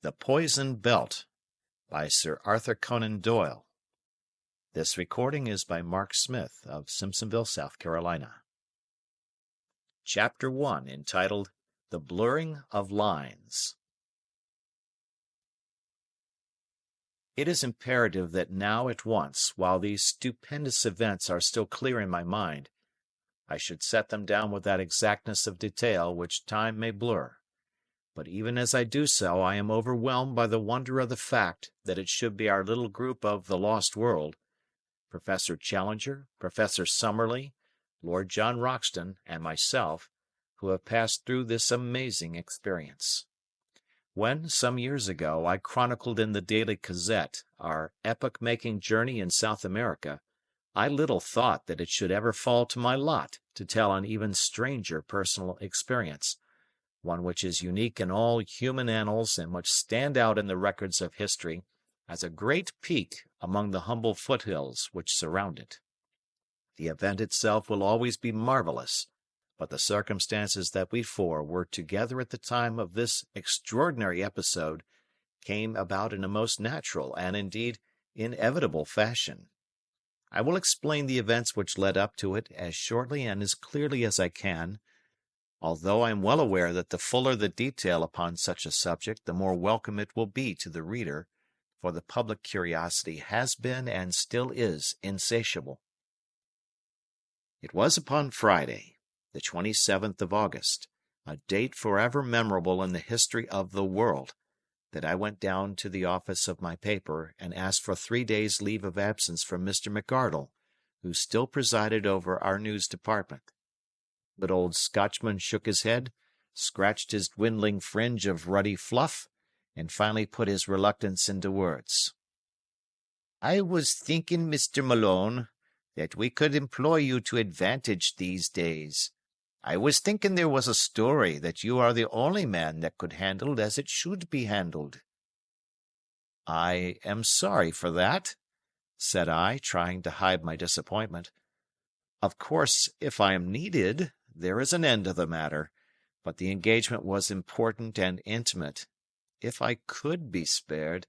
The Poison Belt by Sir Arthur Conan Doyle. This recording is by Mark Smith of Simpsonville, South Carolina. Chapter 1, entitled The Blurring of Lines. It is imperative that now at once, while these stupendous events are still clear in my mind, I should set them down with that exactness of detail which time may blur. But even as I do so, I am overwhelmed by the wonder of the fact that it should be our little group of the Lost World, Professor Challenger, Professor Summerlee, Lord John Roxton, and myself, who have passed through this amazing experience. When, some years ago, I chronicled in the Daily Gazette our epoch-making journey in South America, I little thought that it should ever fall to my lot to tell an even stranger personal experience, one which is unique in all human annals and which stand out in the records of history as a great peak among the humble foothills which surround it. The event itself will always be marvelous, but the circumstances that we four were together at the time of this extraordinary episode came about in a most natural and, indeed, inevitable fashion. I will explain the events which led up to it as shortly and as clearly as I can, although I am well aware that the fuller the detail upon such a subject, the more welcome it will be to the reader, for the public curiosity has been and still is insatiable. It was upon Friday, the 27th of August, a date forever memorable in the history of the world, that I went down to the office of my paper and asked for 3 days' leave of absence from Mr. McArdle, who still presided over our news department. But old Scotchman shook his head, scratched his dwindling fringe of ruddy fluff, and finally put his reluctance into words. "I was thinking, Mr. Malone, that we could employ you to advantage these days. I was thinking there was a story that you are the only man that could handle as it should be handled." "I am sorry for that," said I, trying to hide my disappointment. "Of course, if I am needed, there is an end of the matter, but the engagement was important and intimate. If I could be spared,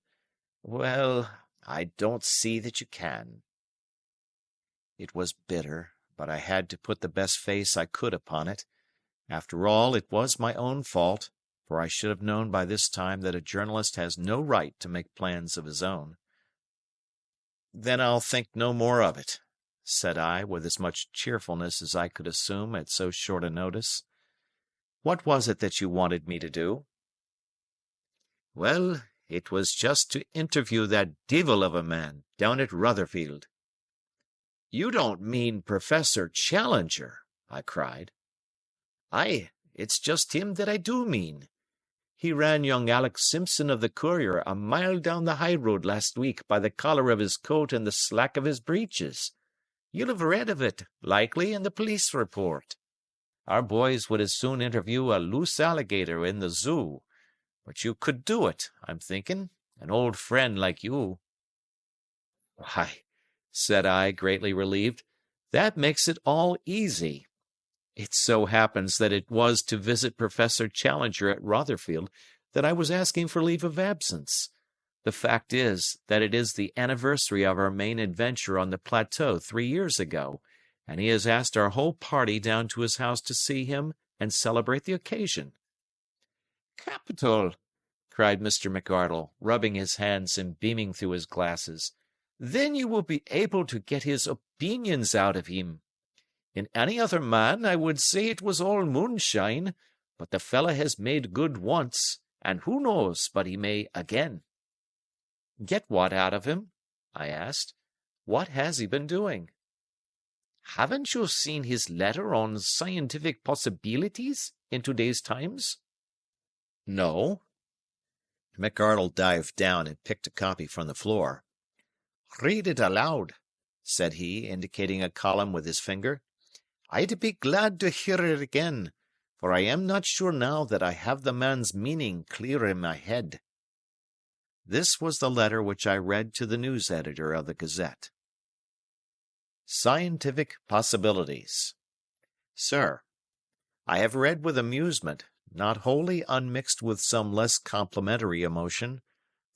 well, I don't see that you can." It was bitter, but I had to put the best face I could upon it. After all, it was my own fault, for I should have known by this time that a journalist has no right to make plans of his own. "Then I'll think no more of it," said I, with as much cheerfulness as I could assume at so short a notice. "What was it that you wanted me to do?" "Well, it was just to interview that divil of a man down at Rotherfield." "You don't mean Professor Challenger?" I cried. "Aye, it's just him that I do mean. He ran young Alec Simpson of the Courier a mile down the high road last week by the collar of his coat and the slack of his breeches. You'll have read of it, likely, in the police report. Our boys would as soon interview a loose alligator in the zoo. But you could do it, I'm thinking, an old friend like you." "Why," said I, greatly relieved, "that makes it all easy. It so happens that it was to visit Professor Challenger at Rotherfield that I was asking for leave of absence. The fact is that it is the anniversary of our main adventure on the plateau 3 years ago, and he has asked our whole party down to his house to see him and celebrate the occasion." "Capital!" cried Mr. McArdle, rubbing his hands and beaming through his glasses. "Then you will be able to get his opinions out of him. In any other man I would say it was all moonshine, but the fellow has made good once, and who knows but he may again." "Get what out of him?" I asked. "What has he been doing?" "Haven't you seen his letter on scientific possibilities in today's Times?" "No." McArdle dived down and picked a copy from the floor. "Read it aloud," said he, indicating a column with his finger. "I'd be glad to hear it again, for I am not sure now that I have the man's meaning clear in my head." This was the letter which I read to the news editor of the Gazette. Scientific Possibilities. Sir, I have read with amusement, not wholly unmixed with some less complimentary emotion,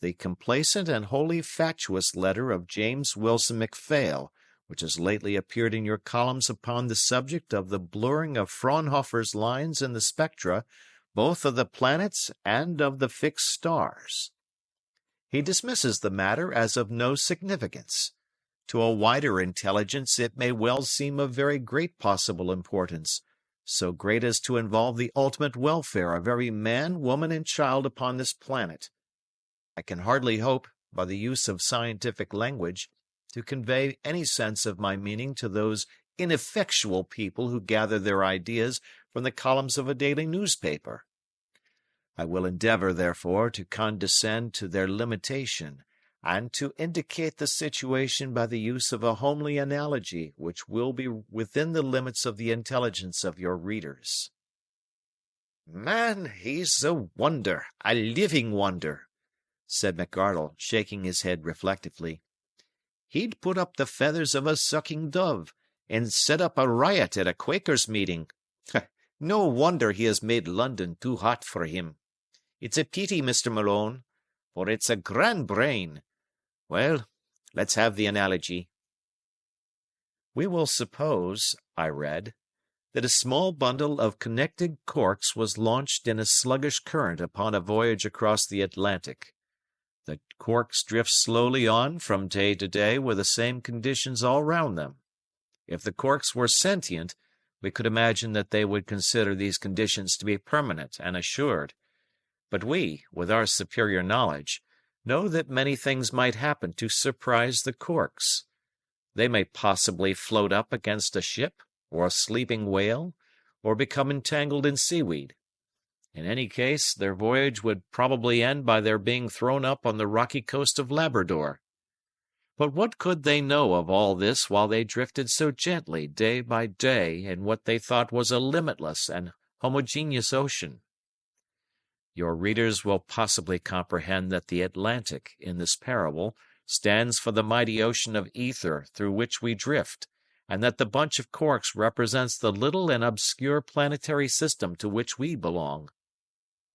the complacent and wholly fatuous letter of James Wilson MacPhail, which has lately appeared in your columns upon the subject of the blurring of Fraunhofer's lines in the spectra, both of the planets and of the fixed stars. He dismisses the matter as of no significance. To a wider intelligence it may well seem of very great possible importance, so great as to involve the ultimate welfare of every man, woman, and child upon this planet. I can hardly hope, by the use of scientific language, to convey any sense of my meaning to those ineffectual people who gather their ideas from the columns of a daily newspaper. I will endeavor, therefore, to condescend to their limitation, and to indicate the situation by the use of a homely analogy which will be within the limits of the intelligence of your readers. "Man, he's a wonder, a living wonder," said McArdle, shaking his head reflectively. "He'd put up the feathers of a sucking dove, and set up a riot at a Quakers' meeting. No wonder he has made London too hot for him. It's a pity, Mr. Malone, for it's a grand brain. Well, let's have the analogy." "We will suppose," I read, "that a small bundle of connected corks was launched in a sluggish current upon a voyage across the Atlantic. The corks drift slowly on from day to day with the same conditions all round them. If the corks were sentient, we could imagine that they would consider these conditions to be permanent and assured. But we, with our superior knowledge, know that many things might happen to surprise the corks. They may possibly float up against a ship, or a sleeping whale, or become entangled in seaweed. In any case, their voyage would probably end by their being thrown up on the rocky coast of Labrador. But what could they know of all this while they drifted so gently day by day in what they thought was a limitless and homogeneous ocean? Your readers will possibly comprehend that the Atlantic, in this parable, stands for the mighty ocean of ether through which we drift, and that the bunch of corks represents the little and obscure planetary system to which we belong.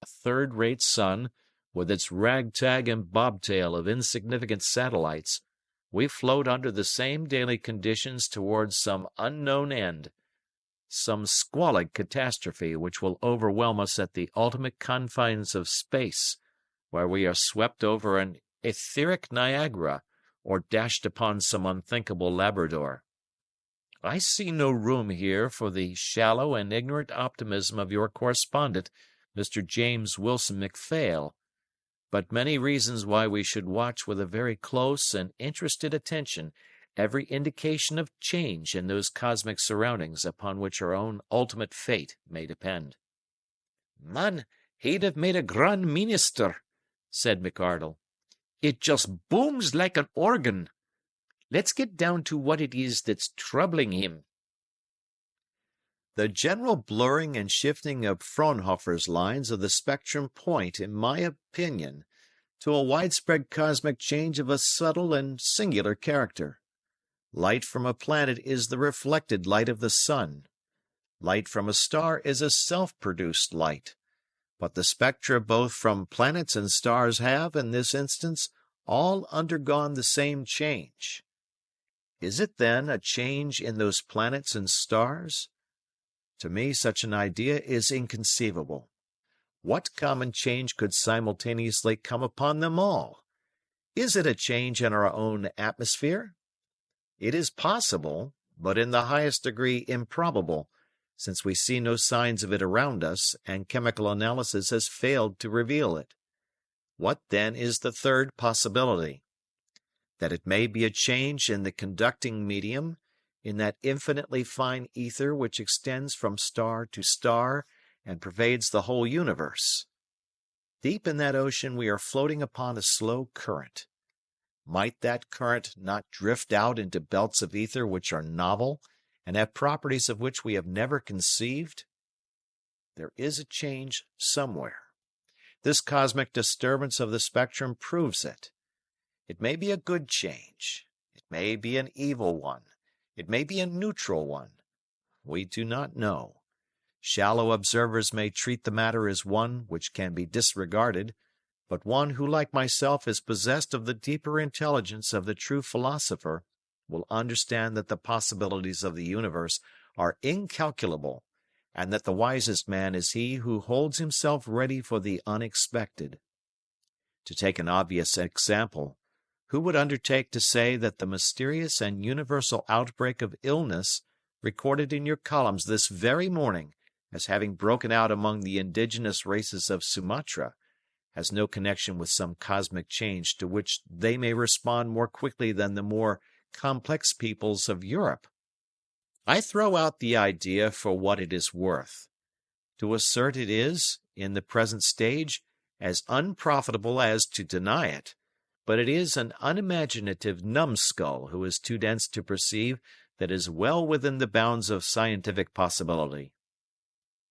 A third-rate sun, with its ragtag and bobtail of insignificant satellites, we float under the same daily conditions towards some unknown end, some squalid catastrophe which will overwhelm us at the ultimate confines of space, where we are swept over an etheric Niagara, or dashed upon some unthinkable Labrador. I see no room here for the shallow and ignorant optimism of your correspondent, Mr. James Wilson MacPhail, but many reasons why we should watch with a very close and interested attention every indication of change in those cosmic surroundings upon which our own ultimate fate may depend." "Man, he'd have made a grand minister," said McArdle. "It just booms like an organ. Let's get down to what it is that's troubling him." The general blurring and shifting of Fraunhofer's lines of the spectrum point, in my opinion, to a widespread cosmic change of a subtle and singular character. Light from a planet is the reflected light of the sun. Light from a star is a self-produced light. But the spectra both from planets and stars have, in this instance, all undergone the same change. Is it, then, a change in those planets and stars? To me, such an idea is inconceivable. What common change could simultaneously come upon them all? Is it a change in our own atmosphere? It is possible, but in the highest degree improbable, since we see no signs of it around us, and chemical analysis has failed to reveal it. What, then, is the third possibility? That it may be a change in the conducting medium, in that infinitely fine ether which extends from star to star and pervades the whole universe. Deep in that ocean we are floating upon a slow current. Might that current not drift out into belts of ether which are novel, and have properties of which we have never conceived? There is a change somewhere. This cosmic disturbance of the spectrum proves it. It may be a good change. It may be an evil one. It may be a neutral one. We do not know. Shallow observers may treat the matter as one which can be disregarded, but one who, like myself, is possessed of the deeper intelligence of the true philosopher will understand that the possibilities of the universe are incalculable, and that the wisest man is he who holds himself ready for the unexpected. To take an obvious example, who would undertake to say that the mysterious and universal outbreak of illness recorded in your columns this very morning as having broken out among the indigenous races of Sumatra has no connection with some cosmic change to which they may respond more quickly than the more complex peoples of Europe? I throw out the idea for what it is worth. To assert it is, in the present stage, as unprofitable as to deny it, but it is an unimaginative numbskull who is too dense to perceive that it is well within the bounds of scientific possibility.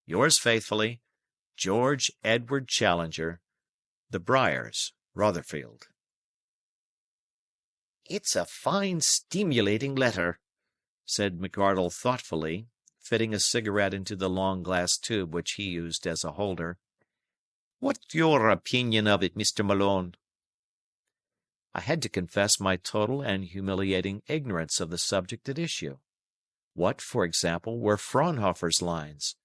Yours faithfully, George Edward Challenger, The Briars, Rotherfield. "It's a fine, stimulating letter," said McArdle thoughtfully, fitting a cigarette into the long glass tube which he used as a holder. "What's your opinion of it, Mr. Malone?" I had to confess my total and humiliating ignorance of the subject at issue. What, for example, were Fraunhofer's lines?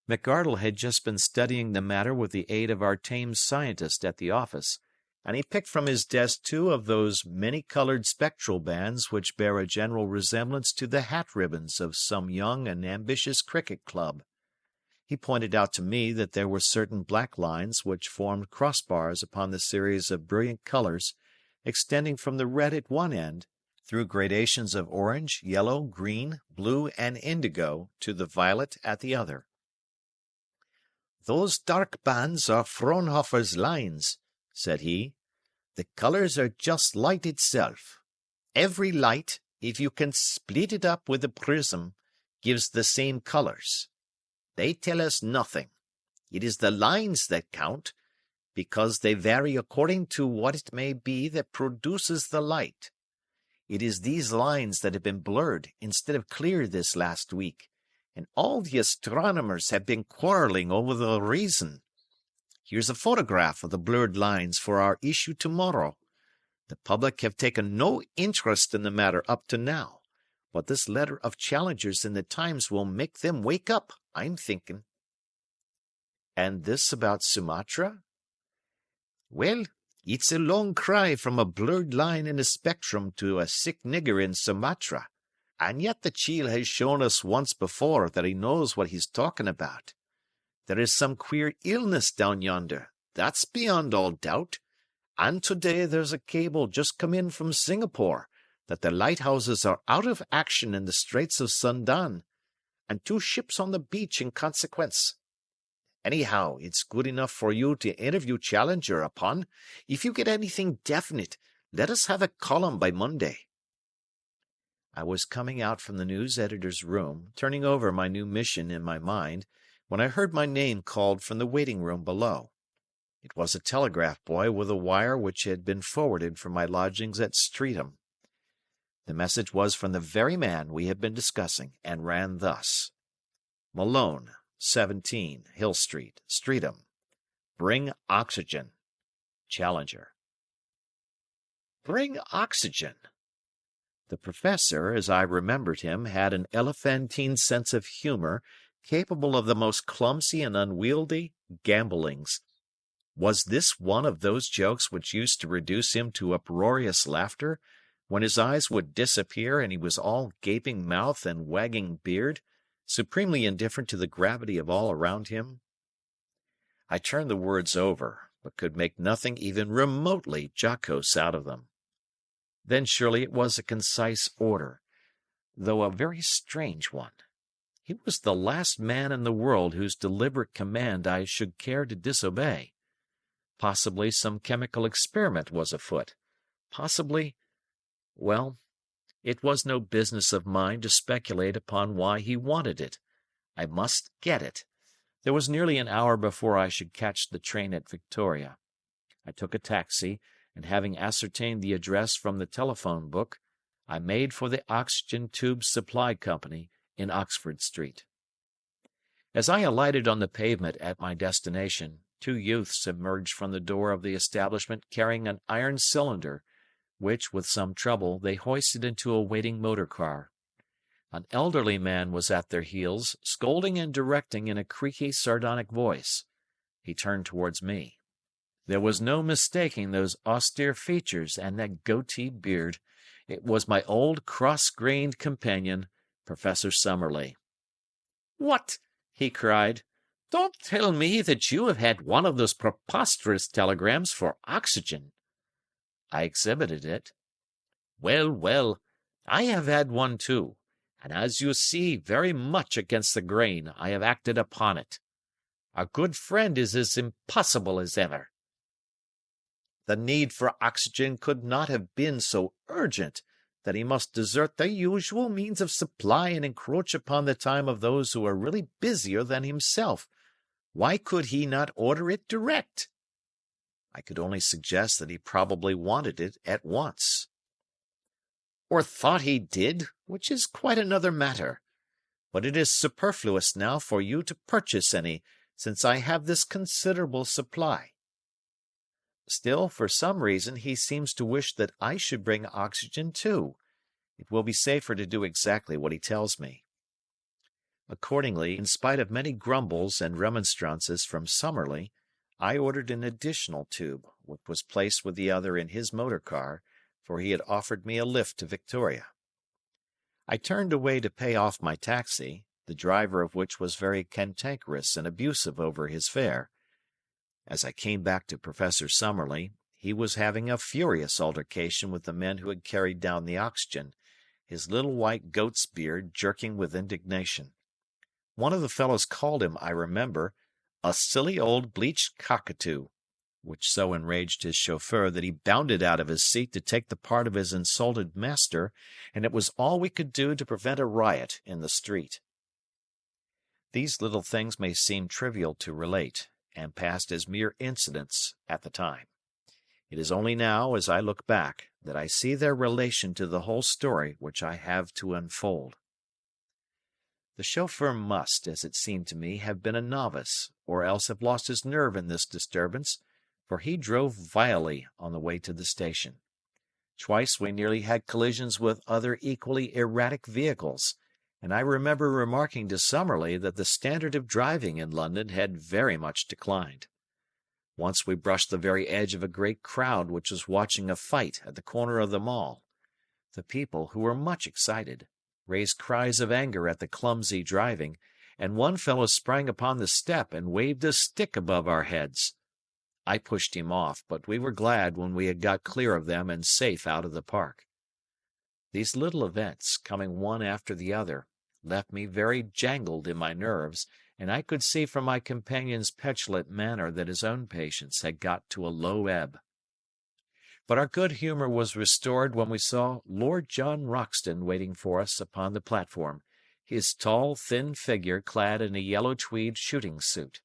McArdle had just been studying the matter with the aid of our tame scientist at the office, and he picked from his desk two of those many-colored spectral bands which bear a general resemblance to the hat ribbons of some young and ambitious cricket club. He pointed out to me that there were certain black lines which formed crossbars upon the series of brilliant colors extending from the red at one end, through gradations of orange, yellow, green, blue, and indigo, to the violet at the other. "Those dark bands are Fraunhofer's lines," said he. "The colors are just light itself. Every light, if you can split it up with a prism, gives the same colors. They tell us nothing. It is the lines that count, because they vary according to what it may be that produces the light. It is these lines that have been blurred instead of clear this last week, and all the astronomers have been quarreling over the reason. Here's a photograph of the blurred lines for our issue tomorrow. The public have taken no interest in the matter up to now, but this letter of Challenger's in the Times will make them wake up, I'm thinking." "And this about Sumatra?" "Well, it's a long cry from a blurred line in a spectrum to a sick nigger in Sumatra, and yet the chiel has shown us once before that he knows what he's talking about. There is some queer illness down yonder, that's beyond all doubt, and today there's a cable just come in from Singapore that the lighthouses are out of action in the Straits of Sundan, and 2 ships on the beach in consequence. Anyhow, it's good enough for you to interview Challenger upon. If you get anything definite, let us have a column by Monday." I was coming out from the news editor's room, turning over my new mission in my mind, when I heard my name called from the waiting room below. It was a telegraph boy with a wire which had been forwarded from my lodgings at Streatham. The message was from the very man we had been discussing, and ran thus: "Malone, 17, Hill Street, Streatham. Bring oxygen. Challenger." Bring oxygen! The professor, as I remembered him, had an elephantine sense of humor, capable of the most clumsy and unwieldy gambollings. Was this one of those jokes which used to reduce him to uproarious laughter, when his eyes would disappear and he was all gaping mouth and wagging beard, supremely indifferent to the gravity of all around him? I turned the words over, but could make nothing even remotely jocose out of them. Then surely it was a concise order, though a very strange one. He was the last man in the world whose deliberate command I should care to disobey. Possibly some chemical experiment was afoot. Possibly— well, it was no business of mine to speculate upon why he wanted it. I must get it. There was nearly an hour before I should catch the train at Victoria. I took a taxi, and having ascertained the address from the telephone book, I made for the Oxygen Tube Supply Company in Oxford Street. As I alighted on the pavement at my destination, two youths emerged from the door of the establishment carrying an iron cylinder, which, with some trouble, they hoisted into a waiting motor car. An elderly man was at their heels, scolding and directing in a creaky, sardonic voice. He turned towards me. There was no mistaking those austere features and that goatee beard. It was my old cross-grained companion, Professor Summerlee. "What!" he cried. "Don't tell me that you have had one of those preposterous telegrams for oxygen." I exhibited it. "Well, well, I have had one too, and as you see, very much against the grain, I have acted upon it. Our good friend is as impossible as ever. The need for oxygen could not have been so urgent that he must desert the usual means of supply and encroach upon the time of those who are really busier than himself. Why could he not order it direct?" I could only suggest that he probably wanted it at once. "Or thought he did, which is quite another matter. But it is superfluous now for you to purchase any, since I have this considerable supply." Still, for some reason, he seems to wish that I should bring oxygen too. It will be safer to do exactly what he tells me. Accordingly, in spite of many grumbles and remonstrances from Summerlee, I ordered an additional tube, which was placed with the other in his motor car, for he had offered me a lift to Victoria. I turned away to pay off my taxi, the driver of which was very cantankerous and abusive over his fare. As I came back to Professor Summerlee, he was having a furious altercation with the men who had carried down the oxygen, his little white goat's beard jerking with indignation. One of the fellows called him, I remember, a silly old bleached cockatoo, which so enraged his chauffeur that he bounded out of his seat to take the part of his insulted master, and it was all we could do to prevent a riot in the street. These little things may seem trivial to relate, and passed as mere incidents at the time. It is only now, as I look back, that I see their relation to the whole story which I have to unfold. The chauffeur must, as it seemed to me, have been a novice, or else have lost his nerve in this disturbance, for he drove vilely on the way to the station. Twice we nearly had collisions with other equally erratic vehicles, and I remember remarking to Summerlee that the standard of driving in London had very much declined. Once we brushed the very edge of a great crowd which was watching a fight at the corner of the Mall. The people, who were much excited, raised cries of anger at the clumsy driving, and one fellow sprang upon the step and waved a stick above our heads. I pushed him off, but we were glad when we had got clear of them and safe out of the park. These little events, coming one after the other, left me very jangled in my nerves, and I could see from my companion's petulant manner that his own patience had got to a low ebb. But our good humour was restored when we saw Lord John Roxton waiting for us upon the platform, his tall, thin figure clad in a yellow tweed shooting suit.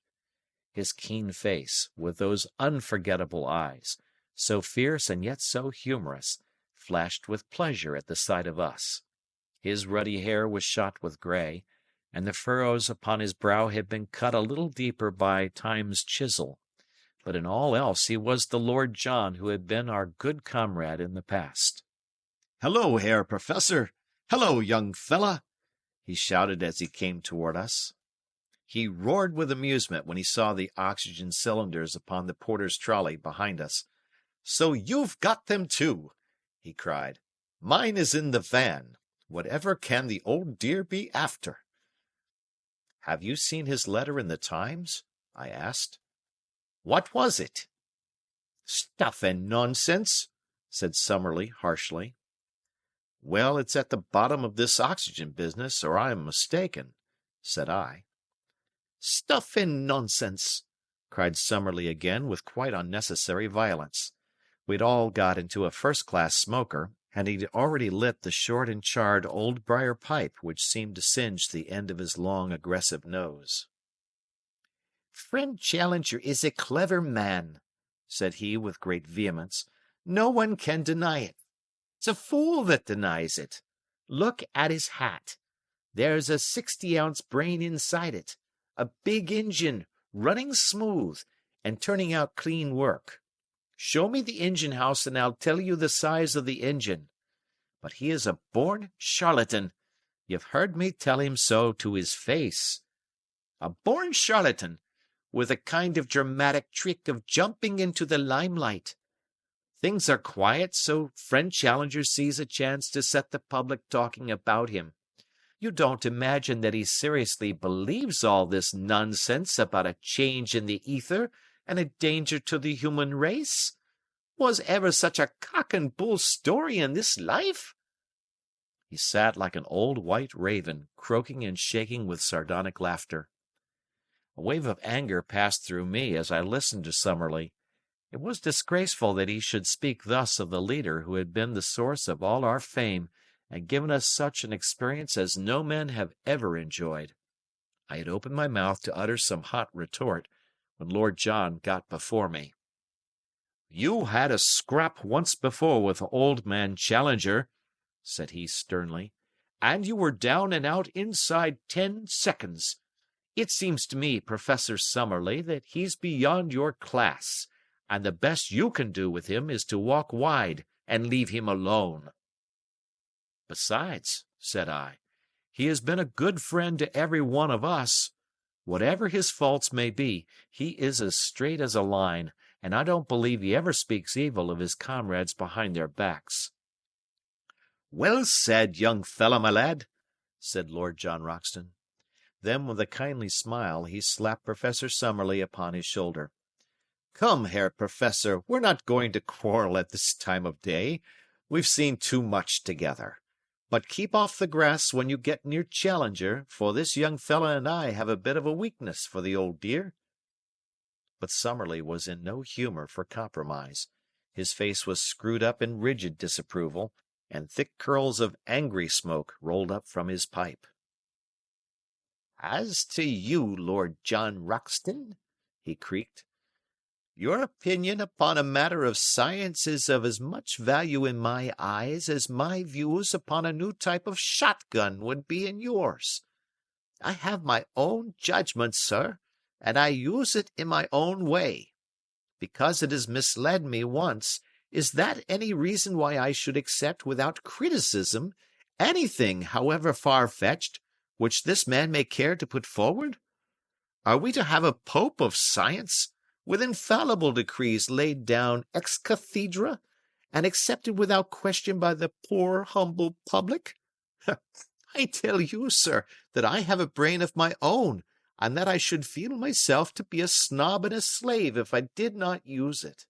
His keen face, with those unforgettable eyes, so fierce and yet so humorous, flashed with pleasure at the sight of us. His ruddy hair was shot with grey, and the furrows upon his brow had been cut a little deeper by time's chisel, but in all else he was the Lord John who had been our good comrade in the past. "Hello, Herr Professor! Hello, young fella!" he shouted as he came toward us. He roared with amusement when he saw the oxygen cylinders upon the porter's trolley behind us. "So you've got them too!" he cried. "Mine is in the van. Whatever can the old dear be after?" "Have you seen his letter in the Times?" I asked. "What was it?" "Stuff and nonsense," said Summerlee harshly. "Well, it's at the bottom of this oxygen business, or I am mistaken," said I. "Stuff and nonsense!" cried Summerlee again with quite unnecessary violence. We'd all got into a first-class smoker, and he'd already lit the short and charred old briar pipe which seemed to singe the end of his long, aggressive nose. "Friend Challenger is a clever man," said he with great vehemence. "No one can deny it. It's a fool that denies it. Look at his hat. There's a 60-ounce brain inside it, A big engine, running smooth, and turning out clean work. Show me the engine house and I'll tell you the size of the engine. But he is a born charlatan. You've heard me tell him so to his face. A born charlatan, with a kind of dramatic trick of jumping into the limelight. Things are quiet, so friend Challenger sees a chance to set the public talking about him. You don't imagine that he seriously believes all this nonsense about a change in the ether and a danger to the human race? Was ever such a cock and bull story in this life? He sat like an old white raven, croaking and shaking with sardonic laughter. A wave of anger passed through me as I listened to Summerlee. It was disgraceful that he should speak thus of the leader who had been the source of all our fame and given us such an experience as no men have ever enjoyed. I had opened my mouth to utter some hot retort when Lord John got before me. "You had a scrap once before with old man Challenger," said he sternly, "and you were down and out inside 10 seconds. It seems to me, Professor Summerlee, that he's beyond your class, and the best you can do with him is to walk wide and leave him alone." "Besides," said I, "he has been a good friend to every one of us. Whatever his faults may be, he is as straight as a line, and I don't believe he ever speaks evil of his comrades behind their backs." "Well said, young fellow, my lad," said Lord John Roxton. Then, with a kindly smile, he slapped Professor Summerlee upon his shoulder. "Come, Herr Professor, we're not going to quarrel at this time of day. We've seen too much together. But keep off the grass when you get near Challenger, for this young fellow and I have a bit of a weakness for the old dear." But Summerlee was in no humor for compromise. His face was screwed up in rigid disapproval, and thick curls of angry smoke rolled up from his pipe. "As to you, Lord John Roxton," he creaked, "your opinion upon a matter of science is of as much value in my eyes as my views upon a new type of shotgun would be in yours. I have my own judgment, sir, and I use it in my own way. Because it has misled me once, is that any reason why I should accept without criticism anything, however far-fetched, which this man may care to put forward? Are we to have a pope of science, with infallible decrees laid down ex cathedra, and accepted without question by the poor humble public? I tell you, sir, that I have a brain of my own, and that I should feel myself to be a snob and a slave if I did not use it.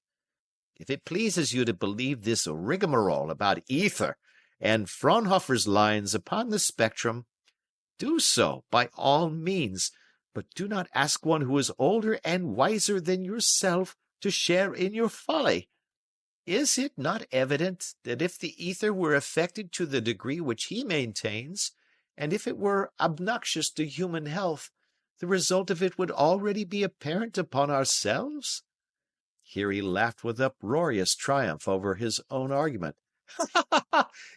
If it pleases you to believe this rigmarole about ether and Fraunhofer's lines upon the spectrum, do so by all means, but do not ask one who is older and wiser than yourself to share in your folly. Is it not evident that if the ether were affected to the degree which he maintains, and if it were obnoxious to human health, the result of it would already be apparent upon ourselves?" Here he laughed with uproarious triumph over his own argument.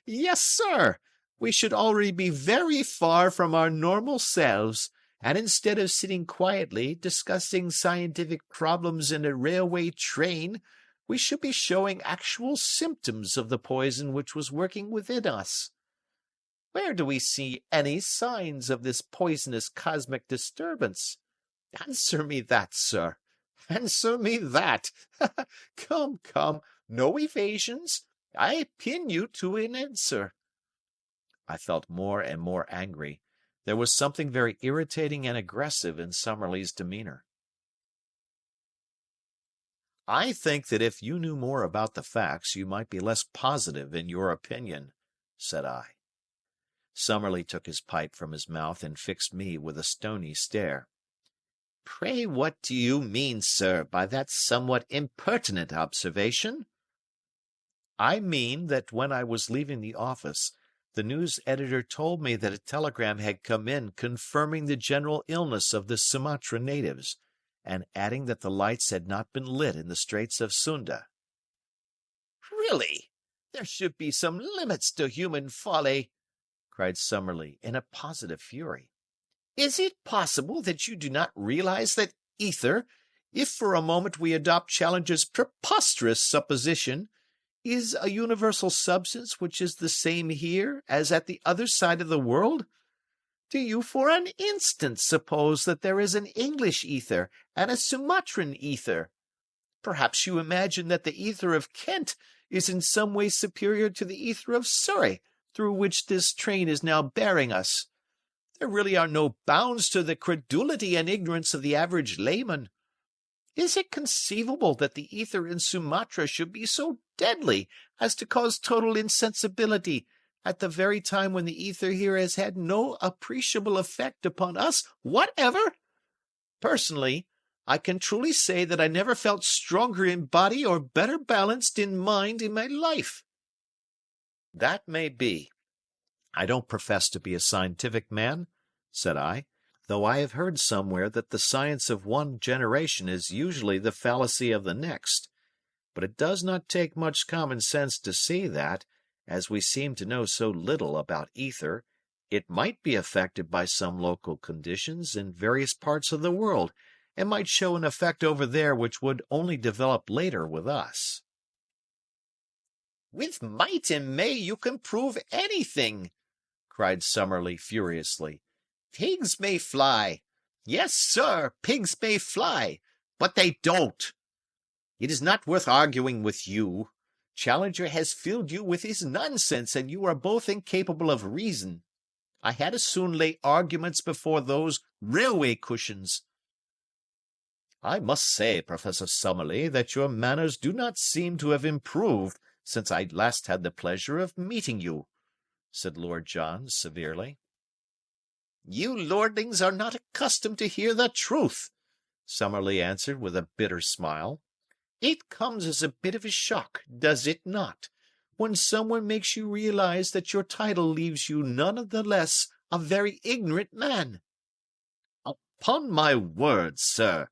"Yes, sir. We should already be very far from our normal selves, and instead of sitting quietly discussing scientific problems in a railway train, we should be showing actual symptoms of the poison which was working within us. Where do we see any signs of this poisonous cosmic disturbance? Answer me that, sir. Answer me that. Come, come, no evasions. I pin you to an answer." I felt more and more angry. There was something very irritating and aggressive in Summerlee's demeanor. "I think that if you knew more about the facts, you might be less positive in your opinion," said I. Summerlee took his pipe from his mouth and fixed me with a stony stare. "Pray what do you mean, sir, by that somewhat impertinent observation?" "I mean that when I was leaving the office, the news editor told me that a telegram had come in confirming the general illness of the Sumatra natives, and adding that the lights had not been lit in the Straits of Sunda." "Really, there should be some limits to human folly," cried Summerlee in a positive fury. Is it possible that you do not realize that ether, if for a moment we adopt Challenger's preposterous supposition, is a universal substance which is the same here as at the other side of the world? Do you for an instant suppose that there is an English ether and a Sumatran ether? Perhaps you imagine that the ether of Kent is in some way superior to the ether of Surrey, through which this train is now bearing us. There really are no bounds to the credulity and ignorance of the average layman. Is it conceivable that the ether in Sumatra should be so deadly as to cause total insensibility, at the very time when the ether here has had no appreciable effect upon us whatever? Personally, I can truly say that I never felt stronger in body or better balanced in mind in my life. That may be. I don't profess to be a scientific man, said I, though I have heard somewhere that the science of one generation is usually the fallacy of the next. But it does not take much common sense to see that, as we seem to know so little about ether, it might be affected by some local conditions in various parts of the world, and might show an effect over there which would only develop later with us. With might and may you can prove anything, cried Summerlee furiously. Pigs may fly. Yes, sir, pigs may fly, but they don't. It is not worth arguing with you. Challenger has filled you with his nonsense, and you are both incapable of reason. I had as soon lay arguments before those railway cushions. I must say, Professor Summerlee, that your manners do not seem to have improved since I last had the pleasure of meeting you, said Lord John severely. You lordlings are not accustomed to hear the truth, Summerlee answered with a bitter smile. It comes as a bit of a shock, does it not, when someone makes you realize that your title leaves you none the less a very ignorant man? Upon my word, sir,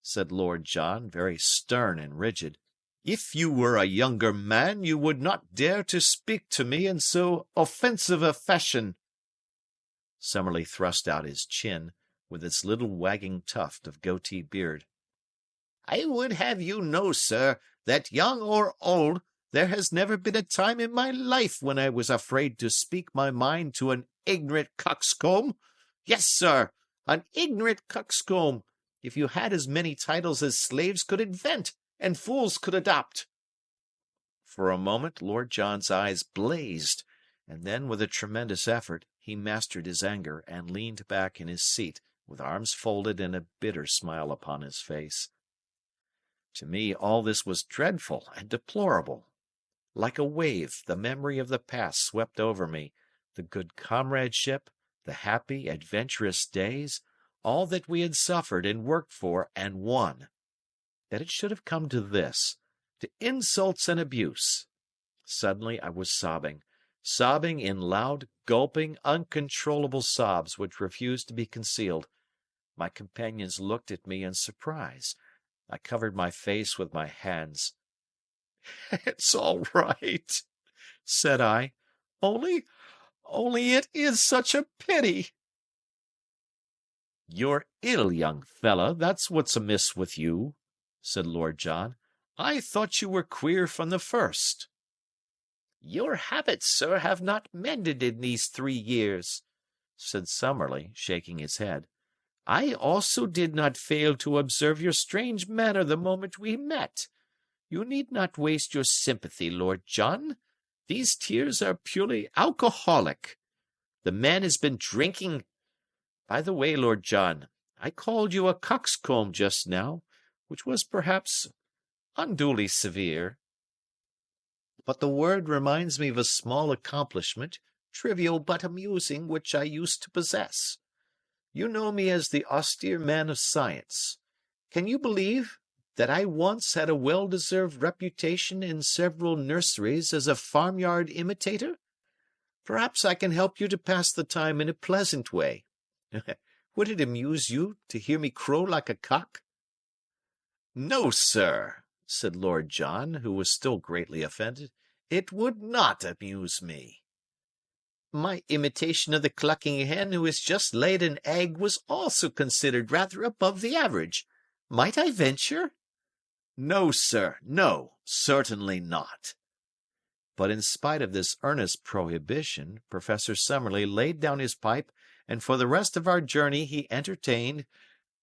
said Lord John, very stern and rigid, if you were a younger man, you would not dare to speak to me in so offensive a fashion. Summerlee thrust out his chin, with its little wagging tuft of goatee beard. I would have you know, sir, that young or old, there has never been a time in my life when I was afraid to speak my mind to an ignorant coxcomb. Yes, sir, an ignorant coxcomb, if you had as many titles as slaves could invent and fools could adopt. For a moment Lord John's eyes blazed, and then, with a tremendous effort, he mastered his anger and leaned back in his seat, with arms folded and a bitter smile upon his face. To me all this was dreadful and deplorable. Like a wave, the memory of the past swept over me, the good comradeship, the happy, adventurous days, all that we had suffered and worked for and won. That it should have come to this, to insults and abuse. Suddenly I was sobbing in loud, gulping, uncontrollable sobs which refused to be concealed. My companions looked at me in surprise. I covered my face with my hands. "It's all right," said I. Only it is such a pity." "You're ill, young fellow, that's what's amiss with you," said Lord John. "I thought you were queer from the first." "Your habits, sir, have not mended in these 3 years," said Summerlee, shaking his head. "I also did not fail to observe your strange manner the moment we met. You need not waste your sympathy, Lord John. These tears are purely alcoholic. The man has been drinking. By the way, Lord John, I called you a coxcomb just now, which was perhaps unduly severe. But the word reminds me of a small accomplishment, trivial but amusing, which I used to possess. You know me as the austere man of science. Can you believe that I once had a well-deserved reputation in several nurseries as a farmyard imitator? Perhaps I can help you to pass the time in a pleasant way. Would it amuse you to hear me crow like a cock?" "No, sir," said Lord John, who was still greatly offended. "It would not amuse me." My imitation of the clucking hen who has just laid an egg was also considered rather above the average. Might I venture?" "No, sir, no, certainly not." But in spite of this earnest prohibition, Professor Summerlee laid down his pipe, and for the rest of our journey he entertained,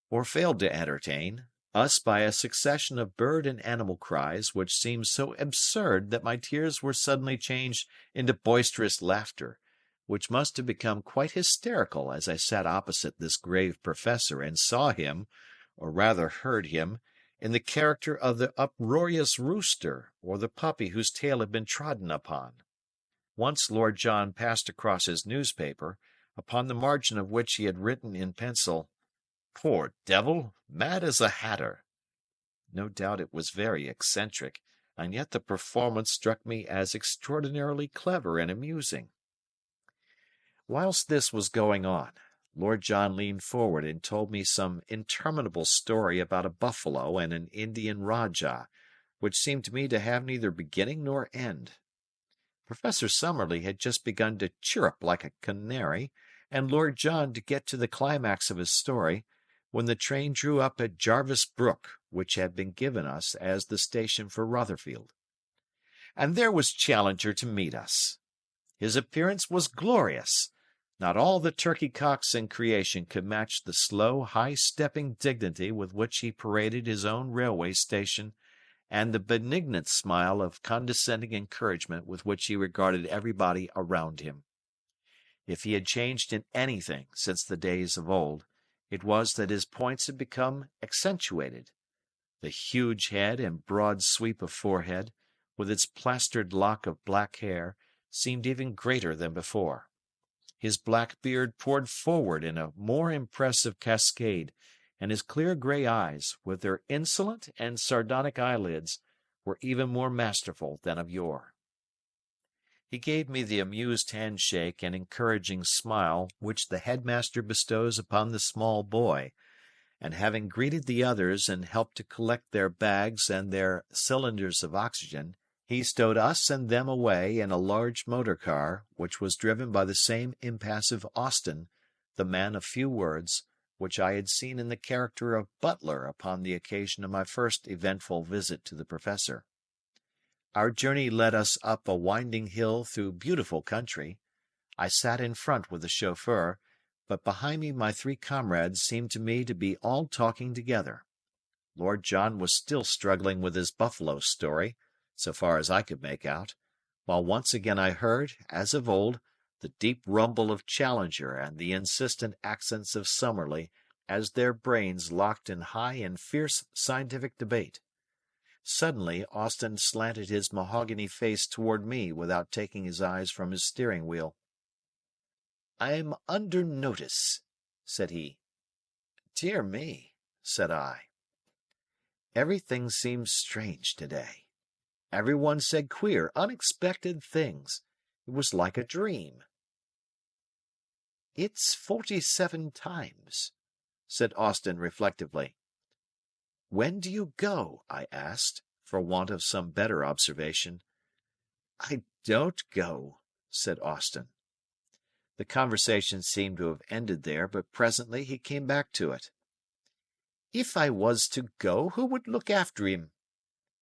or failed to entertain, us by a succession of bird and animal cries which seemed so absurd that my tears were suddenly changed into boisterous laughter, which must have become quite hysterical as I sat opposite this grave professor and saw him, or rather heard him, in the character of the uproarious rooster or the puppy whose tail had been trodden upon. Once Lord John passed across his newspaper, upon the margin of which he had written in pencil, "Poor devil, mad as a hatter." No doubt it was very eccentric, and yet the performance struck me as extraordinarily clever and amusing. Whilst this was going on, Lord John leaned forward and told me some interminable story about a buffalo and an Indian rajah, which seemed to me to have neither beginning nor end. Professor Summerlee had just begun to chirrup like a canary, and Lord John to get to the climax of his story, when the train drew up at Jarvis Brook, which had been given us as the station for Rotherfield. And there was Challenger to meet us. His appearance was glorious. Not all the turkey-cocks in creation could match the slow, high-stepping dignity with which he paraded his own railway station, and the benignant smile of condescending encouragement with which he regarded everybody around him. If he had changed in anything since the days of old, it was that his points had become accentuated. The huge head and broad sweep of forehead, with its plastered lock of black hair, seemed even greater than before. His black beard poured forward in a more impressive cascade, and his clear grey eyes, with their insolent and sardonic eyelids, were even more masterful than of yore. He gave me the amused handshake and encouraging smile which the headmaster bestows upon the small boy, and having greeted the others and helped to collect their bags and their cylinders of oxygen, he stowed us and them away in a large motor car, which was driven by the same impassive Austin, the man of few words, which I had seen in the character of butler upon the occasion of my first eventful visit to the professor. Our journey led us up a winding hill through beautiful country. I sat in front with the chauffeur, but behind me my three comrades seemed to me to be all talking together. Lord John was still struggling with his buffalo story, so far as I could make out, while once again I heard, as of old, the deep rumble of Challenger and the insistent accents of Summerlee as their brains locked in high and fierce scientific debate. Suddenly Austin slanted his mahogany face toward me without taking his eyes from his steering wheel. "I'm under notice," said he. "Dear me," said I. Everything seemed strange today. Everyone said queer, unexpected things. It was like a dream. "It's 47 times," said Austin reflectively. "When do you go?" I asked, for want of some better observation. "I don't go," said Austin. The conversation seemed to have ended there, but presently he came back to it. "If I was to go, who would look after him?"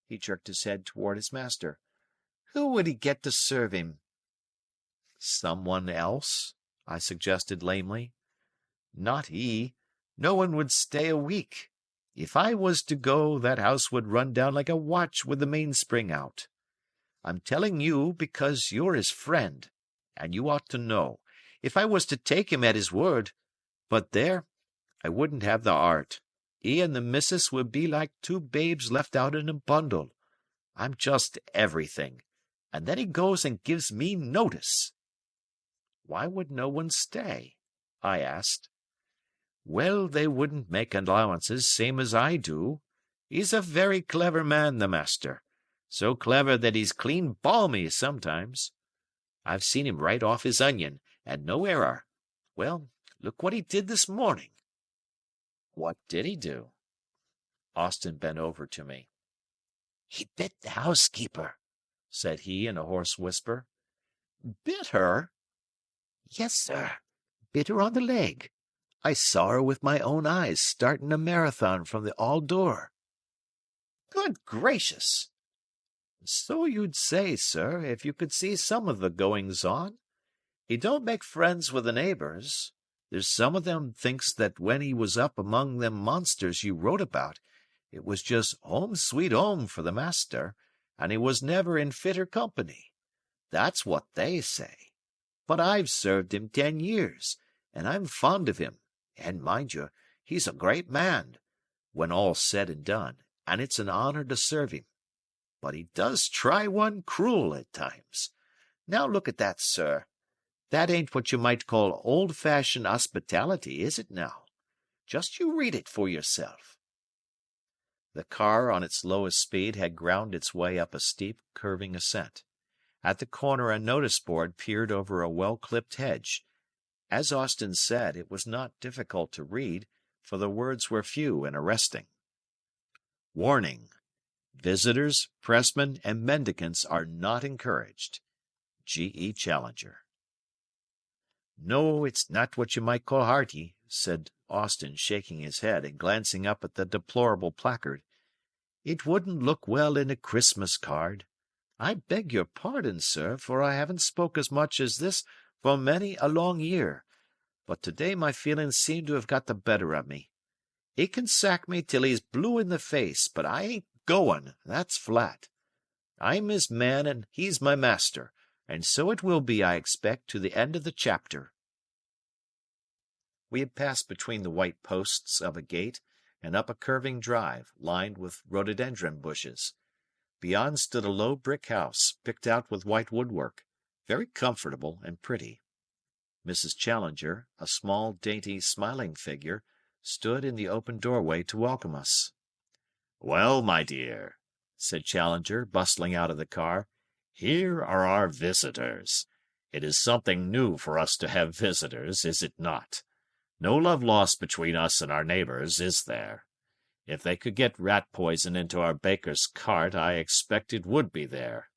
He jerked his head toward his master. "Who would he get to serve him?" "Someone else?" I suggested lamely. "Not he. No one would stay a week. If I was to go, that house would run down like a watch with the mainspring out. I'm telling you because you're his friend, and you ought to know. If I was to take him at his word, but there, I wouldn't have the art. He and the missus would be like two babes left out in a bundle. I'm just everything, and then he goes and gives me notice." "Why would no one stay?" I asked. "Well, they wouldn't make allowances, same as I do. He's a very clever man, the master. So clever that he's clean balmy sometimes. I've seen him right off his onion, and no error. Well, look what he did this morning." "What did he do?" Austin bent over to me. "He bit the housekeeper," said he in a hoarse whisper. "Bit her?" Yes, sir. Bit her on the leg. I saw her with my own eyes starting a marathon from the hall door. Good gracious! So you'd say, sir, if you could see some of the goings-on. He don't make friends with the neighbors. There's some of them thinks that when he was up among them monsters you wrote about, it was just home sweet home for the master, and he was never in fitter company. That's what they say. But I've served him 10 years, and I'm fond of him, and mind you, he's a great man, when all's said and done, and it's an honor to serve him. But he does try one cruel at times. Now look at that, sir. That ain't what you might call old-fashioned hospitality, is it now? Just you read it for yourself. The car, on its lowest speed, had ground its way up a steep, curving ascent. At the corner a notice board peered over a well-clipped hedge. As Austin said, it was not difficult to read, for the words were few and arresting. Warning: visitors, pressmen, and mendicants are not encouraged. G.E. Challenger. No, it's not what you might call hearty, said Austin, shaking his head and glancing up at the deplorable placard. It wouldn't look well in a Christmas card. I beg your pardon, sir, for I haven't spoke as much as this for many a long year, but to-day my feelings seem to have got the better of me. He can sack me till he's blue in the face, but I ain't going, that's flat. I'm his man and he's my master, and so it will be, I expect, to the end of the chapter. We had passed between the white posts of a gate and up a curving drive, lined with rhododendron bushes. Beyond stood a low brick house, picked out with white woodwork, very comfortable and pretty. Mrs. Challenger, a small, dainty, smiling figure, stood in the open doorway to welcome us. "Well, my dear," said Challenger, bustling out of the car, "here are our visitors. It is something new for us to have visitors, is it not? No love lost between us and our neighbors, is there? If they could get rat poison into our baker's cart, I expect it would be there."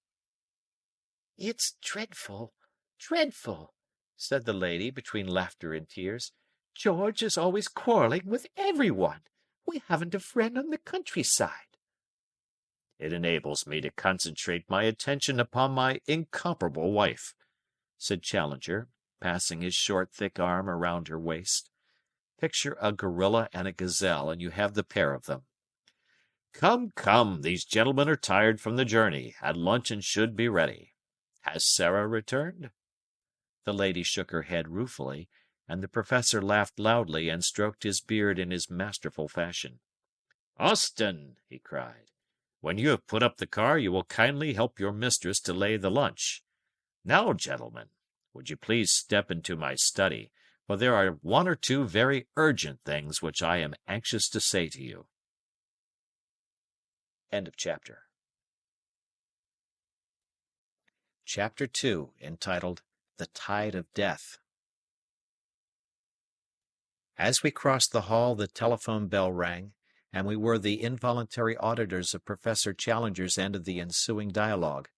"It's dreadful, dreadful," said the lady, between laughter and tears. "George is always quarrelling with everyone. We haven't a friend on the countryside." "It enables me to concentrate my attention upon my incomparable wife," said Challenger, passing his short, thick arm around her waist. Picture a gorilla and a gazelle, and you have the pair of them. "Come, come, these gentlemen are tired from the journey, and luncheon should be ready. Has Sarah returned?" The lady shook her head ruefully, and the professor laughed loudly and stroked his beard in his masterful fashion. "Austin," he cried, "when you have put up the car, you will kindly help your mistress to lay the lunch. Now, gentlemen, would you please step into my study, for there are one or two very urgent things which I am anxious to say to you." End of chapter. Chapter 2, entitled The Tide of Death. As we crossed the hall, the telephone bell rang, and we were the involuntary auditors of Professor Challenger's end of the ensuing dialogue.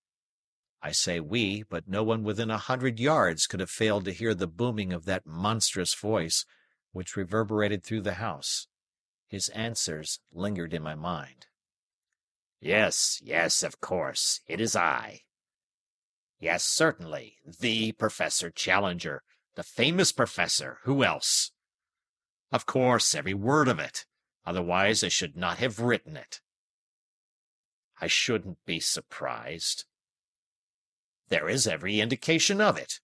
I say we, but no one within 100 yards could have failed to hear the booming of that monstrous voice, which reverberated through the house. His answers lingered in my mind. "Yes, yes, of course, it is I." "Yes, certainly, the Professor Challenger, the famous professor. Who else?" "Of course, every word of it. Otherwise I should not have written it." "I shouldn't be surprised." "There is every indication of it."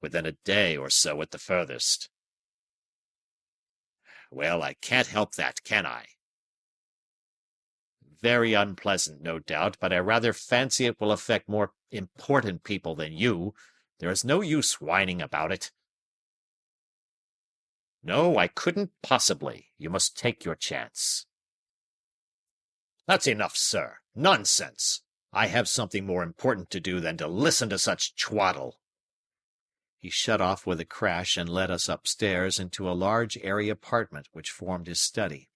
"Within a day or so at the furthest." "Well, I can't help that, can I?" "Very unpleasant, no doubt, but I rather fancy it will affect more important people than you. There is no use whining about it." "No, I couldn't possibly. You must take your chance." "That's enough, sir. Nonsense. I have something more important to do than to listen to such twaddle." He shut off with a crash and led us upstairs into a large, airy apartment which formed his study.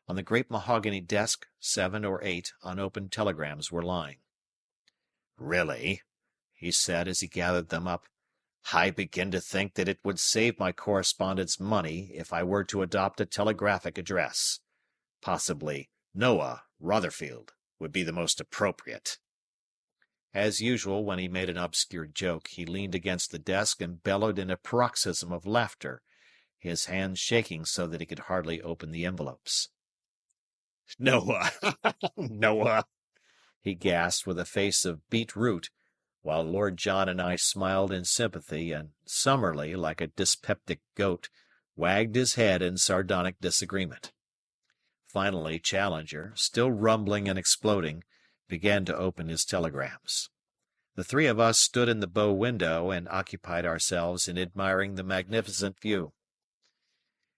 On the great mahogany desk, 7 or 8 unopened telegrams were lying. "Really," he said as he gathered them up. "I begin to think that it would save my correspondence money if I were to adopt a telegraphic address. Possibly Noah Rotherfield would be the most appropriate." As usual, when he made an obscure joke, he leaned against the desk and bellowed in a paroxysm of laughter, his hands shaking so that he could hardly open the envelopes. "Noah! Noah!" he gasped with a face of beetroot, while Lord John and I smiled in sympathy, and Summerlee, like a dyspeptic goat, wagged his head in sardonic disagreement. Finally, Challenger, still rumbling and exploding, began to open his telegrams. The three of us stood in the bow window and occupied ourselves in admiring the magnificent view.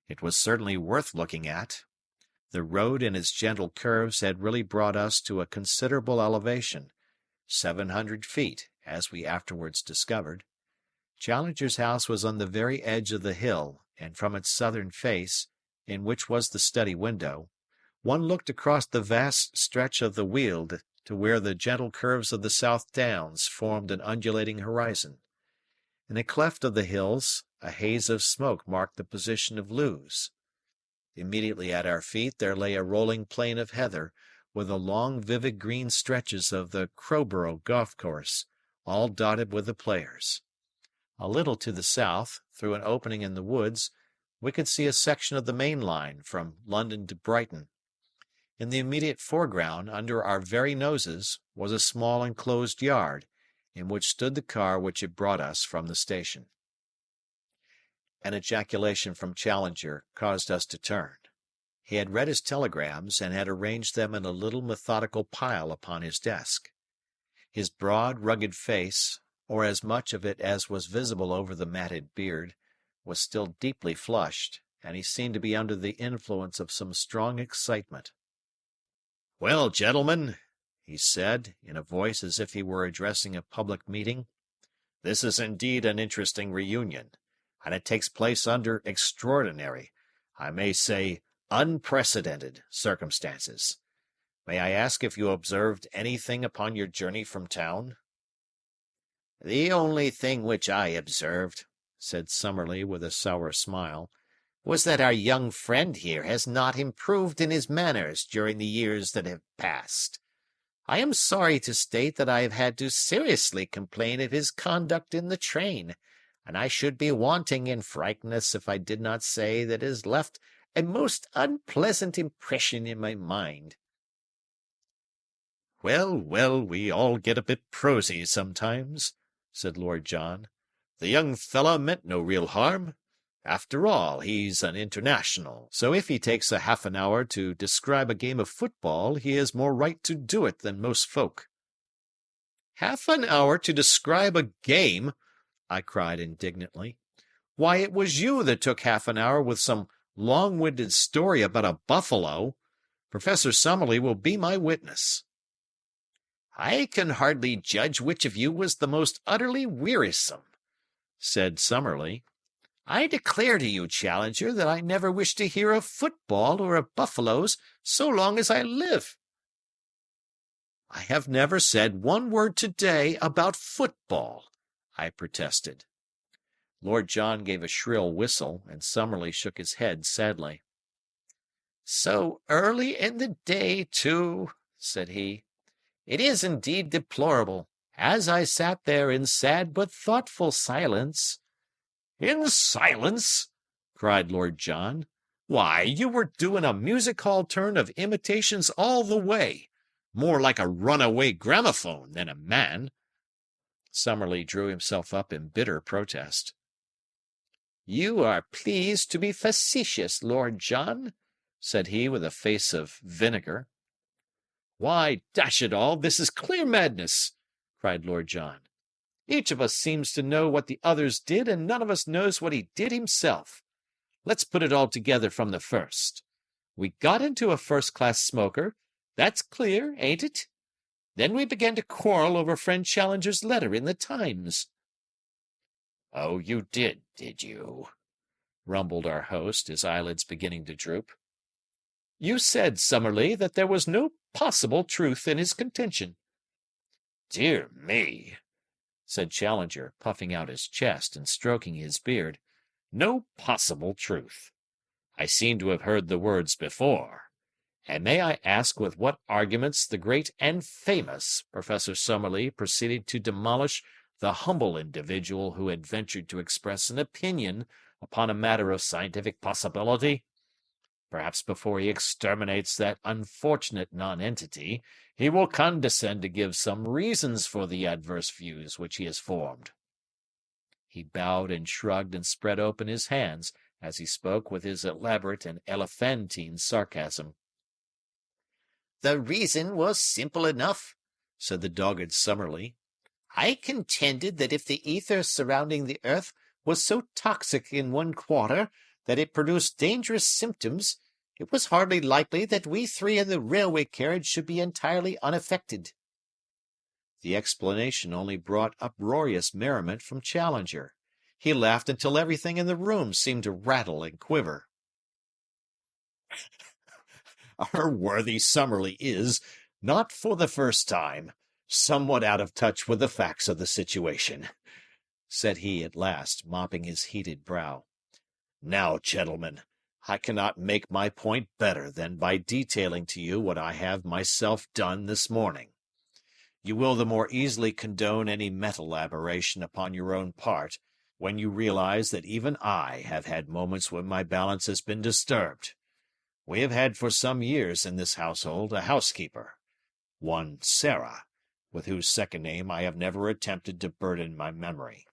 It was certainly worth looking at. The road in its gentle curves had really brought us to a considerable elevation, 700 feet, as we afterwards discovered. Challenger's house was on the very edge of the hill, and from its southern face, in which was the study window, one looked across the vast stretch of the Weald to where the gentle curves of the South Downs formed an undulating horizon. In a cleft of the hills, a haze of smoke marked the position of Lewes. Immediately at our feet there lay a rolling plain of heather, with the long vivid green stretches of the Crowborough golf course, all dotted with the players. A little to the south, through an opening in the woods, we could see a section of the main line from London to Brighton. In the immediate foreground, under our very noses, was a small enclosed yard, in which stood the car which had brought us from the station. An ejaculation from Challenger caused us to turn. He had read his telegrams and had arranged them in a little methodical pile upon his desk. His broad, rugged face, or as much of it as was visible over the matted beard, was still deeply flushed, and he seemed to be under the influence of some strong excitement. "Well, gentlemen," he said, in a voice as if he were addressing a public meeting, "this is indeed an interesting reunion, and it takes place under extraordinary, I may say unprecedented, circumstances. May I ask if you observed anything upon your journey from town?" "The only thing which I observed," said Summerlee with a sour smile, "was that our young friend here has not improved in his manners during the years that have passed. I am sorry to state that I have had to seriously complain of his conduct in the train, and I should be wanting in frankness if I did not say that it has left a most unpleasant impression in my mind." "Well, well, we all get a bit prosy sometimes," said Lord John. "The young fellow meant no real harm. After all, he's an international, so if he takes a half an hour to describe a game of football, he has more right to do it than most folk." "Half an hour to describe a game!" I cried indignantly. "Why, it was you that took half an hour with some long-winded story about a buffalo. Professor Summerlee will be my witness." "I can hardly judge which of you was the most utterly wearisome," said Summerlee. "I declare to you, Challenger, that I never wish to hear of football or of buffaloes so long as I live." "I have never said one word today about football," I protested. Lord John gave a shrill whistle, and Summerlee shook his head sadly. "So early in the day, too," said he. "It is indeed deplorable, as I sat there in sad but thoughtful silence—" "In silence!" cried Lord John. "Why, you were doing a music-hall turn of imitations all the way, more like a runaway gramophone than a man." Summerlee drew himself up in bitter protest. "You are pleased to be facetious, Lord John," said he with a face of vinegar. "Why, dash it all, this is clear madness!" cried Lord John. "Each of us seems to know what the others did, and none of us knows what he did himself. Let's put it all together from the first. We got into a first-class smoker. That's clear, ain't it? Then we began to quarrel over friend Challenger's letter in the Times." "Oh, you did you?" rumbled our host, his eyelids beginning to droop. "You said, Summerlee, that there was no possible truth in his contention." "Dear me!" said Challenger, puffing out his chest and stroking his beard. "No possible truth. I seem to have heard the words before. And may I ask with what arguments the great and famous Professor Summerlee proceeded to demolish the humble individual who had ventured to express an opinion upon a matter of scientific possibility? Perhaps before he exterminates that unfortunate nonentity, he will condescend to give some reasons for the adverse views which he has formed." He bowed and shrugged and spread open his hands as he spoke with his elaborate and elephantine sarcasm. "The reason was simple enough," said the dogged Summerlee. "I contended that if the ether surrounding the earth was so toxic in one quarter that it produced dangerous symptoms, it was hardly likely that we three in the railway carriage should be entirely unaffected." The explanation only brought uproarious merriment from Challenger. He laughed until everything in the room seemed to rattle and quiver. "Our worthy Summerlee is, not for the first time, somewhat out of touch with the facts of the situation," said he at last, mopping his heated brow. "Now, gentlemen, I cannot make my point better than by detailing to you what I have myself done this morning. You will the more easily condone any mental aberration upon your own part when you realize that even I have had moments when my balance has been disturbed. We have had for some years in this household a housekeeper, one Sarah, with whose second name I have never attempted to burden my memory.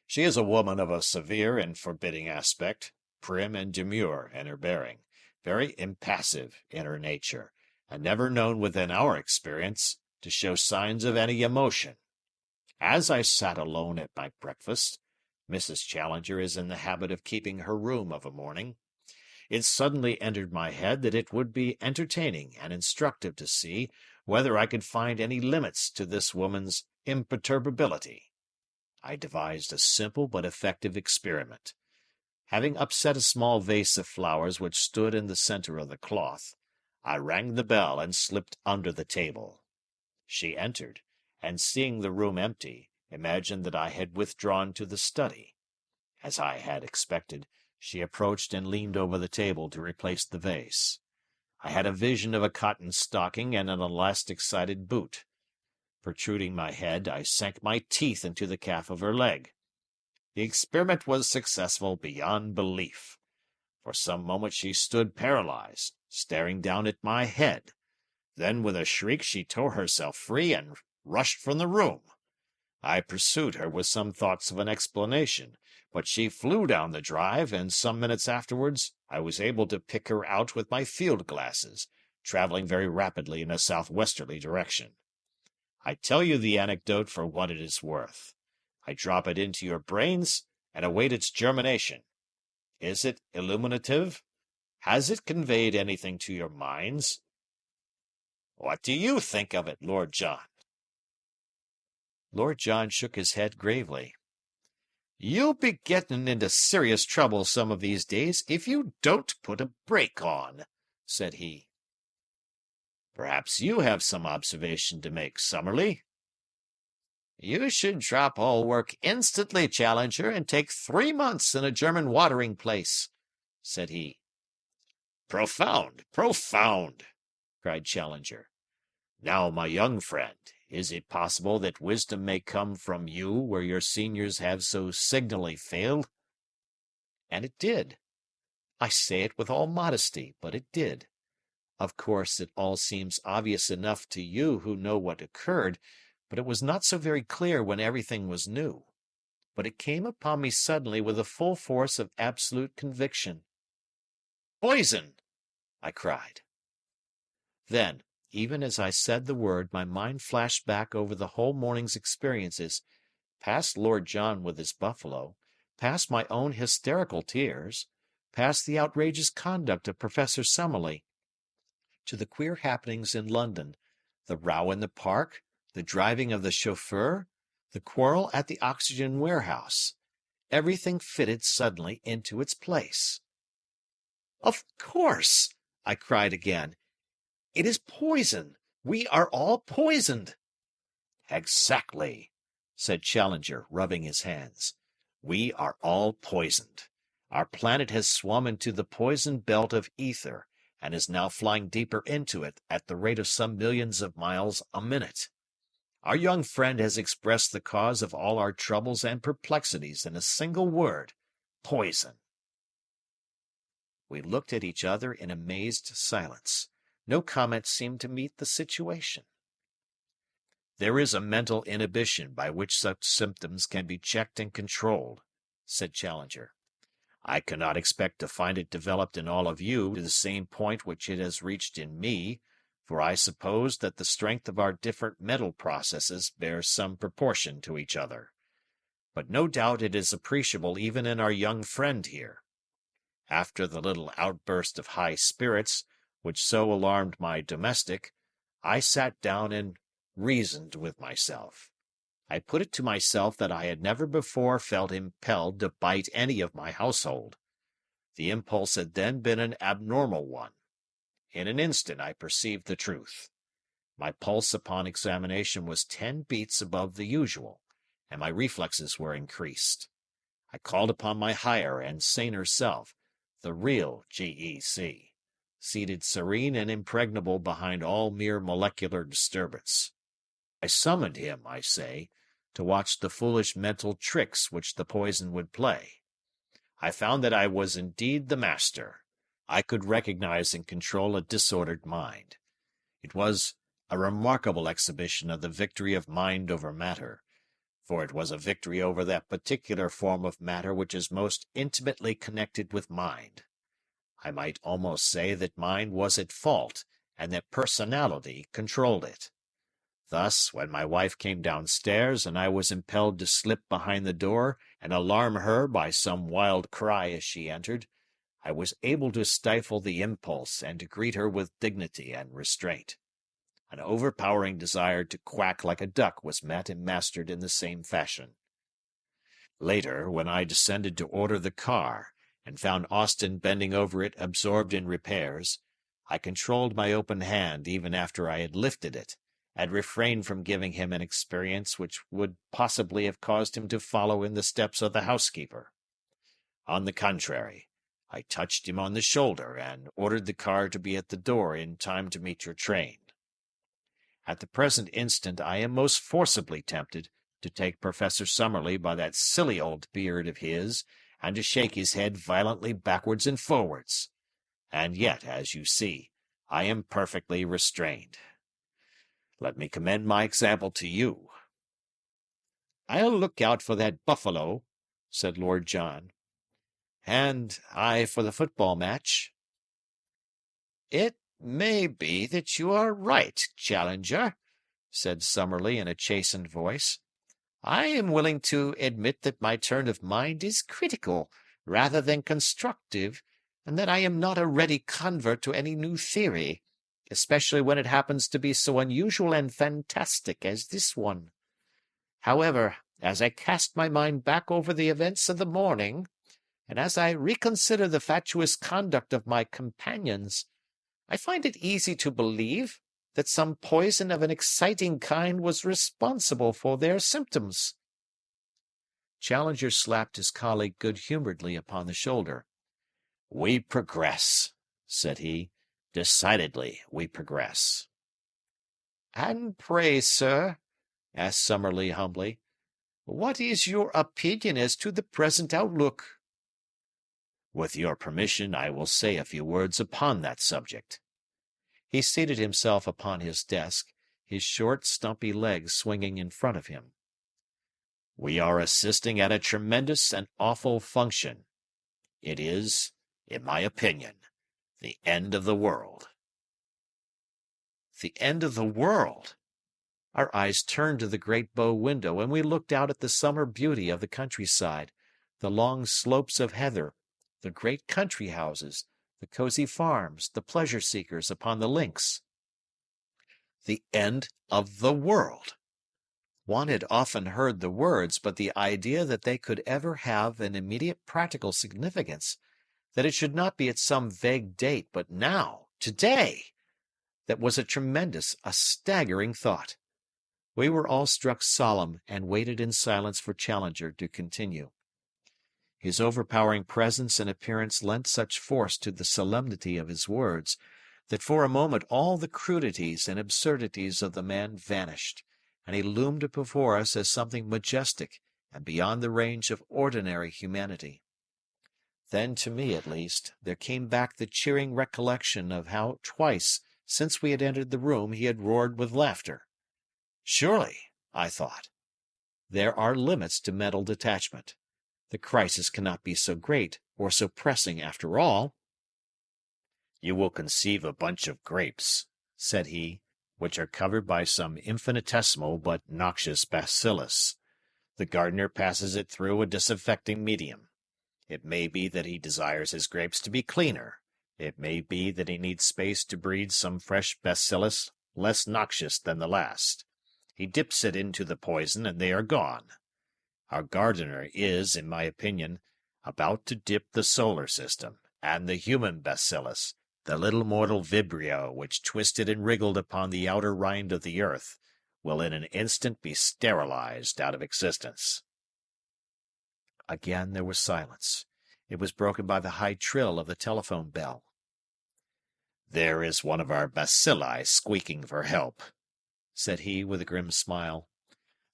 She is a woman of a severe and forbidding aspect, prim and demure in her bearing, very impassive in her nature, and never known within our experience to show signs of any emotion. As I sat alone at my breakfast, Mrs. Challenger is in the habit of keeping her room of a morning. It suddenly entered my head that it would be entertaining and instructive to see whether I could find any limits to this woman's imperturbability. I devised a simple but effective experiment. Having upset a small vase of flowers which stood in the center of the cloth, I rang the bell and slipped under the table. She entered, and seeing the room empty, imagined that I had withdrawn to the study. As I had expected, she approached and leaned over the table to replace the vase. I had a vision of a cotton stocking and an elastic-sided boot. Protruding my head, I sank my teeth into the calf of her leg. The experiment was successful beyond belief. For some moments she stood paralyzed, staring down at my head. Then, with a shriek, she tore herself free and rushed from the room. I pursued her with some thoughts of an explanation, but she flew down the drive, and some minutes afterwards I was able to pick her out with my field glasses, traveling very rapidly in a southwesterly direction. I tell you the anecdote for what it is worth. I drop it into your brains and await its germination. Is it illuminative? Has it conveyed anything to your minds? What do you think of it, Lord John?" Lord John shook his head gravely. "You'll be getting into serious trouble some of these days if you don't put a brake on," said he. "Perhaps you have some observation to make, Summerlee?" "You should drop all work instantly, Challenger, and take 3 months in a German watering place," said he. "Profound, profound!" cried Challenger. "Now, my young friend, is it possible that wisdom may come from you where your seniors have so signally failed?" And it did. I say it with all modesty, but it did. Of course, it all seems obvious enough to you who know what occurred, but it was not so very clear when everything was new. But it came upon me suddenly with the full force of absolute conviction. "Poison!" I cried. Then, even as I said the word, my mind flashed back over the whole morning's experiences, past Lord John with his buffalo, past my own hysterical tears, past the outrageous conduct of Professor Summerlee, to the queer happenings in London, the row in the park, the driving of the chauffeur, the quarrel at the oxygen warehouse. Everything fitted suddenly into its place. "Of course!" I cried again. "It is poison. We are all poisoned." "Exactly," said Challenger, rubbing his hands. "We are all poisoned. Our planet has swum into the poison belt of ether, and is now flying deeper into it at the rate of some millions of miles a minute. Our young friend has expressed the cause of all our troubles and perplexities in a single word: poison." We looked at each other in amazed silence. No comment seemed to meet the situation. "There is a mental inhibition by which such symptoms can be checked and controlled," said Challenger. "I cannot expect to find it developed in all of you to the same point which it has reached in me, for I suppose that the strength of our different mental processes bears some proportion to each other. But no doubt it is appreciable even in our young friend here. After the little outburst of high spirits which so alarmed my domestic, I sat down and reasoned with myself. I put it to myself that I had never before felt impelled to bite any of my household. The impulse had then been an abnormal one. In an instant I perceived the truth. My pulse upon examination was 10 beats above the usual, and my reflexes were increased. I called upon my higher and saner self, the real GEC, seated serene and impregnable behind all mere molecular disturbance. I summoned him, I say, to watch the foolish mental tricks which the poison would play. I found that I was indeed the master. I could recognize and control a disordered mind. It was a remarkable exhibition of the victory of mind over matter, for it was a victory over that particular form of matter which is most intimately connected with mind. I might almost say that mind was at fault, and that personality controlled it. Thus, when my wife came downstairs, and I was impelled to slip behind the door and alarm her by some wild cry as she entered, I was able to stifle the impulse and to greet her with dignity and restraint. An overpowering desire to quack like a duck was met and mastered in the same fashion. Later, when I descended to order the car, and found Austin bending over it absorbed in repairs, I controlled my open hand even after I had lifted it, and refrained from giving him an experience which would possibly have caused him to follow in the steps of the housekeeper. On the contrary, I touched him on the shoulder and ordered the car to be at the door in time to meet your train. At the present instant I am most forcibly tempted to take Professor Summerlee by that silly old beard of his, and to shake his head violently backwards and forwards. And yet, as you see, I am perfectly restrained. Let me commend my example to you." "I'll look out for that buffalo," said Lord John. "And I for the football match." "It may be that you are right, Challenger," said Summerlee in a chastened voice. "I am willing to admit that my turn of mind is critical rather than constructive, and that I am not a ready convert to any new theory, especially when it happens to be so unusual and fantastic as this one. However, as I cast my mind back over the events of the morning, and as I reconsider the fatuous conduct of my companions, I find it easy to believe that some poison of an exciting kind was responsible for their symptoms." Challenger slapped his colleague good-humoredly upon the shoulder. "We progress," said he. "Decidedly we progress." "And pray, sir," asked Summerlee humbly, "what is your opinion as to the present outlook?" "With your permission, I will say a few words upon that subject." He seated himself upon his desk, his short, stumpy legs swinging in front of him. "We are assisting at a tremendous and awful function. It is, in my opinion, the end of the world." The end of the world! Our eyes turned to the great bow window, and we looked out at the summer beauty of the countryside, the long slopes of heather, the great country houses, the cozy farms, the pleasure-seekers upon the links. The end of the world! One had often heard the words, but the idea that they could ever have an immediate practical significance, that it should not be at some vague date, but now, today, that was a tremendous, a staggering thought. We were all struck solemn and waited in silence for Challenger to continue. His overpowering presence and appearance lent such force to the solemnity of his words that for a moment all the crudities and absurdities of the man vanished, and he loomed before us as something majestic and beyond the range of ordinary humanity. Then, to me at least, there came back the cheering recollection of how twice since we had entered the room he had roared with laughter. Surely, I thought, there are limits to mental detachment. The crisis cannot be so great or so pressing after all. You will conceive a bunch of grapes, said he, which are covered by some infinitesimal but noxious bacillus. The gardener passes it through a disinfecting medium. It may be that he desires his grapes to be cleaner. It may be that he needs space to breed some fresh bacillus less noxious than the last. He dips it into the poison, and they are gone. Our gardener is, in my opinion, about to dip the solar system, and the human bacillus, the little mortal vibrio which twisted and wriggled upon the outer rind of the earth, will in an instant be sterilized out of existence. Again there was silence. It was broken by the high trill of the telephone bell. There is one of our bacilli squeaking for help, said he with a grim smile.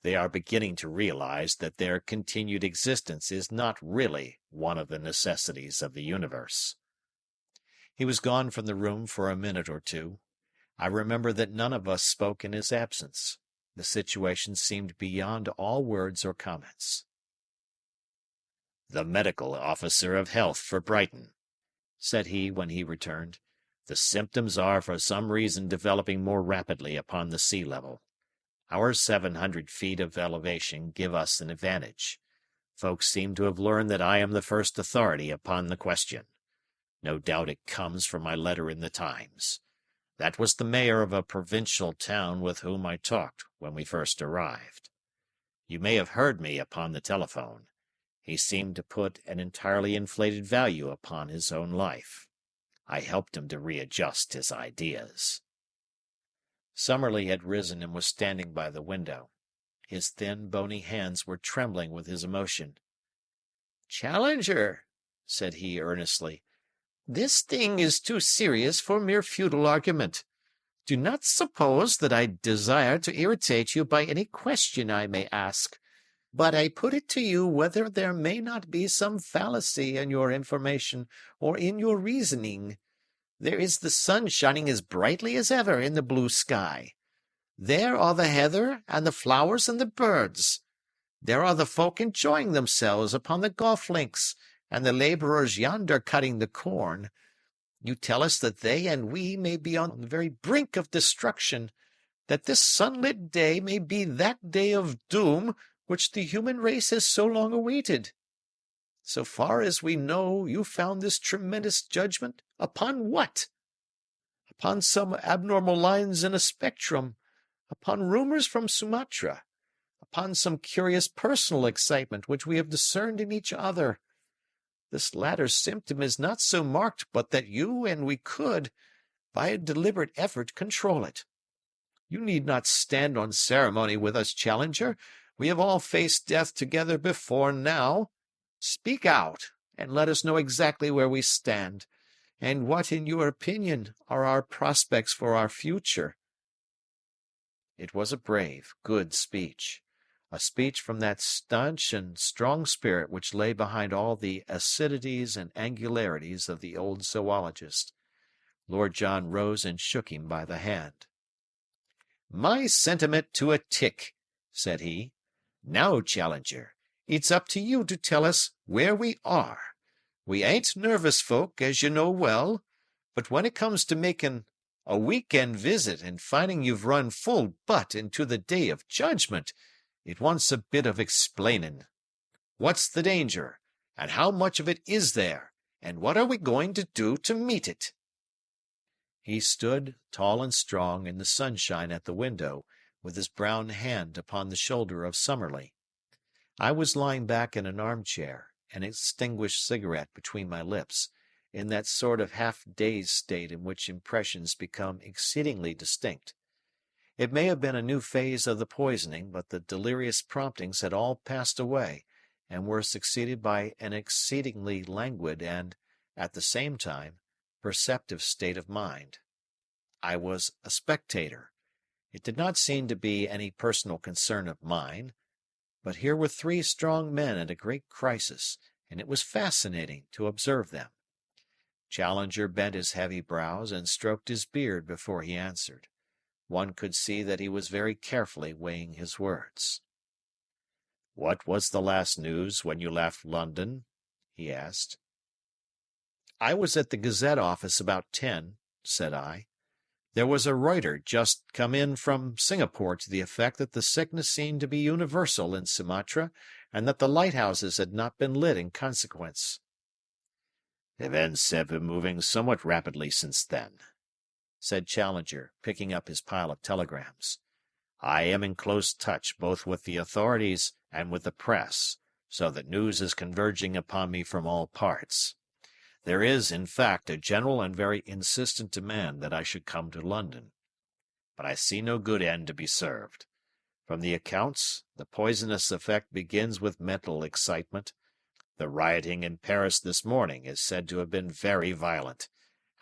They are beginning to realize that their continued existence is not really one of the necessities of the universe. He was gone from the room for a minute or two. I remember that none of us spoke in his absence. The situation seemed beyond all words or comments. The medical officer of health for Brighton, said he when he returned. The symptoms are for some reason developing more rapidly upon the sea level. Our 700 feet of elevation give us an advantage. Folks seem to have learned that I am the first authority upon the question. No doubt it comes from my letter in the Times. That was the mayor of a provincial town with whom I talked when we first arrived. You may have heard me upon the telephone. He seemed to put an entirely inflated value upon his own life. I helped him to readjust his ideas. Summerlee had risen and was standing by the window. His thin, bony hands were trembling with his emotion. "Challenger," said he earnestly, "this thing is too serious for mere futile argument. Do not suppose that I desire to irritate you by any question I may ask, but I put it to you whether there may not be some fallacy in your information or in your reasoning. There is the sun shining as brightly as ever in the blue sky. There are the heather and the flowers and the birds. There are the folk enjoying themselves upon the golf links, and the labourers yonder cutting the corn. You tell us that they and we may be on the very brink of destruction, that this sunlit day may be that day of doom which the human race has so long awaited. So far as we know, you found this tremendous judgment upon what? Upon some abnormal lines in a spectrum, upon rumours from Sumatra, upon some curious personal excitement which we have discerned in each other. This latter symptom is not so marked but that you and we could, by a deliberate effort, control it. You need not stand on ceremony with us, Challenger. We have all faced death together before now. Speak out, and let us know exactly where we stand, and what, in your opinion, are our prospects for our future." It was a brave, good speech, a speech from that stanch and strong spirit which lay behind all the acidities and angularities of the old zoologist. Lord John rose and shook him by the hand. "My sentiment to a tick," said he. "Now, Challenger, it's up to you to tell us where we are. We ain't nervous folk, as you know well, but when it comes to making a week-end visit and finding you've run full butt into the day of judgment, it wants a bit of explaining. What's the danger, and how much of it is there, and what are we going to do to meet it?" He stood, tall and strong, in the sunshine at the window, with his brown hand upon the shoulder of Summerlee. I was lying back in an armchair, an extinguished cigarette between my lips, in that sort of half-dazed state in which impressions become exceedingly distinct. It may have been a new phase of the poisoning, but the delirious promptings had all passed away and were succeeded by an exceedingly languid and, at the same time, perceptive state of mind. I was a spectator. It did not seem to be any personal concern of mine, but here were three strong men at a great crisis, and it was fascinating to observe them. Challenger bent his heavy brows and stroked his beard before he answered. One could see that he was very carefully weighing his words. "What was the last news when you left London?" he asked. "I was at the Gazette office about 10, said I. "There was a Reuter just come in from Singapore to the effect that the sickness seemed to be universal in Sumatra, and that the lighthouses had not been lit in consequence." "Events have been moving somewhat rapidly since then," said Challenger, picking up his pile of telegrams. "I am in close touch both with the authorities and with the press, so that news is converging upon me from all parts. There is, in fact, a general and very insistent demand that I should come to London. But I see no good end to be served. From the accounts, the poisonous effect begins with mental excitement. The rioting in Paris this morning is said to have been very violent,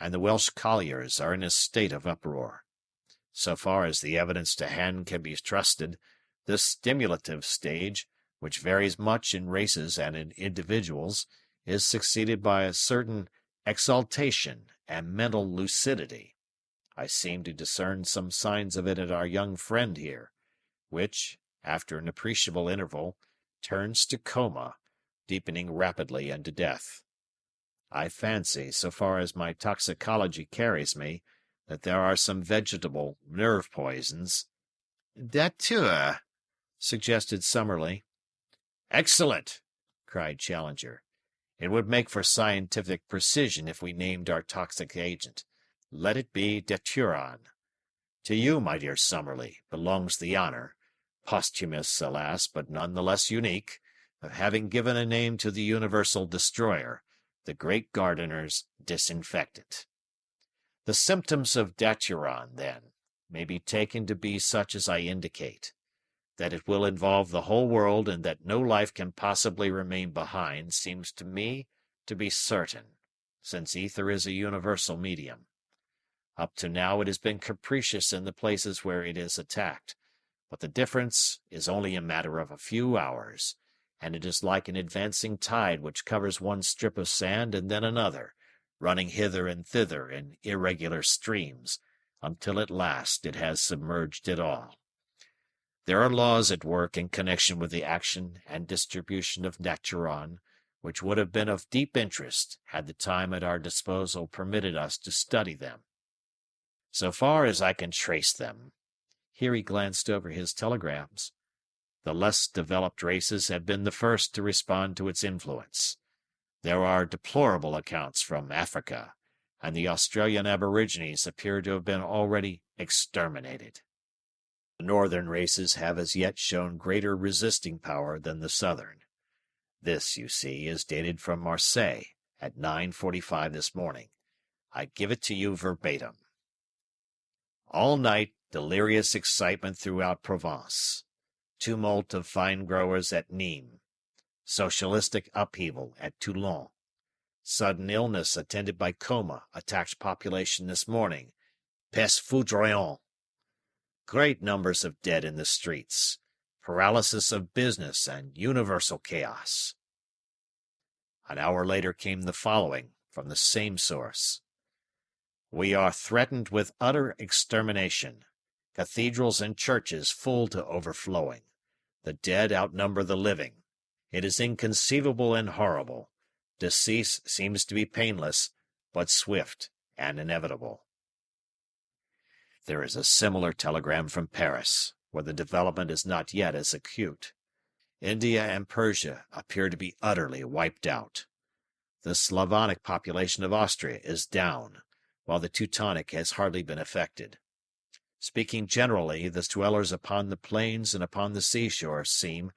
and the Welsh colliers are in a state of uproar. So far as the evidence to hand can be trusted, this stimulative stage, which varies much in races and in individuals, is succeeded by a certain exaltation and mental lucidity. I seem to discern some signs of it in our young friend here, which, after an appreciable interval, turns to coma, deepening rapidly into death. I fancy, so far as my toxicology carries me, that there are some vegetable nerve poisons." "Datura," suggested Summerlee. "Excellent!" cried Challenger. "It would make for scientific precision if we named our toxic agent. Let it be daturon. To you, my dear Summerlee, belongs the honor, posthumous, alas, but none the less unique, of having given a name to the universal destroyer, the great gardener's disinfectant. The symptoms of daturon, then, may be taken to be such as I indicate. That it will involve the whole world and that no life can possibly remain behind seems to me to be certain, since ether is a universal medium. Up to now it has been capricious in the places where it is attacked, but the difference is only a matter of a few hours, and it is like an advancing tide which covers one strip of sand and then another, running hither and thither in irregular streams, until at last it has submerged it all. There are laws at work in connection with the action and distribution of daturon, which would have been of deep interest had the time at our disposal permitted us to study them. So far as I can trace them," here he glanced over his telegrams, "the less developed races have been the first to respond to its influence. There are deplorable accounts from Africa, and the Australian aborigines appear to have been already exterminated. The northern races have as yet shown greater resisting power than the southern. This, you see, is dated from Marseille at 9:45 this morning. I give it to you verbatim. All night, delirious excitement throughout Provence. Tumult of vine growers at Nîmes. Socialistic upheaval at Toulon. Sudden illness attended by coma attacked population this morning. Peste foudroyante. Great numbers of dead in the streets. Paralysis of business and universal chaos." An hour later came the following, from the same source. "We are threatened with utter extermination. Cathedrals and churches full to overflowing. The dead outnumber the living. It is inconceivable and horrible. Decease seems to be painless, but swift and inevitable." There is a similar telegram from Paris, where the development is not yet as acute. India and Persia appear to be utterly wiped out. The Slavonic population of Austria is down, while the Teutonic has hardly been affected. Speaking generally, the dwellers upon the plains and upon the seashore seem,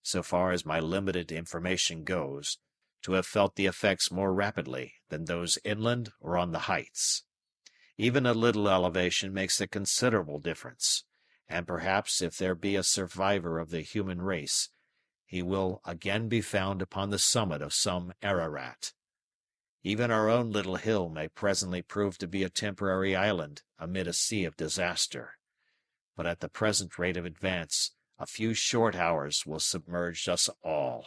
so far as my limited information goes, to have felt the effects more rapidly than those inland or on the heights. Even a little elevation makes a considerable difference, and perhaps if there be a survivor of the human race, he will again be found upon the summit of some Ararat. Even our own little hill may presently prove to be a temporary island amid a sea of disaster. But at the present rate of advance, a few short hours will submerge us all.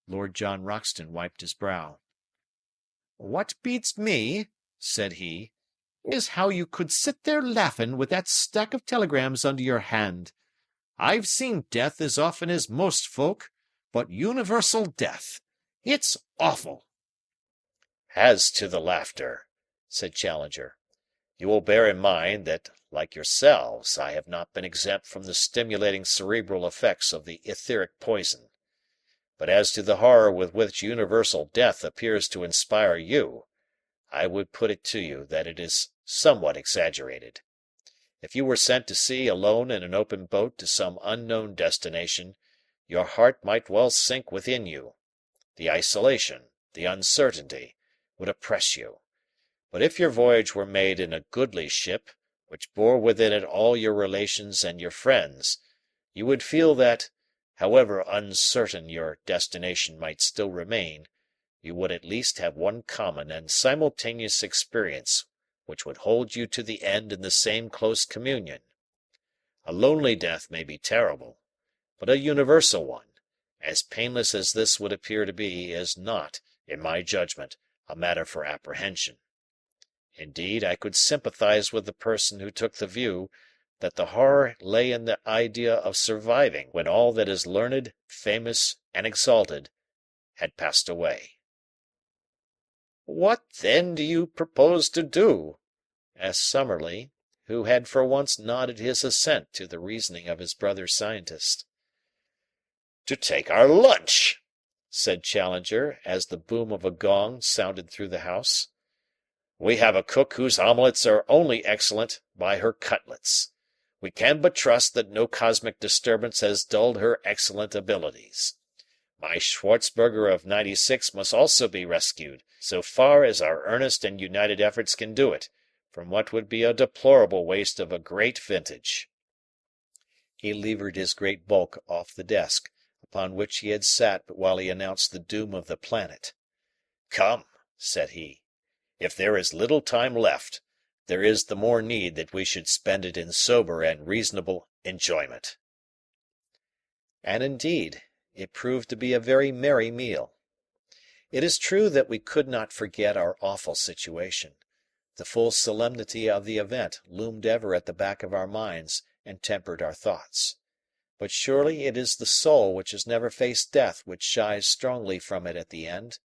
Lord John Roxton wiped his brow. "What beats me," said he, "is how you could sit there laughing with that stack of telegrams under your hand. I've seen death as often as most folk, but universal death. It's awful." "As to the laughter," said Challenger, "you will bear in mind that, like yourselves, I have not been exempt from the stimulating cerebral effects of the etheric poison. But as to the horror with which universal death appears to inspire you, I would put it to you that it is somewhat exaggerated. If you were sent to sea alone in an open boat to some unknown destination, your heart might well sink within you. The isolation, the uncertainty, would oppress you. But if your voyage were made in a goodly ship, which bore within it all your relations and your friends, you would feel that, however uncertain your destination might still remain, you would at least have one common and simultaneous experience which would hold you to the end in the same close communion. A lonely death may be terrible, but a universal one, as painless as this would appear to be, is not, in my judgment, a matter for apprehension. Indeed, I could sympathize with the person who took the view that the horror lay in the idea of surviving when all that is learned, famous, and exalted had passed away. "What, then, do you propose to do?" asked Summerlee, who had for once nodded his assent to the reasoning of his brother scientist. "To take our lunch," said Challenger, as the boom of a gong sounded through the house. "We have a cook whose omelettes are only excellent by her cutlets. We can but trust that no cosmic disturbance has dulled her excellent abilities. My Schwarzberger of 96 must also be rescued, so far as our earnest and united efforts can do it, from what would be a deplorable waste of a great vintage." He levered his great bulk off the desk, upon which he had sat while he announced the doom of the planet. "Come," said he. "If there is little time left, there is the more need that we should spend it in sober and reasonable enjoyment." And indeed, it proved to be a very merry meal. It is true that we could not forget our awful situation. The full solemnity of the event loomed ever at the back of our minds and tempered our thoughts. But surely it is the soul which has never faced death which shies strongly from it at the end.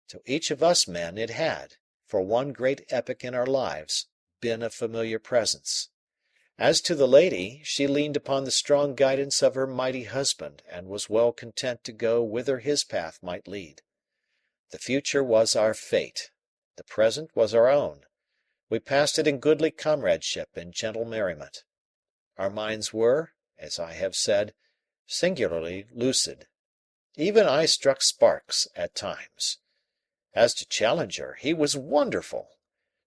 To each of us men it had, for one great epoch in our lives, been a familiar presence. As to the lady, she leaned upon the strong guidance of her mighty husband, and was well content to go whither his path might lead. The future was our fate. The present was our own. We passed it in goodly comradeship and gentle merriment. Our minds were, as I have said, singularly lucid. Even I struck sparks at times. As to Challenger, he was wonderful.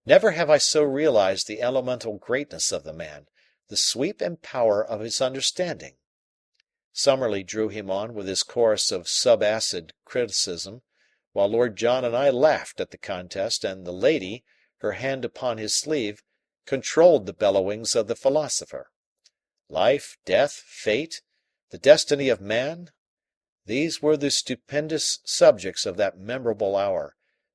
Never have I so realized the elemental greatness of the man, the sweep and power of his understanding. Summerlee drew him on with his chorus of subacid criticism, while Lord John and I laughed at the contest, and the lady, her hand upon his sleeve, controlled the bellowings of the philosopher. Life, death, fate, the destiny of man, these were the stupendous subjects of that memorable hour,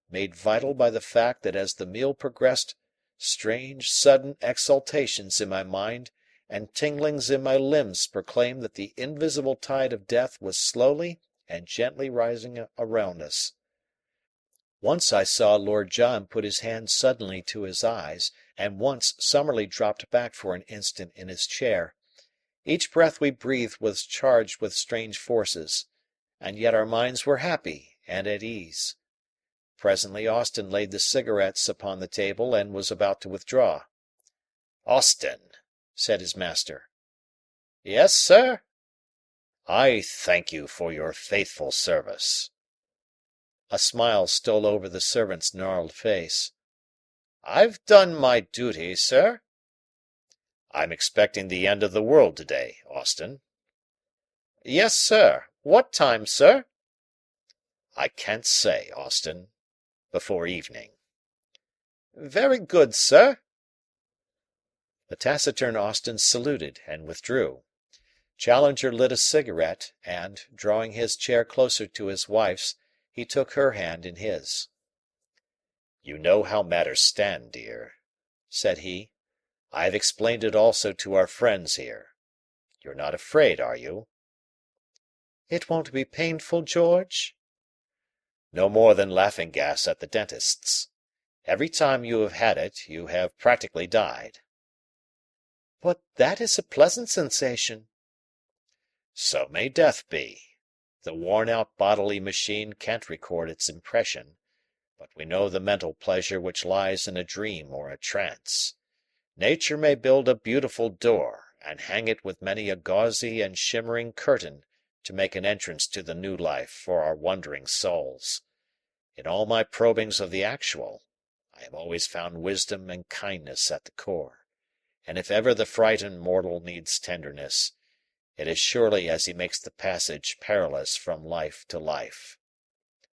made vital by the fact that as the meal progressed, strange, sudden exaltations in my mind and tinglings in my limbs proclaimed that the invisible tide of death was slowly and gently rising around us. Once I saw Lord John put his hand suddenly to his eyes, and once Summerlee dropped back for an instant in his chair. Each breath we breathed was charged with strange forces, and yet our minds were happy and at ease. Presently Austin laid the cigarettes upon the table and was about to withdraw. "Austin," said his master. "Yes, sir?" "I thank you for your faithful service." A smile stole over the servant's gnarled face. "I've done my duty, sir." I'm expecting the end of the world today, Austin. Yes, sir. What time, sir? I can't say, Austin. Before evening. Very good, sir. The taciturn Austin saluted and withdrew. Challenger lit a cigarette, and, drawing his chair closer to his wife's, he took her hand in his. "You know how matters stand, dear," said he. "I have explained it also to our friends here. You're not afraid, are you?" It won't be painful, George? No more than laughing gas at the dentist's. Every time you have had it, you have practically died. But that is a pleasant sensation. So may death be. The worn-out bodily machine can't record its impression, but we know the mental pleasure which lies in a dream or a trance. Nature may build a beautiful door, and hang it with many a gauzy and shimmering curtain to make an entrance to the new life for our wondering souls. In all my probings of the actual, I have always found wisdom and kindness at the core, and if ever the frightened mortal needs tenderness, it is surely as he makes the passage perilous from life to life.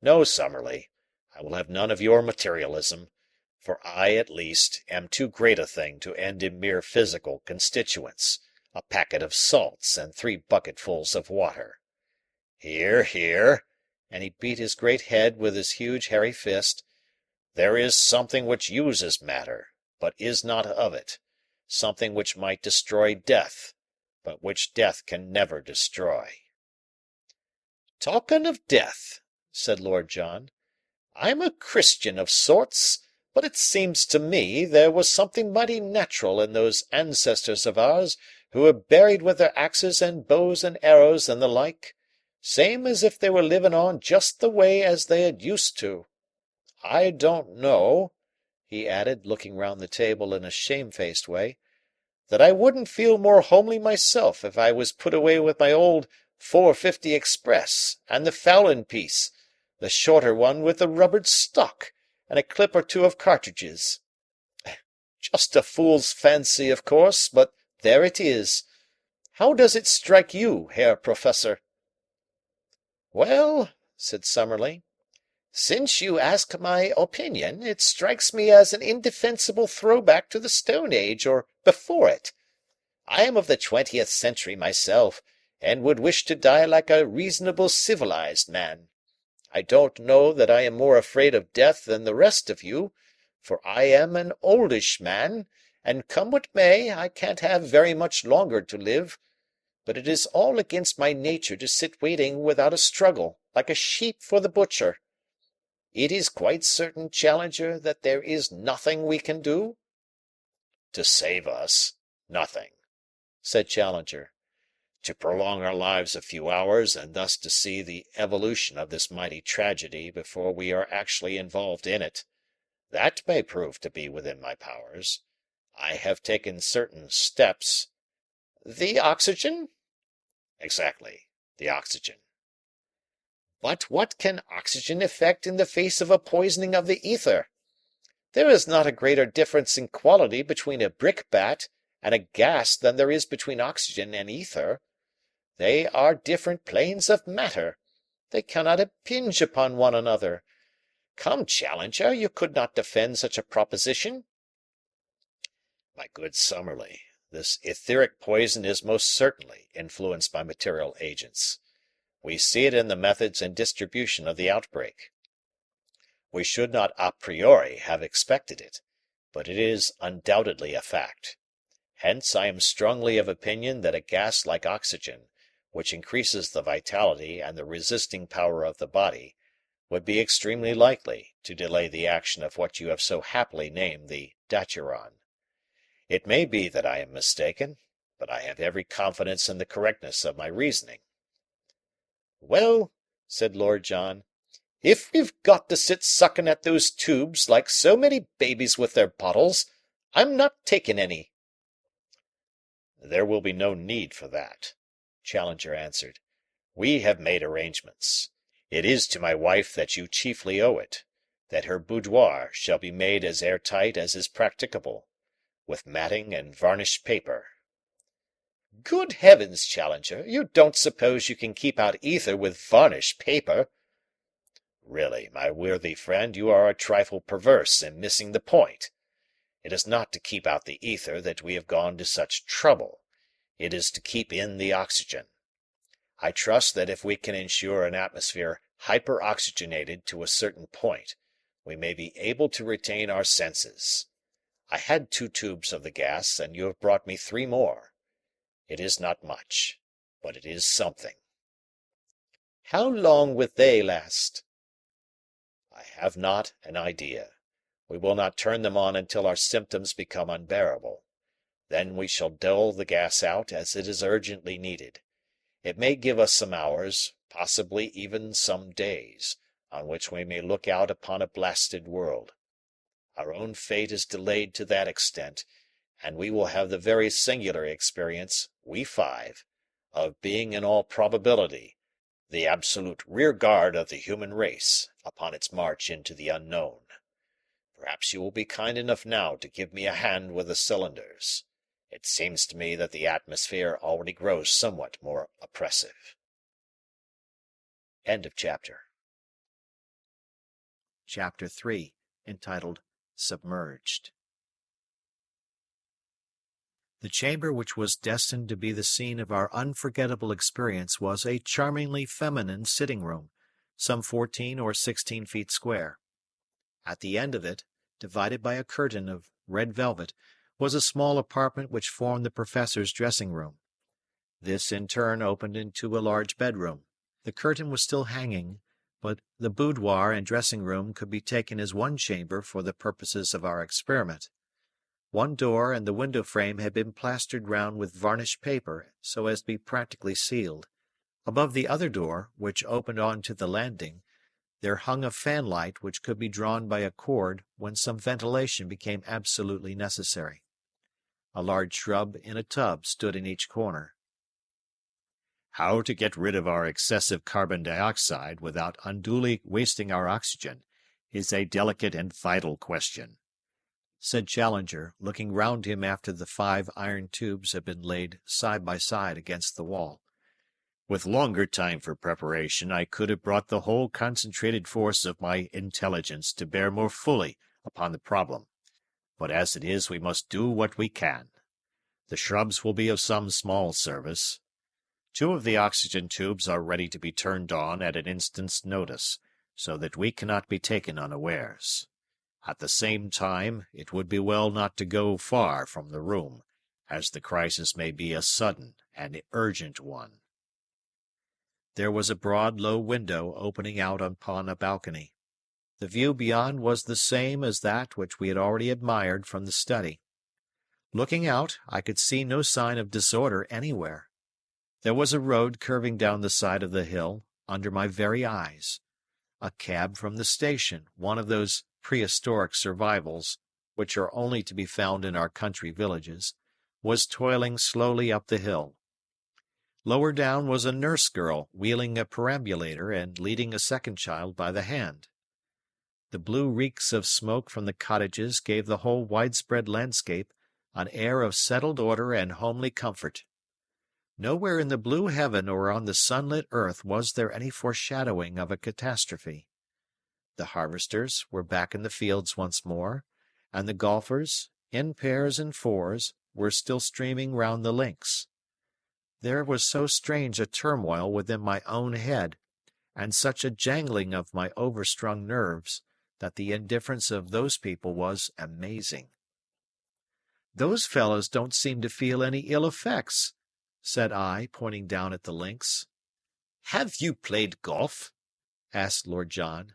No, Summerlee, I will have none of your materialism, for I, at least, am too great a thing to end in mere physical constituents, a packet of salts and 3 bucketfuls of water. Here, here, and he beat his great head with his huge hairy fist, there is something which uses matter, but is not of it, something which might destroy death, but which death can never destroy. Talkin' of death, said Lord John, I'm a Christian of sorts, but it seems to me there was something mighty natural in those ancestors of ours who were buried with their axes and bows and arrows and the like, same as if they were living on just the way as they had used to. I don't know, he added, looking round the table in a shamefaced way, that I wouldn't feel more homely myself if I was put away with my old 450 Express and the fowling piece, the shorter one with the rubbered stock, and a clip or 2 of cartridges. Just a fool's fancy, of course, but there it is. How does it strike you, Herr Professor? Well, said Summerlee, since you ask my opinion, it strikes me as an indefensible throwback to the Stone Age or before it. I am of the 20th century myself, and would wish to die like a reasonable civilized man. I don't know that I am more afraid of death than the rest of you, for I am an oldish man, and come what may, I can't have very much longer to live. But it is all against my nature to sit waiting without a struggle, like a sheep for the butcher. It is quite certain, Challenger, that there is nothing we can do? To save us, nothing, said Challenger. To prolong our lives a few hours and thus to see the evolution of this mighty tragedy before we are actually involved in it, that may prove to be within my powers. I have taken certain steps. The oxygen? Exactly, the oxygen. But what can oxygen effect in the face of a poisoning of the ether? There is not a greater difference in quality between a brickbat and a gas than there is between oxygen and ether. They are different planes of matter. They cannot impinge upon one another. Come, Challenger, you could not defend such a proposition. My good Summerlee, this etheric poison is most certainly influenced by material agents. We see it in the methods and distribution of the outbreak. We should not a priori have expected it, but it is undoubtedly a fact. Hence I am strongly of opinion that a gas like oxygen, which increases the vitality and the resisting power of the body, would be extremely likely to delay the action of what you have so happily named the daturon. It may be that I am mistaken, but I have every confidence in the correctness of my reasoning. Well, said Lord John, if we've got to sit sucking at those tubes like so many babies with their bottles, I'm not taking any. There will be no need for that, Challenger answered. We have made arrangements. It is to my wife that you chiefly owe it, that her boudoir shall be made as airtight as is practicable. with matting and varnished paper. Good heavens, Challenger, you don't suppose you can keep out ether with varnished paper? Really, my worthy friend, you are a trifle perverse in missing the point. It is not to keep out the ether that we have gone to such trouble. It is to keep in the oxygen. I trust that if we can ensure an atmosphere hyperoxygenated to a certain point, we may be able to retain our senses. I had 2 tubes of the gas, and you have brought me 3 more. It is not much, but it is something. How long will they last? I have not an idea. We will not turn them on until our symptoms become unbearable. Then we shall dole the gas out as it is urgently needed. It may give us some hours, possibly even some days, on which we may look out upon a blasted world. Our own fate is delayed to that extent, and we will have the very singular experience, we 5, of being in all probability the absolute rearguard of the human race upon its march into the unknown. Perhaps you will be kind enough now to give me a hand with the cylinders. It seems to me that the atmosphere already grows somewhat more oppressive. End of chapter. Chapter 3, entitled Submerged. The chamber which was destined to be the scene of our unforgettable experience was a charmingly feminine sitting room, some 14 or 16 feet square. At the end of it, divided by a curtain of red velvet, was a small apartment which formed the professor's dressing room. This in turn opened into a large bedroom. The curtain was still hanging, but the boudoir and dressing room could be taken as one chamber for the purposes of our experiment. One door and the window frame had been plastered round with varnished paper so as to be practically sealed. Above the other door, which opened on to the landing, there hung a fanlight which could be drawn by a cord when some ventilation became absolutely necessary. A large shrub in a tub stood in each corner. How to get rid of our excessive carbon dioxide without unduly wasting our oxygen is a delicate and vital question, said Challenger, looking round him after the 5 iron tubes had been laid side by side against the wall. With longer time for preparation, I could have brought the whole concentrated force of my intelligence to bear more fully upon the problem. But as it is, we must do what we can. The shrubs will be of some small service. 2 of the oxygen tubes are ready to be turned on at an instant's notice, so that we cannot be taken unawares. At the same time, it would be well not to go far from the room, as the crisis may be a sudden and urgent one. There was a broad, low window opening out upon a balcony. The view beyond was the same as that which we had already admired from the study. Looking out, I could see no sign of disorder anywhere. There was a road curving down the side of the hill, under my very eyes. A cab from the station, one of those prehistoric survivals, which are only to be found in our country villages, was toiling slowly up the hill. Lower down was a nurse girl wheeling a perambulator and leading a second child by the hand. The blue reeks of smoke from the cottages gave the whole widespread landscape an air of settled order and homely comfort. Nowhere in the blue heaven or on the sunlit earth was there any foreshadowing of a catastrophe. The harvesters were back in the fields once more, and the golfers, in pairs and fours, were still streaming round the links. There was so strange a turmoil within my own head, and such a jangling of my overstrung nerves, that the indifference of those people was amazing. "Those fellows don't seem to feel any ill effects," said I, pointing down at the links. "Have you played golf?" asked Lord John.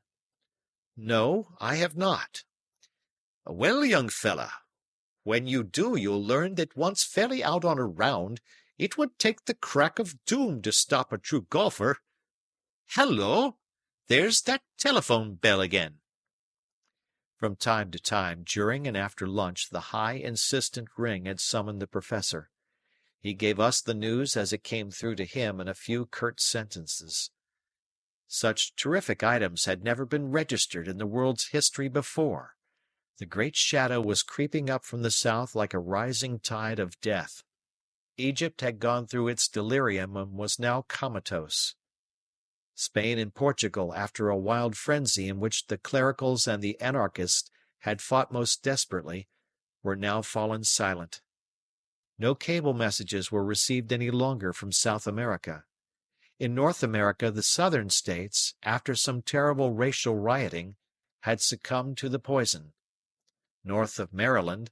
"No, I have not." "Well, young fella, when you do you'll learn that once fairly out on a round, it would take the crack of doom to stop a true golfer. Hallo! There's that telephone bell again." From time to time, during and after lunch, the high, insistent ring had summoned the professor. He gave us the news as it came through to him in a few curt sentences. Such terrific items had never been registered in the world's history before. The great shadow was creeping up from the south like a rising tide of death. Egypt had gone through its delirium and was now comatose. Spain and Portugal, after a wild frenzy in which the clericals and the anarchists had fought most desperately, were now fallen silent. No cable messages were received any longer from South America. In North America, the southern states, after some terrible racial rioting, had succumbed to the poison. North of Maryland,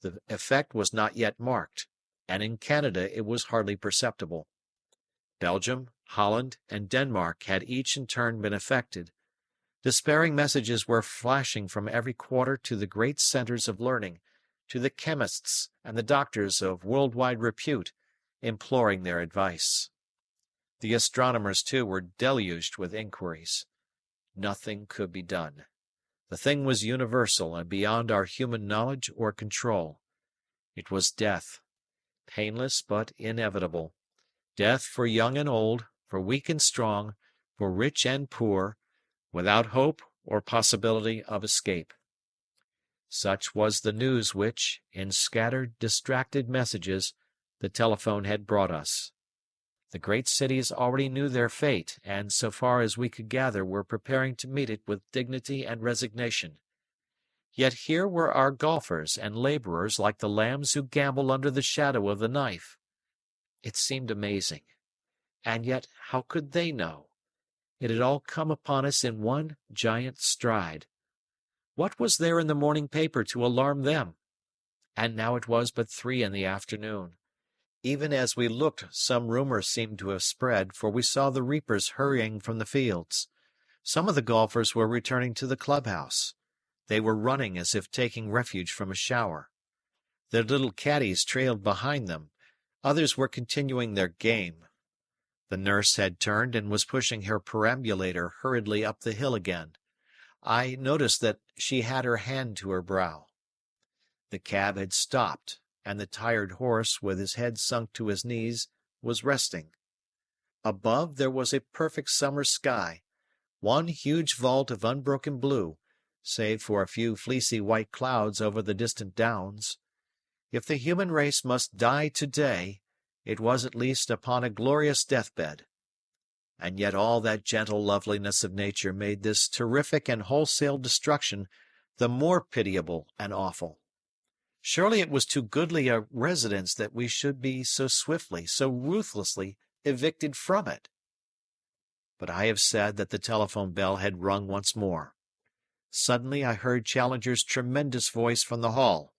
the effect was not yet marked, and in Canada it was hardly perceptible. Belgium, Holland, and Denmark had each in turn been affected. Despairing messages were flashing from every quarter to the great centers of learning, to the chemists and the doctors of worldwide repute, imploring their advice. The astronomers, too, were deluged with inquiries. Nothing could be done. The thing was universal and beyond our human knowledge or control. It was death, painless but inevitable. Death for young and old, for weak and strong, for rich and poor, without hope or possibility of escape. Such was the news which, in scattered, distracted messages, the telephone had brought us. The great cities already knew their fate, and, so far as we could gather, were preparing to meet it with dignity and resignation. Yet here were our golfers and laborers like the lambs who gambol under the shadow of the knife. It seemed amazing. And yet, how could they know? It had all come upon us in one giant stride. What was there in the morning paper to alarm them? And now it was but 3 in the afternoon. Even as we looked, some rumor seemed to have spread, for we saw the reapers hurrying from the fields. Some of the golfers were returning to the clubhouse. They were running as if taking refuge from a shower. Their little caddies trailed behind them. Others were continuing their game. The nurse had turned and was pushing her perambulator hurriedly up the hill again. I noticed that she had her hand to her brow. The cab had stopped, and the tired horse, with his head sunk to his knees, was resting. Above there was a perfect summer sky, one huge vault of unbroken blue, save for a few fleecy white clouds over the distant downs. If the human race must die today, it was at least upon a glorious deathbed. And yet all that gentle loveliness of nature made this terrific and wholesale destruction the more pitiable and awful. Surely it was too goodly a residence that we should be so swiftly, so ruthlessly evicted from it. But I have said that the telephone bell had rung once more. Suddenly I heard Challenger's tremendous voice from the hall.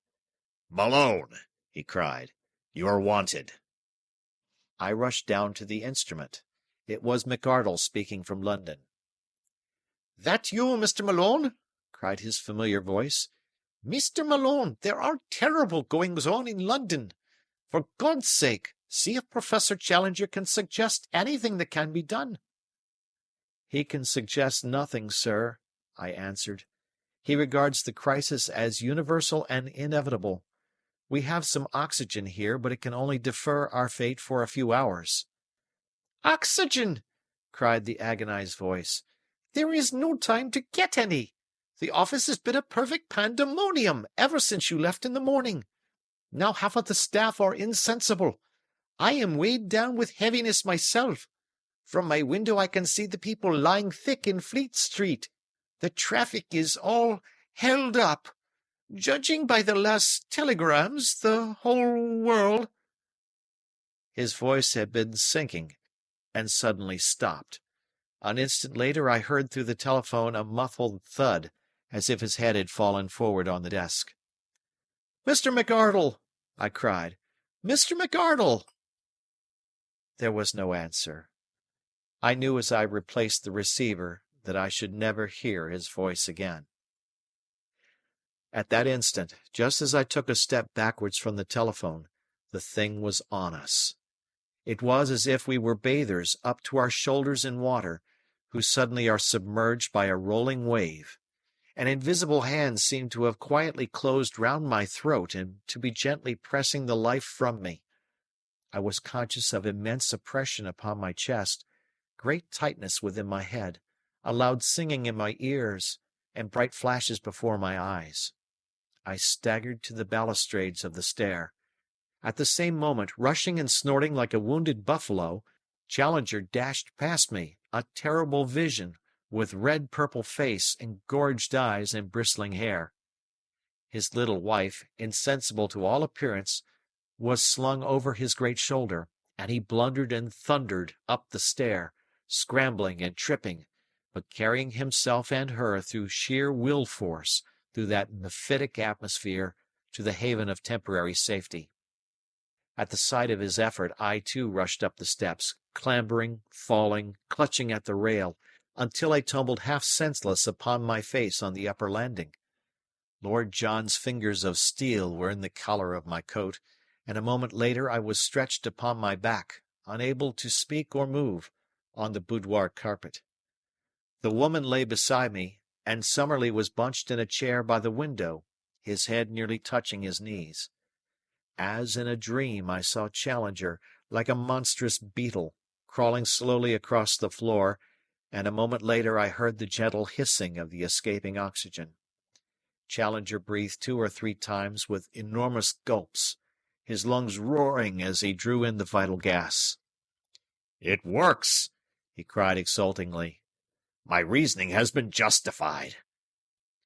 "Malone," he cried, "you are wanted." I rushed down to the instrument. It was McArdle speaking from London. "That you, Mr. Malone?" cried his familiar voice. "Mr. Malone, there are terrible goings-on in London. For God's sake, see if Professor Challenger can suggest anything that can be done." "He can suggest nothing, sir," I answered. "He regards the crisis as universal and inevitable. We have some oxygen here, but it can only defer our fate for a few hours." "Oxygen!" cried the agonized voice. "There is no time to get any. The office has been a perfect pandemonium ever since you left in the morning. Now half of the staff are insensible. I am weighed down with heaviness myself. From my window I can see the people lying thick in Fleet Street. The traffic is all held up. Judging by the last telegrams, the whole world—" His voice had been sinking, and suddenly stopped. An instant later I heard through the telephone a muffled thud, as if his head had fallen forward on the desk. "Mr. McArdle!" I cried. "Mr. McArdle!" There was no answer. I knew as I replaced the receiver that I should never hear his voice again. At that instant, just as I took a step backwards from the telephone, the thing was on us. It was as if we were bathers up to our shoulders in water, who suddenly are submerged by a rolling wave. An invisible hand seemed to have quietly closed round my throat and to be gently pressing the life from me. I was conscious of immense oppression upon my chest, great tightness within my head, a loud singing in my ears, and bright flashes before my eyes. I staggered to the balustrades of the stair. At the same moment, rushing and snorting like a wounded buffalo, Challenger dashed past me, a terrible vision, with red-purple face, engorged eyes, and bristling hair. His little wife, insensible to all appearance, was slung over his great shoulder, and he blundered and thundered up the stair, scrambling and tripping, but carrying himself and her through sheer will force, through that mephitic atmosphere, to the haven of temporary safety. At the sight of his effort, I too rushed up the steps, clambering, falling, clutching at the rail, until I tumbled half senseless upon my face on the upper landing. Lord John's fingers of steel were in the collar of my coat, and a moment later I was stretched upon my back, unable to speak or move, on the boudoir carpet. The woman lay beside me, and Summerlee was bunched in a chair by the window, his head nearly touching his knees. As in a dream I saw Challenger, like a monstrous beetle, crawling slowly across the floor, and a moment later I heard the gentle hissing of the escaping oxygen. Challenger breathed 2 or 3 times with enormous gulps, his lungs roaring as he drew in the vital gas. "It works!" he cried exultingly. "My reasoning has been justified."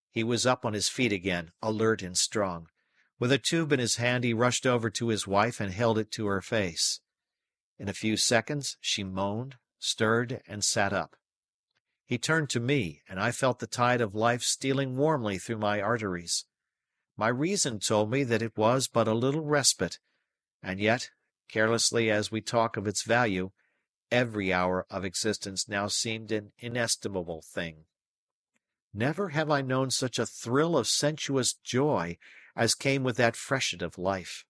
He was up on his feet again, alert and strong. With a tube in his hand he rushed over to his wife and held it to her face. In a few seconds she moaned, stirred, and sat up. He turned to me, and I felt the tide of life stealing warmly through my arteries. My reason told me that it was but a little respite, and yet, carelessly as we talk of its value, every hour of existence now seemed an inestimable thing. Never have I known such a thrill of sensuous joy as came with that freshet of life.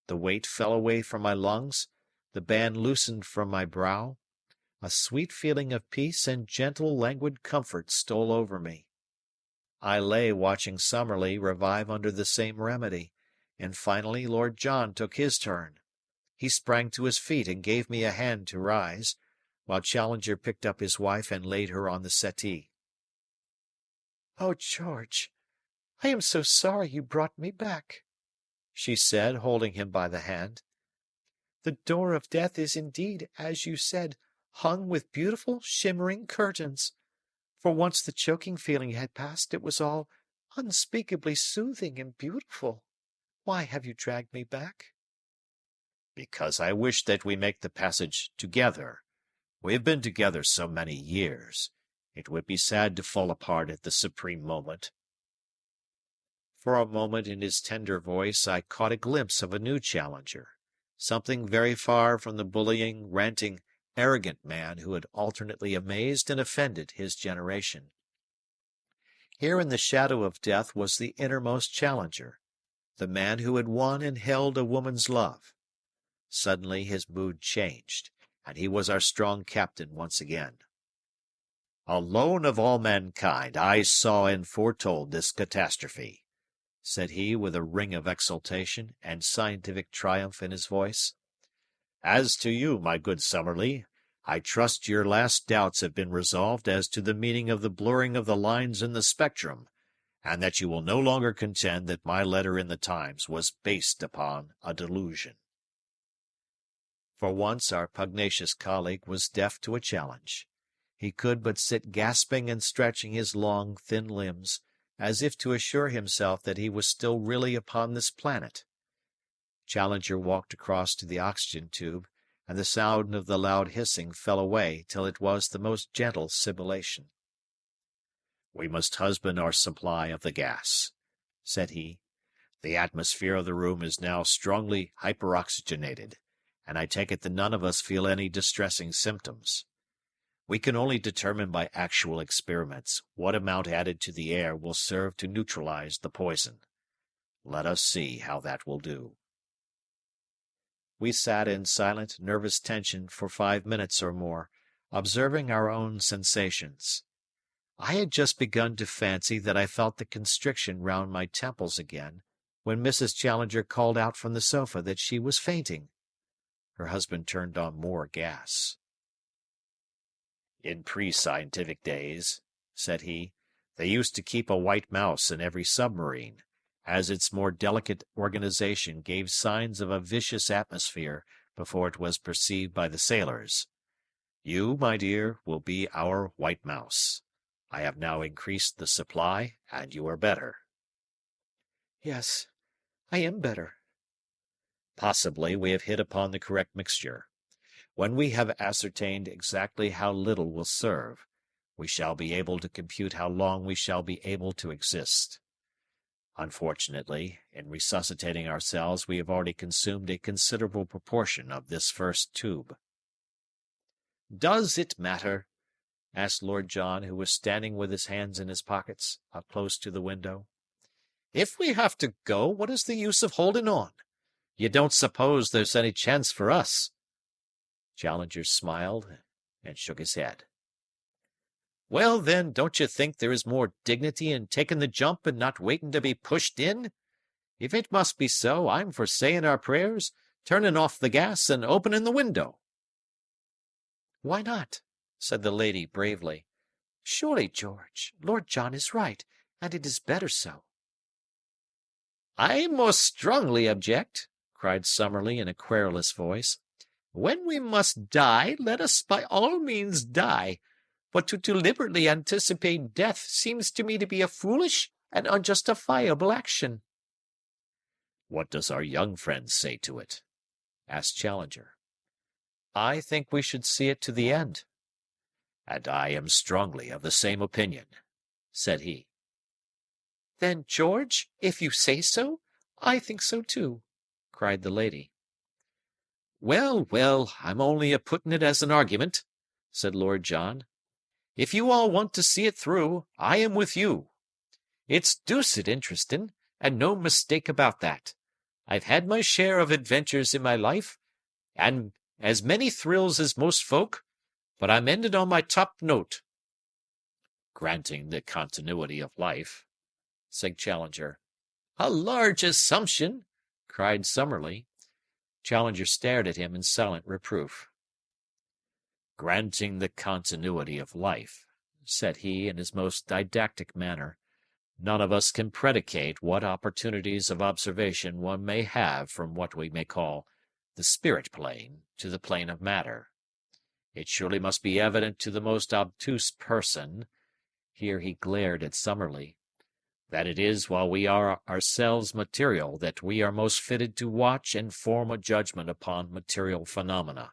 The weight fell away from my lungs, the band loosened from my brow. A sweet feeling of peace and gentle, languid comfort stole over me. I lay watching Summerlee revive under the same remedy, and finally Lord John took his turn. He sprang to his feet and gave me a hand to rise, while Challenger picked up his wife and laid her on the settee. "Oh, George, I am so sorry you brought me back," she said, holding him by the hand. "The door of death is indeed, as you said, hung with beautiful, shimmering curtains. For once the choking feeling had passed, it was all unspeakably soothing and beautiful. Why have you dragged me back?" "Because I wish that we make the passage together. We have been together so many years. It would be sad to fall apart at the supreme moment." For a moment in his tender voice I caught a glimpse of a new Challenger, something very far from the bullying, ranting, arrogant man who had alternately amazed and offended his generation. Here in the shadow of death was the innermost Challenger, the man who had won and held a woman's love. Suddenly his mood changed, and he was our strong captain once again. "Alone of all mankind, I saw and foretold this catastrophe," said he with a ring of exultation and scientific triumph in his voice. "As to you, my good Summerlee, I trust your last doubts have been resolved as to the meaning of the blurring of the lines in the spectrum, and that you will no longer contend that my letter in the Times was based upon a delusion." For once our pugnacious colleague was deaf to a challenge. He could but sit gasping and stretching his long, thin limbs, as if to assure himself that he was still really upon this planet. Challenger walked across to the oxygen tube, and the sound of the loud hissing fell away till it was the most gentle sibilation. "We must husband our supply of the gas," said he. "The atmosphere of the room is now strongly hyperoxygenated, and I take it that none of us feel any distressing symptoms. We can only determine by actual experiments what amount added to the air will serve to neutralize the poison. Let us see how that will do." We sat in silent, nervous tension for 5 minutes or more, observing our own sensations. I had just begun to fancy that I felt the constriction round my temples again, when Mrs. Challenger called out from the sofa that she was fainting. Her husband turned on more gas. "In pre-scientific days," said he, "they used to keep a white mouse in every submarine, as its more delicate organization gave signs of a vicious atmosphere before it was perceived by the sailors. You, my dear, will be our white mouse. I have now increased the supply, and you are better. Yes, I am better. Possibly we have hit upon the correct mixture. When we have ascertained exactly how little will serve, we shall be able to compute how long we shall be able to exist. Unfortunately, in resuscitating ourselves, we have already consumed a considerable proportion of this first tube. Does it matter? Asked Lord John, who was standing with his hands in his pockets, close to the window. If we have to go, what is the use of holding on? You don't suppose there's any chance for us? Challenger smiled and shook his head. Well, then, don't you think there is more dignity in taking the jump and not waiting to be pushed in? If it must be so, I'm for saying our prayers, turning off the gas, and opening the window. Why not? Said the lady bravely. Surely, George, Lord John is right, and it is better so. I most strongly object, cried Summerlee in a querulous voice. When we must die, let us by all means die. But to deliberately anticipate death seems to me to be a foolish and unjustifiable action. What does our young friend say to it? Asked Challenger. I think we should see it to the end. And I am strongly of the same opinion, said he. Then, George, if you say so, I think so too, cried the lady. Well, well, I'm only a-putting it as an argument, said Lord John. If you all want to see it through, I am with you. It's deuced interesting, and no mistake about that. I've had my share of adventures in my life, and as many thrills as most folk, but I'm ended on my top note. Granting the continuity of life, said Challenger. A large assumption, cried Summerlee. Challenger stared at him in silent reproof. Granting the continuity of life, said he in his most didactic manner, none of us can predicate what opportunities of observation one may have from what we may call the spirit plane to the plane of matter. It surely must be evident to the most obtuse person, here he glared at Summerlee, that it is while we are ourselves material that we are most fitted to watch and form a judgment upon material phenomena.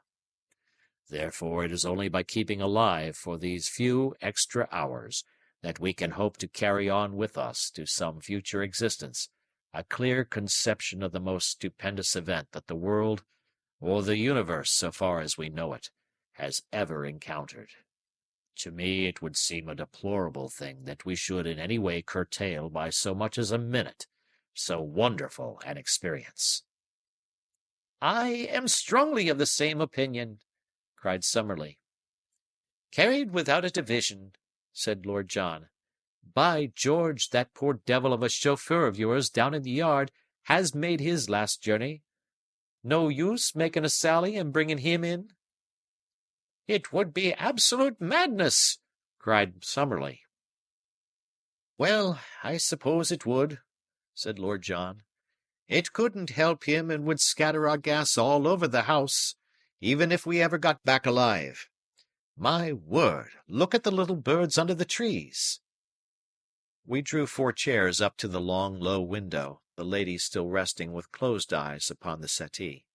Therefore it is only by keeping alive for these few extra hours that we can hope to carry on with us to some future existence a clear conception of the most stupendous event that the world, or the universe so far as we know it, has ever encountered. To me it would seem a deplorable thing that we should in any way curtail by so much as a minute so wonderful an experience. I am strongly of the same opinion, cried Summerlee. Carried without a division, said Lord John. By George, that poor devil of a chauffeur of yours down in the yard has made his last journey. No use making a sally and bringing him in? It would be absolute madness, cried Summerlee. Well, I suppose it would, said Lord John. It couldn't help him and would scatter our gas all over the house, even if we ever got back alive. My word, look at the little birds under the trees. We drew 4 chairs up to the long, low window, the lady still resting with closed eyes upon the settee.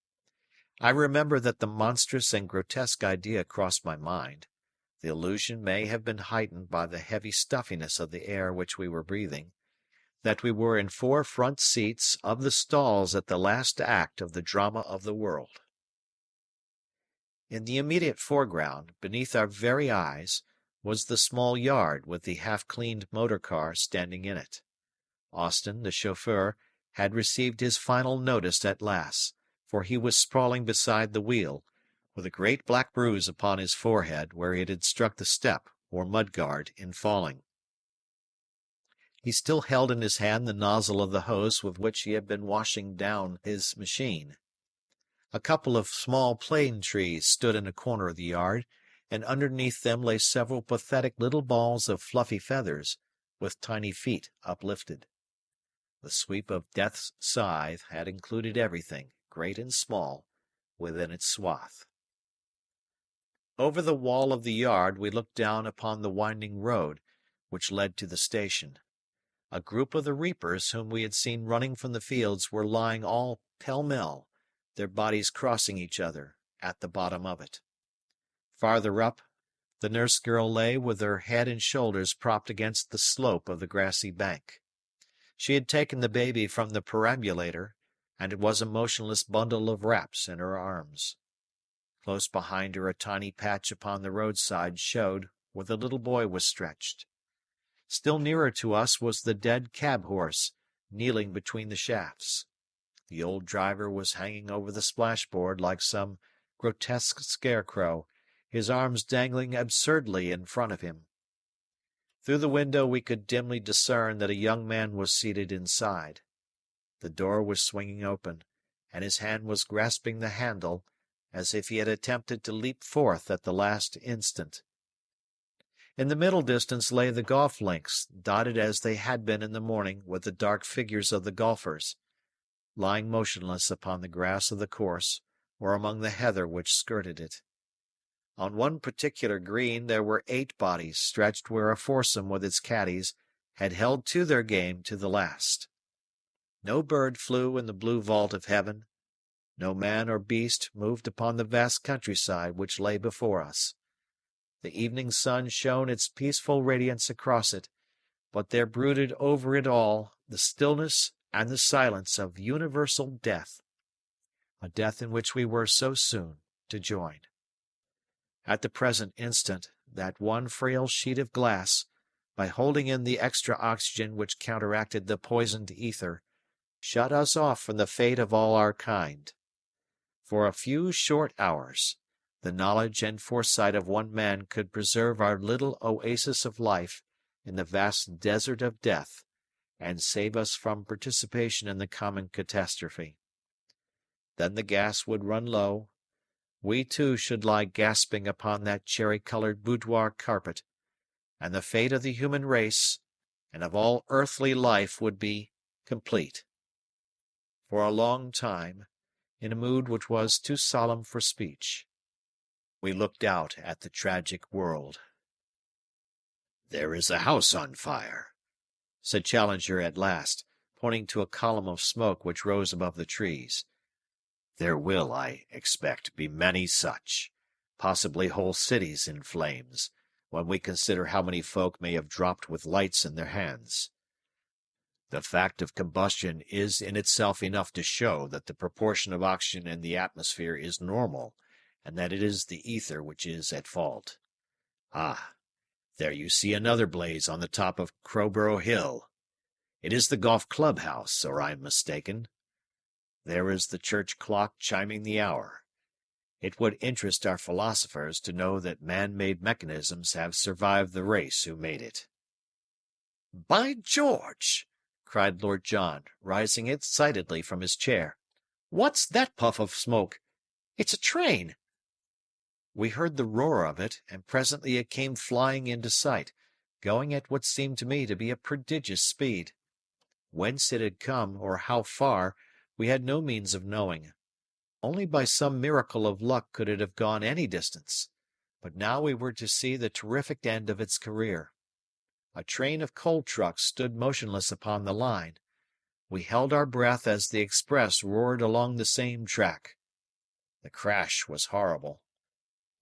I remember that the monstrous and grotesque idea crossed my mind. The illusion may have been heightened by the heavy stuffiness of the air which we were breathing, that we were in 4 front seats of the stalls at the last act of the drama of the world. In the immediate foreground, beneath our very eyes, was the small yard with the half-cleaned motor-car standing in it. Austin, the chauffeur, had received his final notice at last, for he was sprawling beside the wheel, with a great black bruise upon his forehead where it had struck the step or mud-guard in falling. He still held in his hand the nozzle of the hose with which he had been washing down his machine. A couple of small plane trees stood in a corner of the yard, and underneath them lay several pathetic little balls of fluffy feathers, with tiny feet uplifted. The sweep of death's scythe had included everything, great and small, within its swath. Over the wall of the yard we looked down upon the winding road, which led to the station. A group of the reapers whom we had seen running from the fields were lying all pell-mell, their bodies crossing each other, at the bottom of it. Farther up, the nurse girl lay with her head and shoulders propped against the slope of the grassy bank. She had taken the baby from the perambulator, and it was a motionless bundle of wraps in her arms. Close behind her a tiny patch upon the roadside showed where the little boy was stretched. Still nearer to us was the dead cab-horse, kneeling between the shafts. The old driver was hanging over the splashboard like some grotesque scarecrow, his arms dangling absurdly in front of him. Through the window we could dimly discern that a young man was seated inside. The door was swinging open, and his hand was grasping the handle, as if he had attempted to leap forth at the last instant. In the middle distance lay the golf links, dotted as they had been in the morning with the dark figures of the golfers, lying motionless upon the grass of the course or among the heather which skirted it. On one particular green there were 8 bodies stretched where a foursome with its caddies had held to their game to the last. No bird flew in the blue vault of heaven. No man or beast moved upon the vast countryside which lay before us. The evening sun shone its peaceful radiance across it, but there brooded over it all the stillness and the silence of universal death, a death in which we were so soon to join. At the present instant, that one frail sheet of glass, by holding in the extra oxygen which counteracted the poisoned ether, shut us off from the fate of all our kind. For a few short hours, the knowledge and foresight of one man could preserve our little oasis of life in the vast desert of death, and save us from participation in the common catastrophe. Then the gas would run low. We too should lie gasping upon that cherry-colored boudoir carpet, and the fate of the human race and of all earthly life would be complete. For a long time, in a mood which was too solemn for speech, we looked out at the tragic world. "There is a house on fire," said Challenger at last, pointing to a column of smoke which rose above the trees. "There will, I expect, be many such, possibly whole cities in flames, when we consider how many folk may have dropped with lights in their hands. The fact of combustion is in itself enough to show that the proportion of oxygen in the atmosphere is normal, and that it is the ether which is at fault. Ah, there you see another blaze on the top of Crowborough Hill. It is the golf club-house, or I am mistaken. There is the church clock chiming the hour. It would interest our philosophers to know that man-made mechanisms have survived the race who made it." "By George!" cried Lord John, rising excitedly from his chair. "What's that puff of smoke? It's a train." We heard the roar of it, and presently it came flying into sight, going at what seemed to me to be a prodigious speed. Whence it had come, or how far, we had no means of knowing. Only by some miracle of luck could it have gone any distance. But now we were to see the terrific end of its career. A train of coal trucks stood motionless upon the line. We held our breath as the express roared along the same track. The crash was horrible.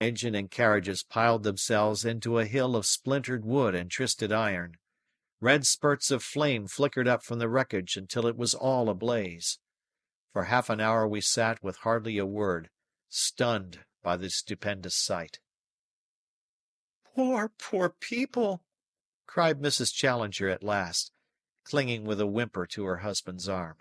Engine and carriages piled themselves into a hill of splintered wood and twisted iron. Red spurts of flame flickered up from the wreckage until it was all ablaze. For half an hour we sat with hardly a word, stunned by the stupendous sight. "Poor, poor people!" cried Mrs. Challenger at last, clinging with a whimper to her husband's arm.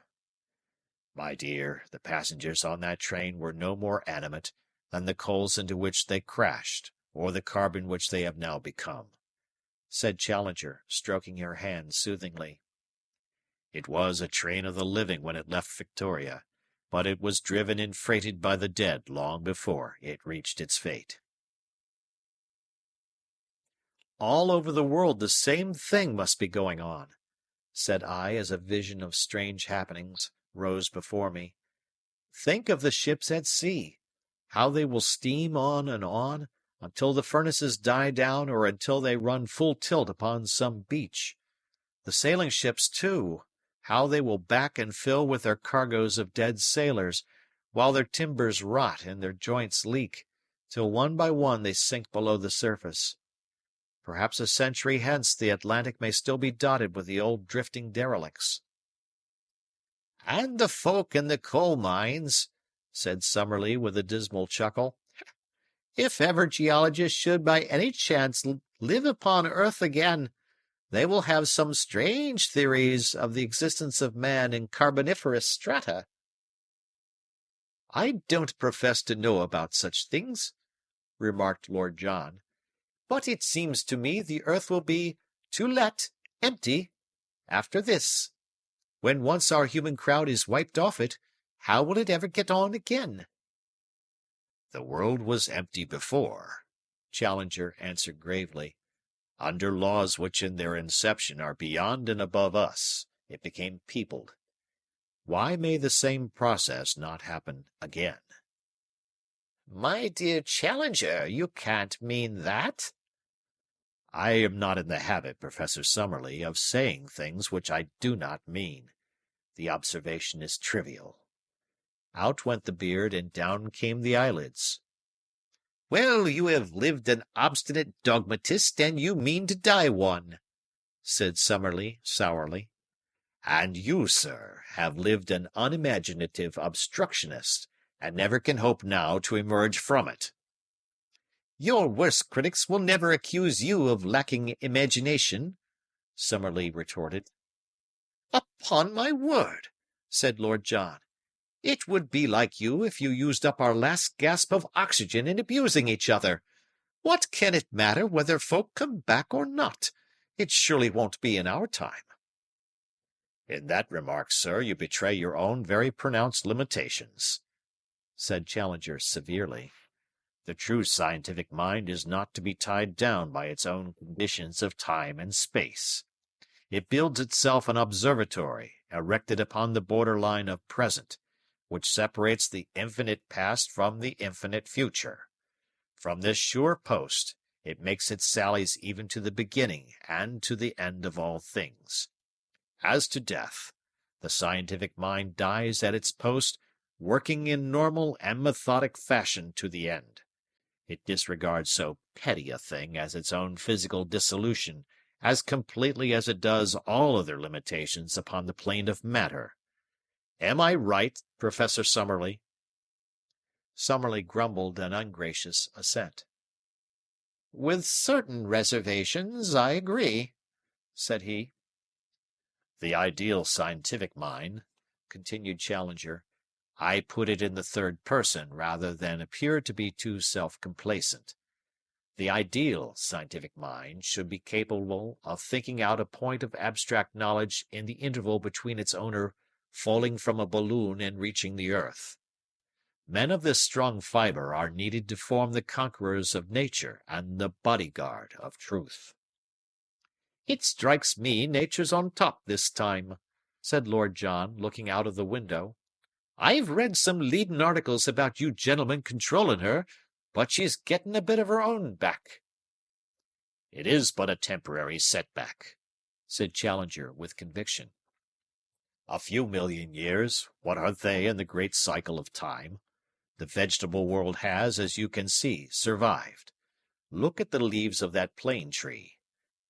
"My dear, the passengers on that train were no more animate than the coals into which they crashed, or the carbon which they have now become," said Challenger, stroking her hand soothingly. "It was a train of the living when it left Victoria, but it was driven and freighted by the dead long before it reached its fate." All over the world the same thing must be going on. said I, as a vision of strange happenings rose before me. Think of the ships at sea, how they will steam on until the furnaces die down or until they run full tilt upon some beach. The sailing ships, too, how they will back and fill with their cargoes of dead sailors, while their timbers rot and their joints leak, till one by one they sink below the surface. Perhaps a century hence the Atlantic may still be dotted with the old drifting derelicts. And the folk in the coal mines, said Summerlee with a dismal chuckle. If ever geologists should by any chance live upon earth again, they will have some strange theories of the existence of man in carboniferous strata. I don't profess to know about such things, remarked Lord John, but it seems to me the earth will be to let, empty, after this. When once our human crowd is wiped off it, how will it ever get on again? The world was empty before, Challenger answered gravely. Under laws which in their inception are beyond and above us, it became peopled. Why may the same process not happen again? My dear Challenger, you can't mean that. I am not in the habit, Professor Summerlee, of saying things which I do not mean. The observation is trivial. Out went the beard, and down came the eyelids. Well, you have lived an obstinate dogmatist, and you mean to die one, said Summerlee sourly. And you, sir, have lived an unimaginative obstructionist, and never can hope now to emerge from it. Your worst critics will never accuse you of lacking imagination, Summerlee retorted. Upon my word, said Lord John, it would be like you if you used up our last gasp of oxygen in abusing each other. What can it matter whether folk come back or not? It surely won't be in our time. In that remark, sir, you betray your own very pronounced limitations, said Challenger severely. The true scientific mind is not to be tied down by its own conditions of time and space. It builds itself an observatory erected upon the borderline of present, which separates the infinite past from the infinite future. From this sure post it makes its sallies even to the beginning and to the end of all things. As to death, the scientific mind dies at its post, working in normal and methodic fashion to the end. It disregards so petty a thing as its own physical dissolution as completely as it does all other limitations upon the plane of matter. Am I right, Professor Summerlee? Summerlee grumbled an ungracious assent. With certain reservations, I agree, said he. The ideal scientific mind, continued Challenger, I put it in the third person rather than appear to be too self-complacent. The ideal scientific mind should be capable of thinking out a point of abstract knowledge in the interval between its owner falling from a balloon and reaching the earth. Men of this strong fibre are needed to form the conquerors of nature and the bodyguard of truth. It strikes me nature's on top this time, said Lord John, looking out of the window. I've read some leadin' articles about you gentlemen controlling her, but she's getting a bit of her own back. It is but a temporary setback, said Challenger with conviction. A few million years, what are they in the great cycle of time? The vegetable world has, as you can see, survived. Look at the leaves of that plane tree.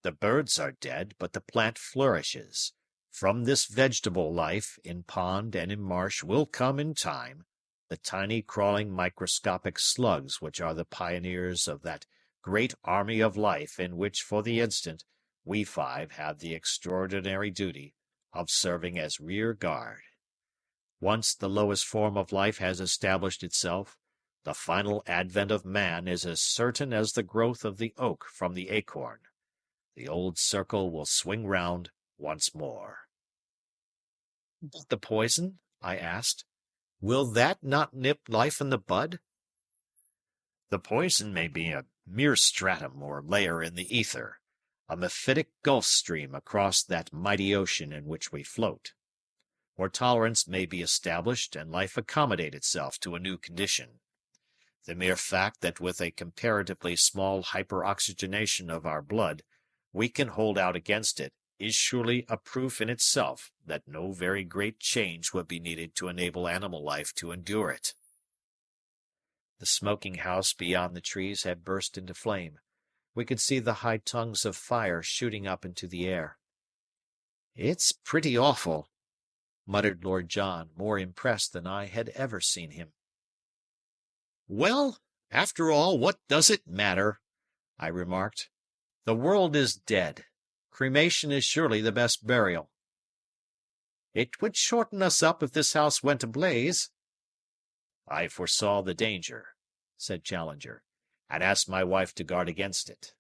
The birds are dead, but the plant flourishes. From this vegetable life, in pond and in marsh, will come in time the tiny crawling microscopic slugs which are the pioneers of that great army of life in which, for the instant, we five have the extraordinary duty of serving as rear guard. Once the lowest form of life has established itself, the final advent of man is as certain as the growth of the oak from the acorn. The old circle will swing round once more. But the poison? I asked. Will that not nip life in the bud? The poison may be a mere stratum or layer in the ether, a mephitic gulf stream across that mighty ocean in which we float, where tolerance may be established and life accommodate itself to a new condition. The mere fact that with a comparatively small hyperoxygenation of our blood we can hold out against it is surely a proof in itself that no very great change would be needed to enable animal life to endure it. The smoking house beyond the trees had burst into flame. We could see the high tongues of fire shooting up into the air. "It's pretty awful," muttered Lord John, more impressed than I had ever seen him. "Well, after all, what does it matter?" I remarked. "The world is dead. Cremation is surely the best burial." "It would shorten us up if this house went ablaze." "I foresaw the danger," said Challenger, "and asked my wife to guard against it."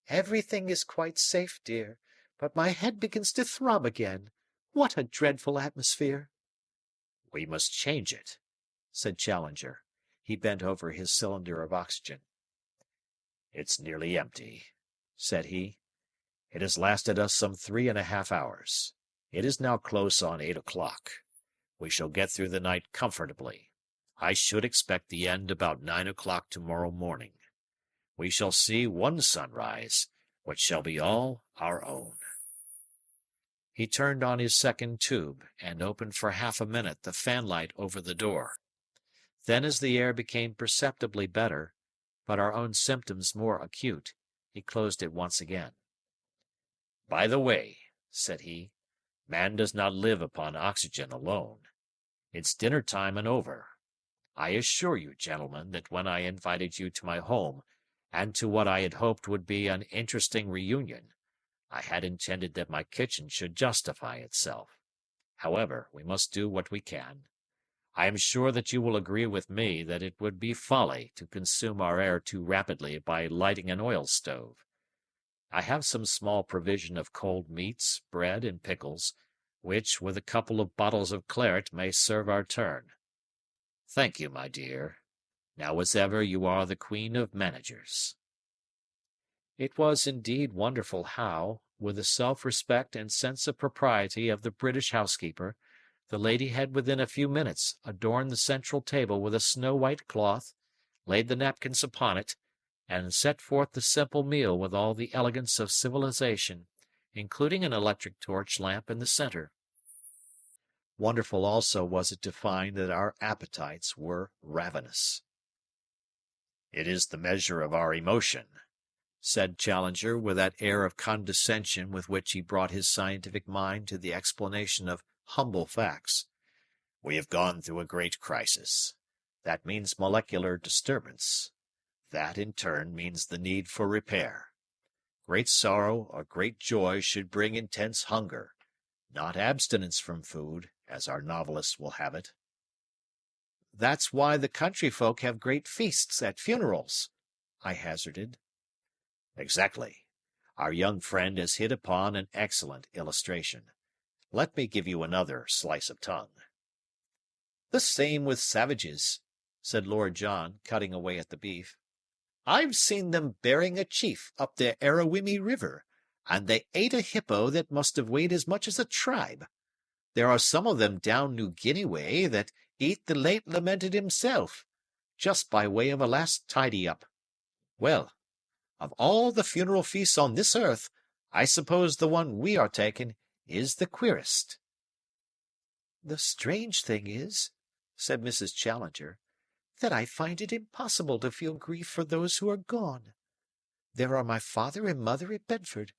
"Everything is quite safe, dear, but my head begins to throb again. What a dreadful atmosphere!" "We must change it," said Challenger. He bent over his cylinder of oxygen. "It's nearly empty," said he. "It has lasted us some 3½ hours. It is now close on 8 o'clock. We shall get through the night comfortably. I should expect the end about 9 o'clock tomorrow morning. We shall see one sunrise, which shall be all our own." He turned on his second tube and opened for half a minute the fanlight over the door. Then, as the air became perceptibly better, but our own symptoms more acute, he closed it once again. "By the way," said he, "man does not live upon oxygen alone. It's dinner time and over. I assure you, gentlemen, that when I invited you to my home, and to what I had hoped would be an interesting reunion, I had intended that my kitchen should justify itself. However, we must do what we can. I am sure that you will agree with me that it would be folly to consume our air too rapidly by lighting an oil stove. I have some small provision of cold meats, bread, and pickles, which, with a couple of bottles of claret, may serve our turn. Thank you, my dear. Now as ever you are the queen of managers." It was indeed wonderful how, with the self-respect and sense of propriety of the British housekeeper, the lady had within a few minutes adorned the central table with a snow-white cloth, laid the napkins upon it, and set forth the simple meal with all the elegance of civilization, including an electric torch lamp in the center. Wonderful also was it to find that our appetites were ravenous. "It is the measure of our emotion," said Challenger, with that air of condescension with which he brought his scientific mind to the explanation of humble facts. "We have gone through a great crisis. That means molecular disturbance. That, in turn, means the need for repair. Great sorrow or great joy should bring intense hunger, not abstinence from food, as our novelists will have it." "That's why the country folk have great feasts at funerals," I hazarded. "Exactly. Our young friend has hit upon an excellent illustration. Let me give you another slice of tongue." "The same with savages," said Lord John, cutting away at the beef. "I've seen them burying a chief up the Arawimi River, and they ate a hippo that must have weighed as much as a tribe. There are some of them down New Guinea way that eat the late lamented himself, just by way of a last tidy-up. Well, of all the funeral feasts on this earth, I suppose the one we are taking is the queerest." "The strange thing is," said Mrs. Challenger, "that I find it impossible to feel grief for those who are gone. There are my father and mother at Bedford.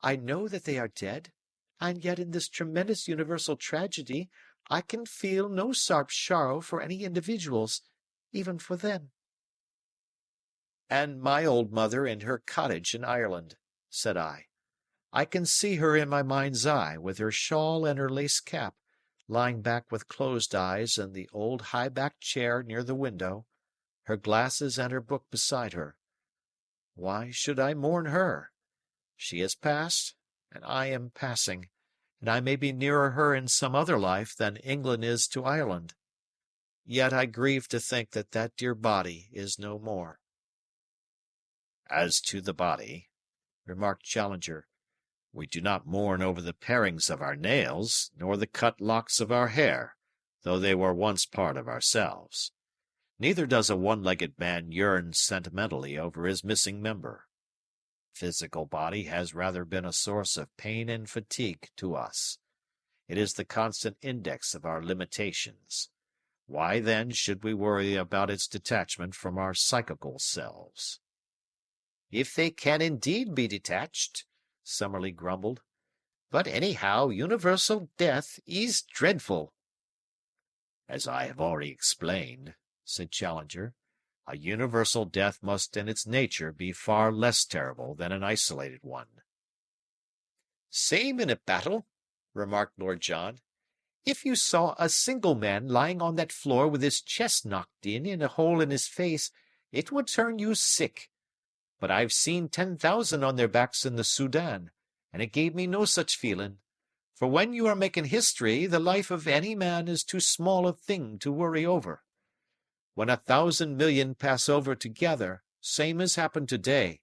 I know that they are dead, and yet in this tremendous universal tragedy I can feel no sharp sorrow for any individuals, even for them." "And my old mother in her cottage in Ireland," said I. "I can see her in my mind's eye, with her shawl and her lace cap, lying back with closed eyes in the old high-backed chair near the window, her glasses and her book beside her. Why should I mourn her? She has passed, and I am passing, and I may be nearer her in some other life than England is to Ireland. Yet I grieve to think that that dear body is no more." "As to the body," remarked Challenger. We do not mourn over the parings of our nails, nor the cut locks of our hair, though they were once part of ourselves. Neither does a one-legged man yearn sentimentally over his missing member. Physical body has rather been a source of pain and fatigue to us. It is the constant index of our limitations. Why, then, should we worry about its detachment from our psychical selves? If they can indeed be detached, Summerlee grumbled. But anyhow, universal death is dreadful. As I have already explained, said Challenger, a universal death must in its nature be far less terrible than an isolated one. Same in a battle, remarked Lord John. If you saw a single man lying on that floor with his chest knocked in and a hole in his face, it would turn you sick. But I've seen 10,000 on their backs in the Soudan, and it gave me no such feeling. For when you are making history, the life of any man is too small a thing to worry over. When 1,000 million pass over together, same as happened today,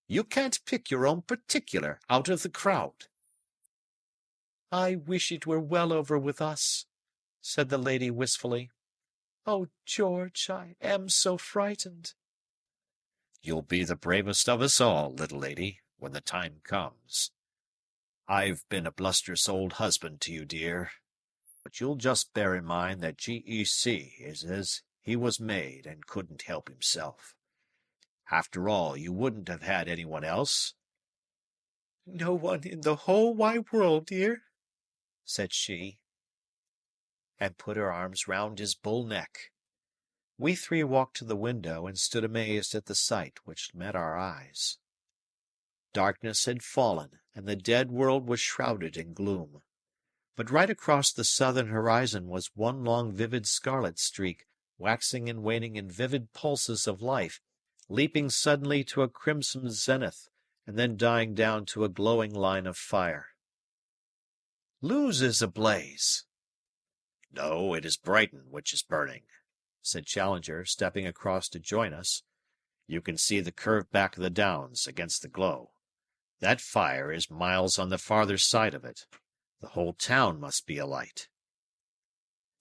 you can't pick your own particular out of the crowd. I wish it were well over with us, said the lady wistfully. Oh, George, I am so frightened. You'll be the bravest of us all, little lady, when the time comes. I've been a blusterous old husband to you, dear, but you'll just bear in mind that G.E.C. is as he was made and couldn't help himself. After all, you wouldn't have had anyone else? No one in the whole wide world, dear, said she, and put her arms round his bull neck. We three walked to the window and stood amazed at the sight which met our eyes. Darkness had fallen, and the dead world was shrouded in gloom. But right across the southern horizon was one long vivid scarlet streak, waxing and waning in vivid pulses of life, leaping suddenly to a crimson zenith, and then dying down to a glowing line of fire. Lewes is ablaze. No, it is Brighton which is burning, said Challenger, stepping across to join us. You can see the curved back of the downs against the glow. That fire is miles on the farther side of it. The whole town must be alight.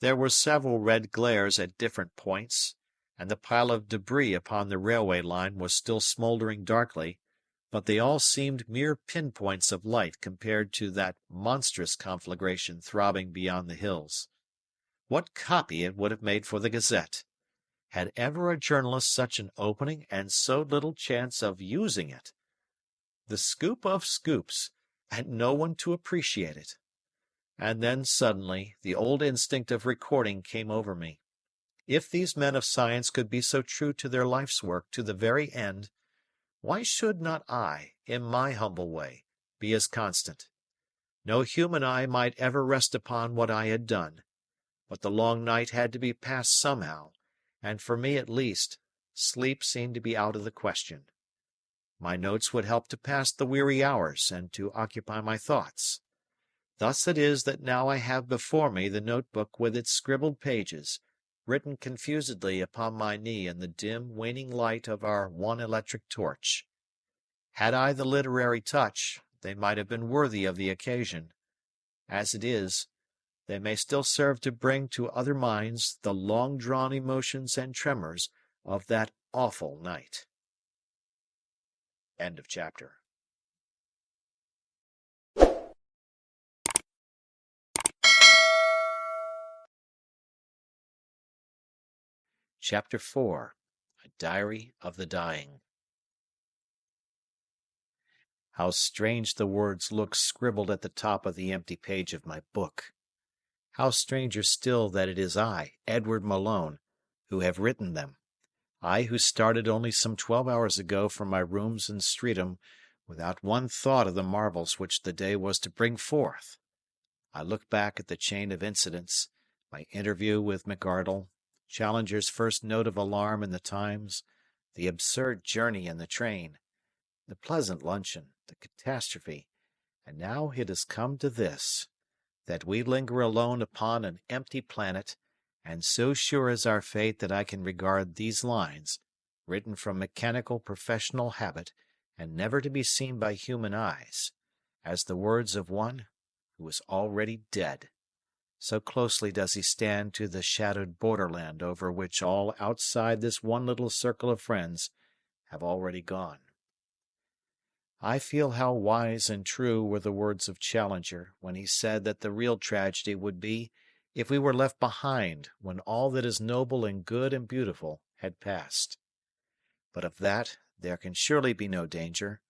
There were several red glares at different points, and the pile of debris upon the railway line was still smouldering darkly, but they all seemed mere pinpoints of light compared to that monstrous conflagration throbbing beyond the hills. What copy it would have made for the Gazette! Had ever a journalist such an opening and so little chance of using it? The scoop of scoops, and no one to appreciate it. And then, suddenly, the old instinct of recording came over me. If these men of science could be so true to their life's work to the very end, why should not I, in my humble way, be as constant? No human eye might ever rest upon what I had done, but the long night had to be passed somehow, and for me at least, sleep seemed to be out of the question. My notes would help to pass the weary hours and to occupy my thoughts. Thus it is that now I have before me the notebook with its scribbled pages, written confusedly upon my knee in the dim, waning light of our one electric torch. Had I the literary touch, they might have been worthy of the occasion. As it is, they may still serve to bring to other minds the long-drawn emotions and tremors of that awful night. End of chapter. Chapter 4. A Diary of the Dying. How strange the words look scribbled at the top of the empty page of my book. How stranger still that it is I, Edward Malone, who have written them. I who started only some 12 hours ago from my rooms in Streatham, without one thought of the marvels which the day was to bring forth. I look back at the chain of incidents, my interview with McArdle, Challenger's first note of alarm in the Times, the absurd journey in the train, the pleasant luncheon, the catastrophe, and now it has come to this, that we linger alone upon an empty planet, and so sure is our fate that I can regard these lines, written from mechanical professional habit, and never to be seen by human eyes, as the words of one who is already dead. So closely does he stand to the shadowed borderland over which all outside this one little circle of friends have already gone. I feel how wise and true were the words of Challenger when he said that the real tragedy would be if we were left behind when all that is noble and good and beautiful had passed. But of that there can surely be no danger.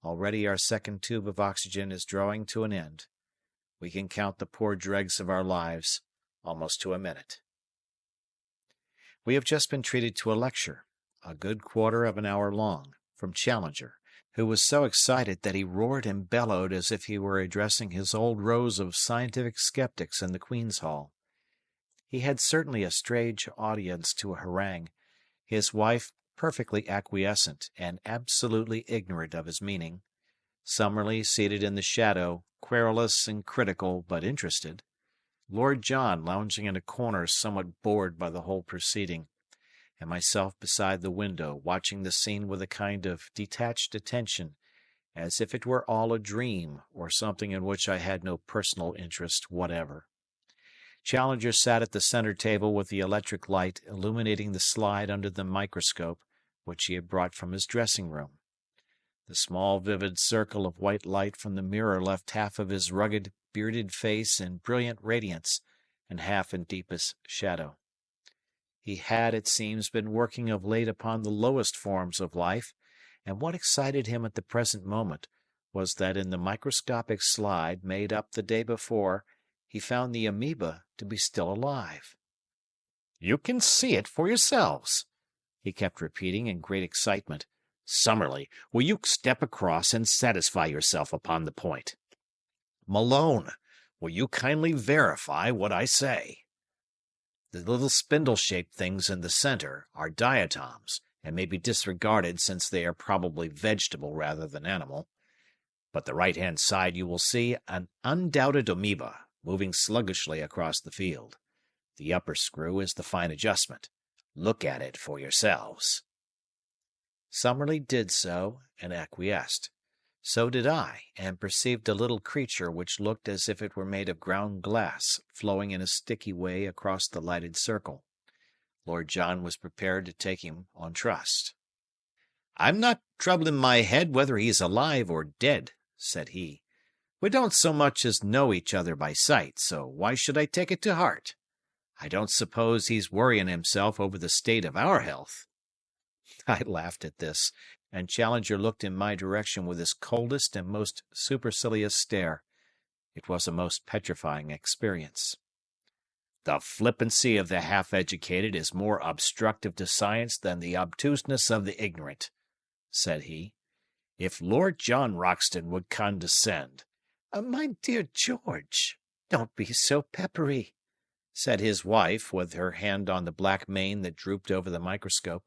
Already our second tube of oxygen is drawing to an end. We can count the poor dregs of our lives almost to a minute. We have just been treated to a lecture, a good quarter of an hour long, from Challenger, who was so excited that he roared and bellowed as if he were addressing his old rows of scientific skeptics in the Queen's Hall. He had certainly a strange audience to a harangue, his wife perfectly acquiescent and absolutely ignorant of his meaning, Summerlee seated in the shadow, querulous and critical but interested, Lord John lounging in a corner somewhat bored by the whole proceeding, and myself beside the window watching the scene with a kind of detached attention, as if it were all a dream or something in which I had no personal interest whatever. Challenger sat at the center table with the electric light illuminating the slide under the microscope which he had brought from his dressing-room. The small vivid circle of white light from the mirror left half of his rugged, bearded face in brilliant radiance and half in deepest shadow. He had, it seems, been working of late upon the lowest forms of life, and what excited him at the present moment was that in the microscopic slide made up the day before he found the amoeba to be still alive. "You can see it for yourselves," he kept repeating in great excitement. "Summerlee, will you step across and satisfy yourself upon the point? Malone, will you kindly verify what I say? The little spindle-shaped things in the center are diatoms, and may be disregarded since they are probably vegetable rather than animal. But the right-hand side you will see an undoubted amoeba moving sluggishly across the field. The upper screw is the fine adjustment. Look at it for yourselves." Summerlee did so, and acquiesced. So did I, and perceived a little creature which looked as if it were made of ground glass, flowing in a sticky way across the lighted circle. Lord John was prepared to take him on trust. "I'm not troubling my head whether he's alive or dead," said he. "We don't so much as know each other by sight, so why should I take it to heart? I don't suppose he's worrying himself over the state of our health." I laughed at this, and Challenger looked in my direction with his coldest and most supercilious stare. It was a most petrifying experience. "The flippancy of the half-educated is more obstructive to science than the obtuseness of the ignorant," said he. "If Lord John Roxton would condescend—" My dear George, don't be so peppery," said his wife, with her hand on the black mane that drooped over the microscope.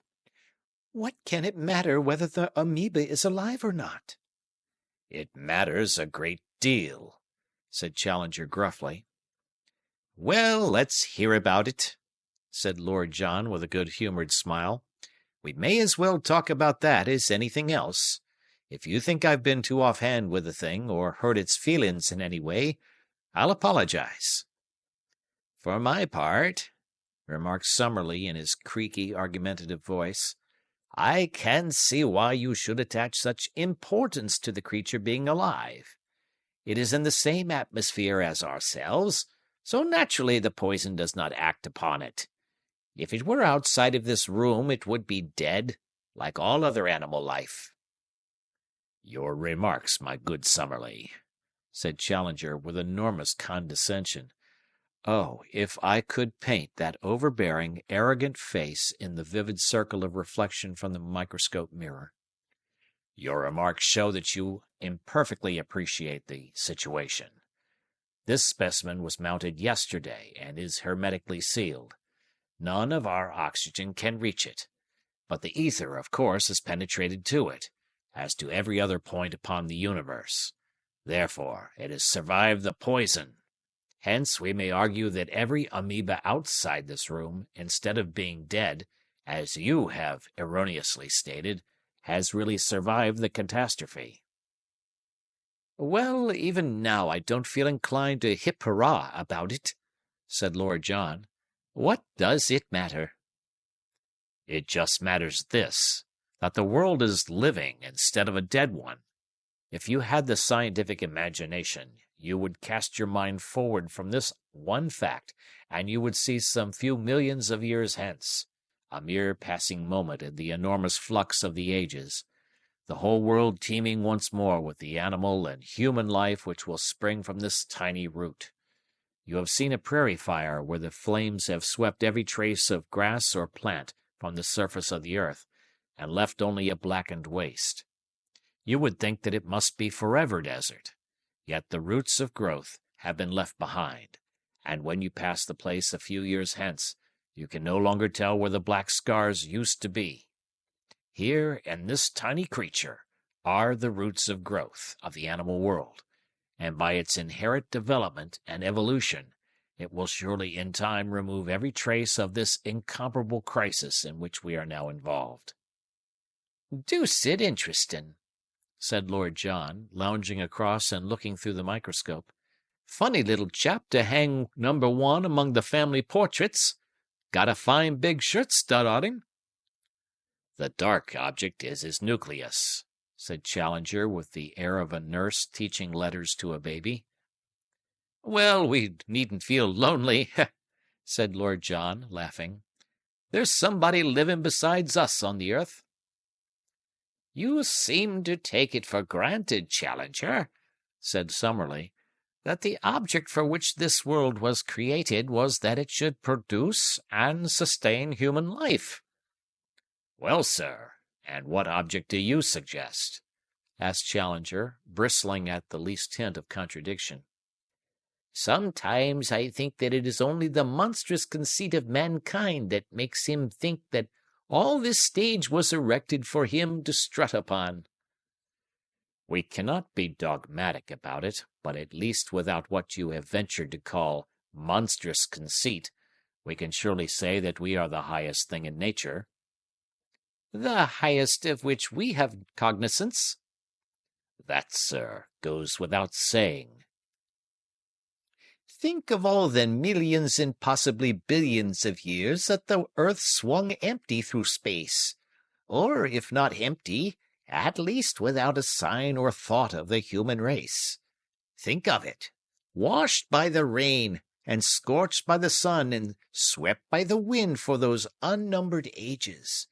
"What can it matter whether the amoeba is alive or not?" "It matters a great deal," said Challenger gruffly. "Well, let's hear about it," said Lord John with a good-humoured smile. "We may as well talk about that as anything else. If you think I've been too offhand with the thing, or hurt its feelings in any way, I'll apologize." "For my part," remarked Summerlee in his creaky, argumentative voice, "I can't see why you should attach such importance to the creature being alive. It is in the same atmosphere as ourselves, so naturally the poison does not act upon it. If it were outside of this room, it would be dead, like all other animal life." "Your remarks, my good Summerlee," said Challenger with enormous condescension. Oh, if I could paint that overbearing, arrogant face in the vivid circle of reflection from the microscope mirror. "Your remarks show that you imperfectly appreciate the situation. This specimen was mounted yesterday and is hermetically sealed. None of our oxygen can reach it, but the ether, of course, has penetrated to it, as to every other point upon the universe. Therefore, it has survived the poison. Hence, we may argue that every amoeba outside this room, instead of being dead, as you have erroneously stated, has really survived the catastrophe. Well, even now I don't feel inclined to hip hurrah about it, said Lord John. What does it matter? It just matters this, that the world is living instead of a dead one. If you had the scientific imagination, you would cast your mind forward from this one fact, and you would see some few millions of years hence, a mere passing moment in the enormous flux of the ages, the whole world teeming once more with the animal and human life which will spring from this tiny root. You have seen a prairie fire where the flames have swept every trace of grass or plant from the surface of the earth, and left only a blackened waste. You would think that it must be forever desert, yet the roots of growth have been left behind, and when you pass the place a few years hence, you can no longer tell where the black scars used to be. Here, in this tiny creature, are the roots of growth of the animal world, and by its inherent development and evolution, it will surely in time remove every trace of this incomparable crisis in which we are now involved. Deuced interesting, said Lord John, lounging across and looking through the microscope. Funny little chap to hang number 1 among the family portraits. Got a fine big shirt stud on him. The dark object is his nucleus, said Challenger with the air of a nurse teaching letters to a baby. Well, we needn't feel lonely, said Lord John, laughing. There's somebody living besides us on the earth. You seem to take it for granted, Challenger, said Summerlee, that the object for which this world was created was that it should produce and sustain human life. Well, sir, and what object do you suggest? Asked Challenger, bristling at the least hint of contradiction. Sometimes I think that it is only the monstrous conceit of mankind that makes him think that all this stage was erected for him to strut upon. We cannot be dogmatic about it, but at least without what you have ventured to call monstrous conceit, we can surely say that we are the highest thing in nature. The highest of which we have cognizance. That, sir, goes without saying. Think of all the millions and possibly billions of years that the earth swung empty through space, or, if not empty, at least without a sign or thought of the human race. Think of it, washed by the rain, and scorched by the sun, and swept by the wind for those unnumbered ages.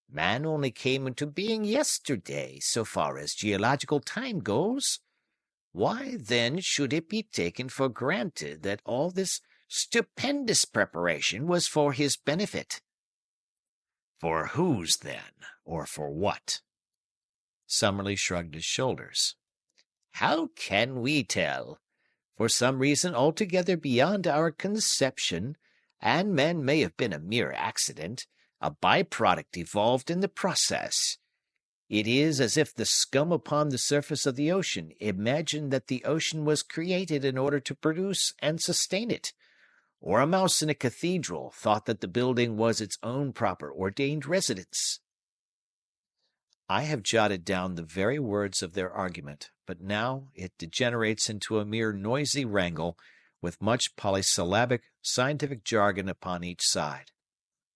Man only came into being yesterday, so far as geological time goes. Why, then, should it be taken for granted that all this stupendous preparation was for his benefit? For whose, then, or for what? Summerlee shrugged his shoulders. How can we tell? For some reason altogether beyond our conception, and man may have been a mere accident, a byproduct evolved in the process. It is as if the scum upon the surface of the ocean imagined that the ocean was created in order to produce and sustain it, or a mouse in a cathedral thought that the building was its own proper ordained residence. I have jotted down the very words of their argument, but now it degenerates into a mere noisy wrangle with much polysyllabic scientific jargon upon each side.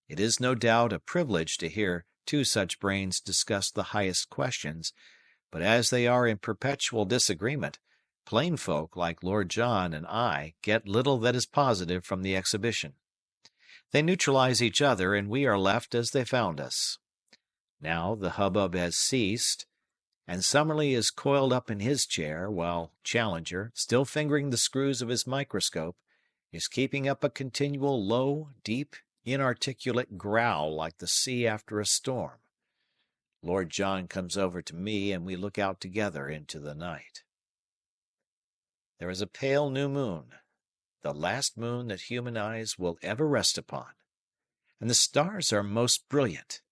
It is no doubt a privilege to hear two such brains discuss the highest questions, but as they are in perpetual disagreement, plain folk like Lord John and I get little that is positive from the exhibition. They neutralize each other, and we are left as they found us. Now the hubbub has ceased, and Summerlee is coiled up in his chair, while Challenger, still fingering the screws of his microscope, is keeping up a continual low, deep, inarticulate growl like the sea after a storm. Lord John comes over to me, and we look out together into the night. There is a pale new moon, the last moon that human eyes will ever rest upon, and the stars are most brilliant.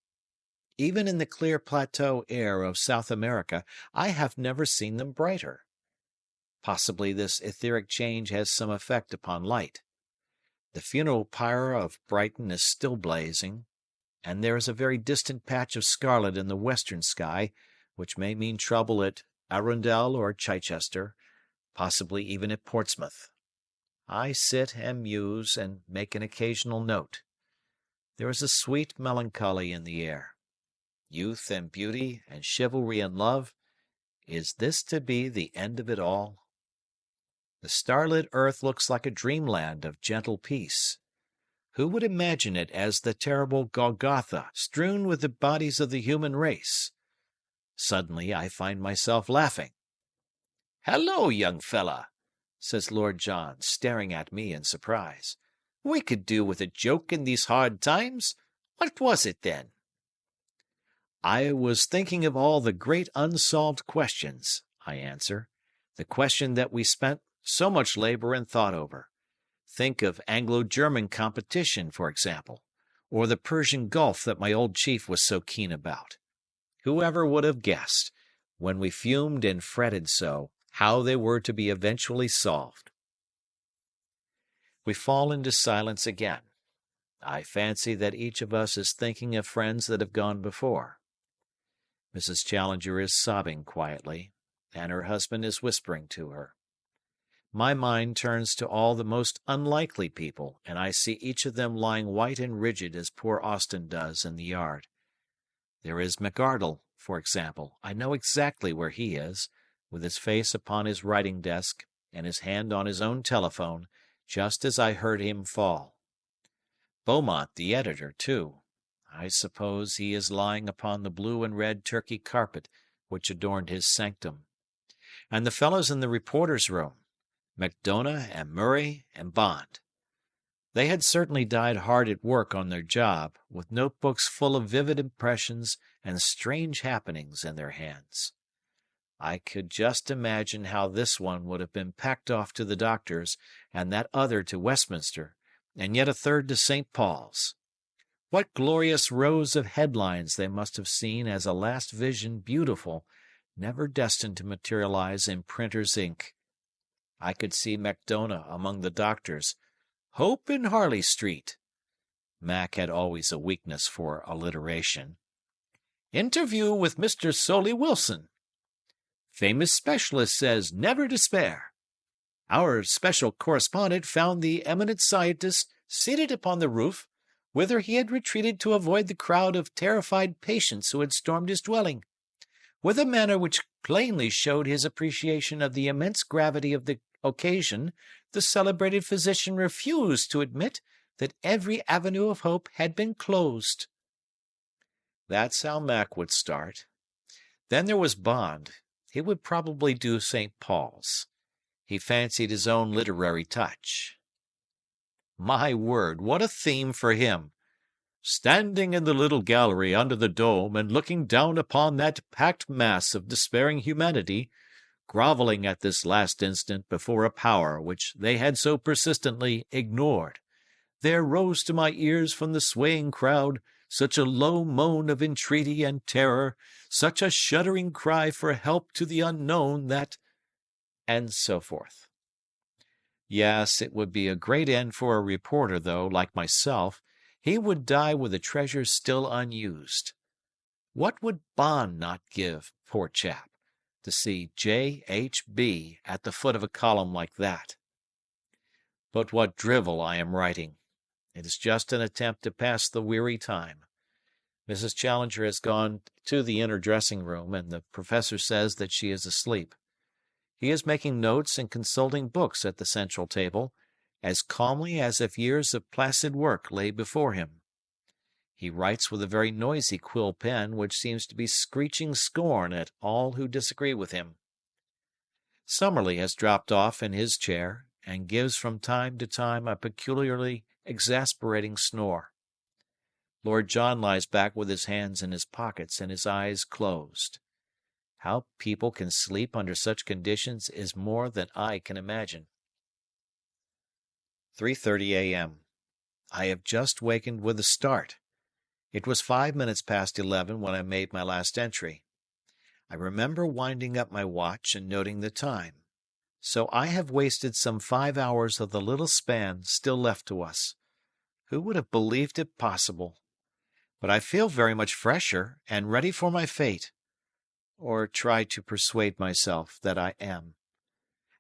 Even in the clear plateau air of South America, I have never seen them brighter. Possibly this etheric change has some effect upon light. The funeral pyre of Brighton is still blazing, and there is a very distant patch of scarlet in the western sky, which may mean trouble at Arundel or Chichester, possibly even at Portsmouth. I sit and muse and make an occasional note. There is a sweet melancholy in the air. Youth and beauty and chivalry and love, is this to be the end of it all? The starlit earth looks like a dreamland of gentle peace. Who would imagine it as the terrible Golgotha strewn with the bodies of the human race? Suddenly I find myself laughing. "Hello, young fella," says Lord John, staring at me in surprise. "We could do with a joke in these hard times. What was it, then?" "I was thinking of all the great unsolved questions," I answer. "The question that we spent so much labor and thought over. Think of Anglo-German competition, for example, or the Persian Gulf that my old chief was so keen about. Whoever would have guessed, when we fumed and fretted so, how they were to be eventually solved?" We fall into silence again. I fancy that each of us is thinking of friends that have gone before. Mrs. Challenger is sobbing quietly, and her husband is whispering to her. My mind turns to all the most unlikely people, and I see each of them lying white and rigid as poor Austin does in the yard. There is McArdle, for example. I know exactly where he is, with his face upon his writing desk and his hand on his own telephone, just as I heard him fall. Beaumont, the editor, too. I suppose he is lying upon the blue and red Turkey carpet which adorned his sanctum. And the fellows in the reporter's room, Macdona and Murray and Bond. They had certainly died hard at work on their job, with notebooks full of vivid impressions and strange happenings in their hands. I could just imagine how this one would have been packed off to the doctor's, and that other to Westminster, and yet a third to St. Paul's. What glorious rows of headlines they must have seen as a last vision beautiful, never destined to materialize in printer's ink. I could see Macdona among the doctors. Hope in Harley Street. Mac had always a weakness for alliteration. Interview with Mr. Solly Wilson. Famous specialist says never despair. Our special correspondent found the eminent scientist seated upon the roof, whither he had retreated to avoid the crowd of terrified patients who had stormed his dwelling. With a manner which plainly showed his appreciation of the immense gravity of the occasion, the celebrated physician refused to admit that every avenue of hope had been closed. That's how Mac would start. Then there was Bond. He would probably do St. Paul's. He fancied his own literary touch. My word, what a theme for him! Standing in the little gallery under the dome and looking down upon that packed mass of despairing humanity, groveling at this last instant before a power which they had so persistently ignored, there rose to my ears from the swaying crowd such a low moan of entreaty and terror, such a shuddering cry for help to the unknown that... and so forth. Yes, it would be a great end for a reporter, though, like myself, he would die with the treasures still unused. What would Bond not give, poor chap, to see J.H.B. at the foot of a column like that? But what drivel I am writing! It is just an attempt to pass the weary time. Mrs. Challenger has gone to the inner dressing-room, and the professor says that she is asleep. He is making notes and consulting books at the central table, as calmly as if years of placid work lay before him. He writes with a very noisy quill pen which seems to be screeching scorn at all who disagree with him. Summerlee has dropped off in his chair, and gives from time to time a peculiarly exasperating snore. Lord John lies back with his hands in his pockets and his eyes closed. How people can sleep under such conditions is more than I can imagine. 3:30 a.m. I have just wakened with a start. It was 5 minutes past 11 when I made my last entry. I remember winding up my watch and noting the time. So I have wasted some 5 hours of the little span still left to us. Who would have believed it possible? but I feel very much fresher and ready for my fate, or try to persuade myself that I am.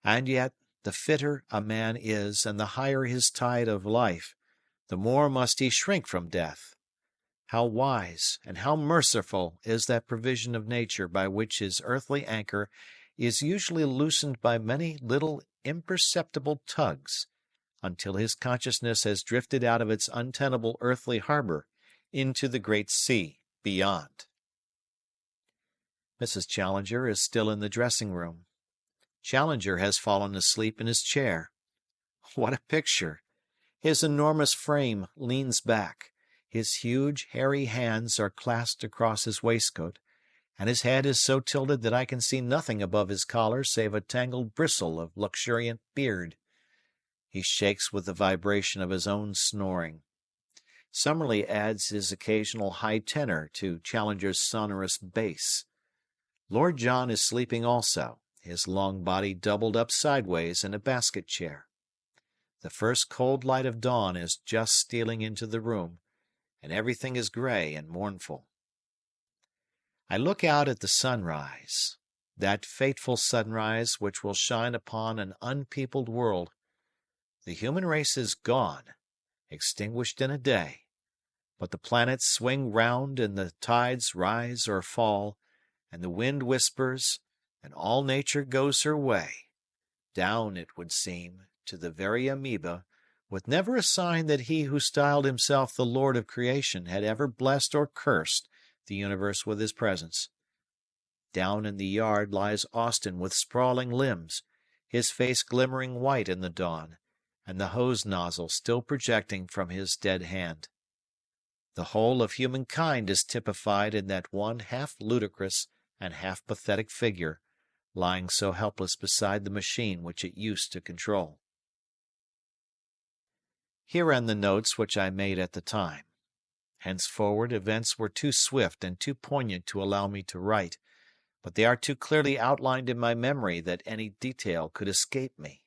And yet, the fitter a man is and the higher his tide of life, the more must he shrink from death. How wise and how merciful is that provision of nature by which his earthly anchor is usually loosened by many little imperceptible tugs, until his consciousness has drifted out of its untenable earthly harbor into the great sea beyond. Mrs. Challenger is still in the dressing-room. Challenger has fallen asleep in his chair. What a picture! His enormous frame leans back, his huge, hairy hands are clasped across his waistcoat, and his head is so tilted that I can see nothing above his collar save a tangled bristle of luxuriant beard. He shakes with the vibration of his own snoring. Summerlee adds his occasional high tenor to Challenger's sonorous bass. Lord John is sleeping also, his long body doubled up sideways in a basket chair. The first cold light of dawn is just stealing into the room, and everything is gray and mournful. I look out at the sunrise, that fateful sunrise which will shine upon an unpeopled world. The human race is gone, extinguished in a day, but the planets swing round and the tides rise or fall, and the wind whispers, and all nature goes her way, down, it would seem, to the very amoeba, with never a sign that he who styled himself the Lord of creation had ever blessed or cursed the universe with his presence. Down in the yard lies Austin with sprawling limbs, his face glimmering white in the dawn, and the hose nozzle still projecting from his dead hand. The whole of humankind is typified in that one half ludicrous and half pathetic figure, lying so helpless beside the machine which it used to control. Here end the notes which I made at the time. Henceforward events were too swift and too poignant to allow me to write, but they are too clearly outlined in my memory that any detail could escape me.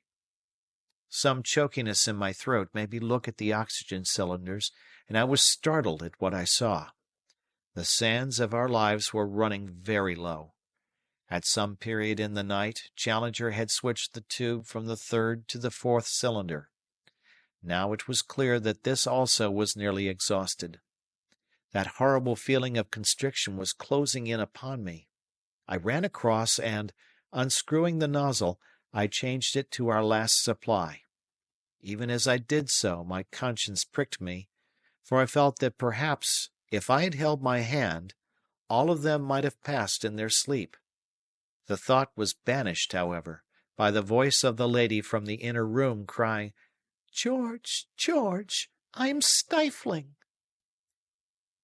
Some chokiness in my throat made me look at the oxygen cylinders, and I was startled at what I saw. The sands of our lives were running very low. At some period in the night, Challenger had switched the tube from the third to the fourth cylinder. Now it was clear that this also was nearly exhausted. That horrible feeling of constriction was closing in upon me. I ran across and, unscrewing the nozzle, I changed it to our last supply. Even as I did so, my conscience pricked me, for I felt that perhaps, if I had held my hand, all of them might have passed in their sleep. The thought was banished, however, by the voice of the lady from the inner room crying, "George, George, I am stifling."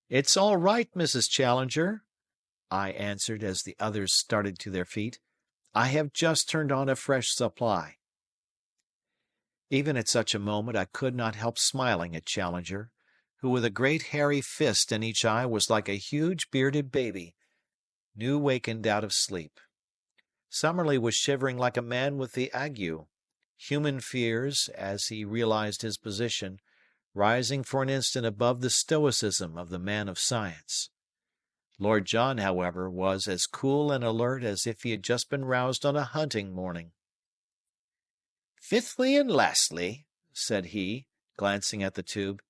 "It's all right, Mrs. Challenger," I answered as the others started to their feet. "I have just turned on a fresh supply." Even at such a moment I could not help smiling at Challenger, who with a great hairy fist in each eye was like a huge bearded baby, new wakened out of sleep. Summerlee was shivering like a man with the ague, human fears, as he realized his position, rising for an instant above the stoicism of the man of science. Lord John, however, was as cool and alert as if he had just been roused on a hunting morning. "Fifthly and lastly," said he, glancing at the tube,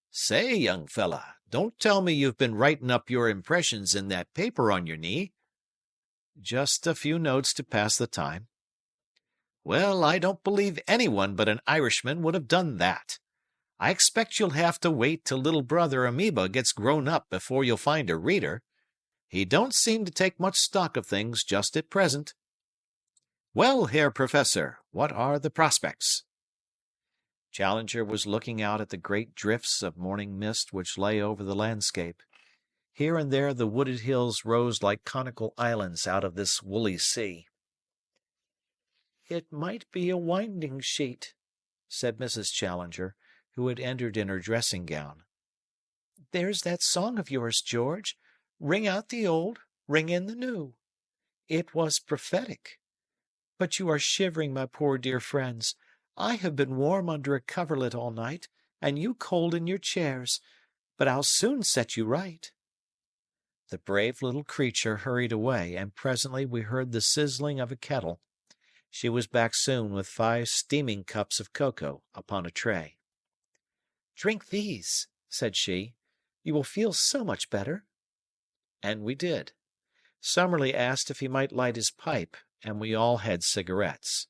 "say, young fella, don't tell me you've been writing up your impressions in that paper on your knee." "Just a few notes to pass the time." "Well, I don't believe anyone but an Irishman would have done that. I expect you'll have to wait till little brother Amoeba gets grown up before you'll find a reader. He don't seem to take much stock of things just at present. Well, Herr Professor, what are the prospects?" Challenger was looking out at the great drifts of morning mist which lay over the landscape. Here and there the wooded hills rose like conical islands out of this woolly sea. "It might be a winding sheet," said Mrs. Challenger, who had entered in her dressing-gown. "There's that song of yours, George. Ring out the old, ring in the new. It was prophetic. But you are shivering, my poor dear friends. I have been warm under a coverlet all night, and you cold in your chairs. but I'll soon set you right." The brave little creature hurried away, and presently we heard the sizzling of a kettle. She was back soon with 5 steaming cups of cocoa upon a tray. "Drink these," said she. "You will feel so much better." And we did. Summerlee asked if he might light his pipe, and we all had cigarettes.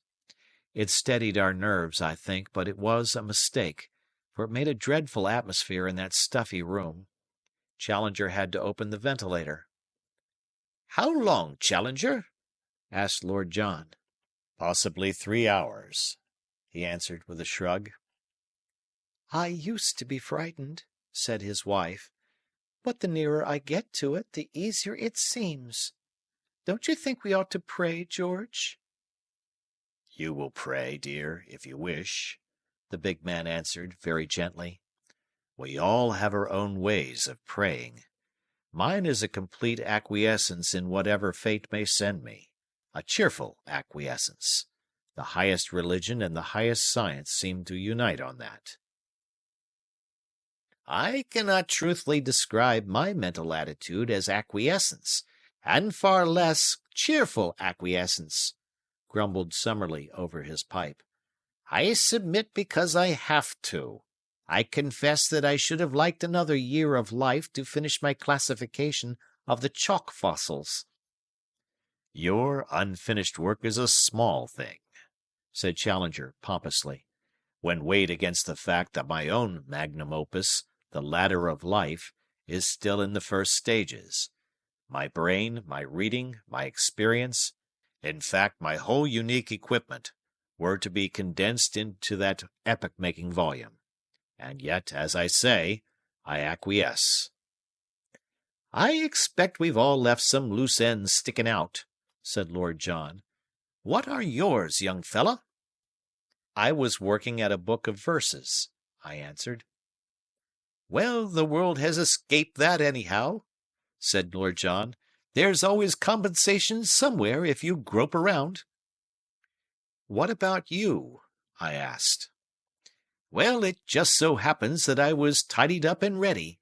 It steadied our nerves, I think, but it was a mistake, for it made a dreadful atmosphere in that stuffy room. Challenger had to open the ventilator. "How long, Challenger?" asked Lord John. "Possibly 3 hours," he answered with a shrug. "I used to be frightened," said his wife, "but the nearer I get to it, the easier it seems. Don't you think we ought to pray, George?" "You will pray, dear, if you wish," the big man answered very gently. "We all have our own ways of praying. Mine is a complete acquiescence in whatever fate may send me, a cheerful acquiescence. The highest religion and the highest science seem to unite on that." "I cannot truthfully describe my mental attitude as acquiescence, and far less cheerful acquiescence," grumbled Summerlee over his pipe. "I submit because I have to. I confess that I should have liked another year of life to finish my classification of the chalk fossils." "Your unfinished work is a small thing," said Challenger pompously, "when weighed against the fact that my own magnum opus, the ladder of life, is still in the first stages. My brain, my reading, my experience, in fact my whole unique equipment, were to be condensed into that epoch-making volume. And yet, as I say, I acquiesce." "I expect we've all left some loose ends sticking out," said Lord John. "What are yours, young fellow?" "I was working at a book of verses," I answered. "Well, the world has escaped that anyhow," said Lord John. "There's always compensation somewhere if you grope around." "What about you?" I asked. "Well, it just so happens that I was tidied up and ready.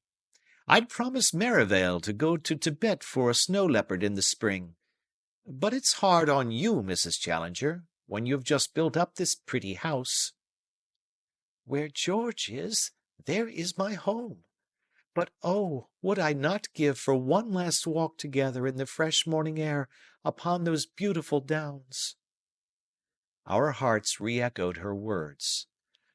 I'd promised Merivale to go to Tibet for a snow leopard in the spring. But it's hard on you, Mrs. Challenger, when you've just built up this pretty house." "Where George is, there is my home. But oh, would I not give for one last walk together in the fresh morning air upon those beautiful downs?" Our hearts re-echoed her words.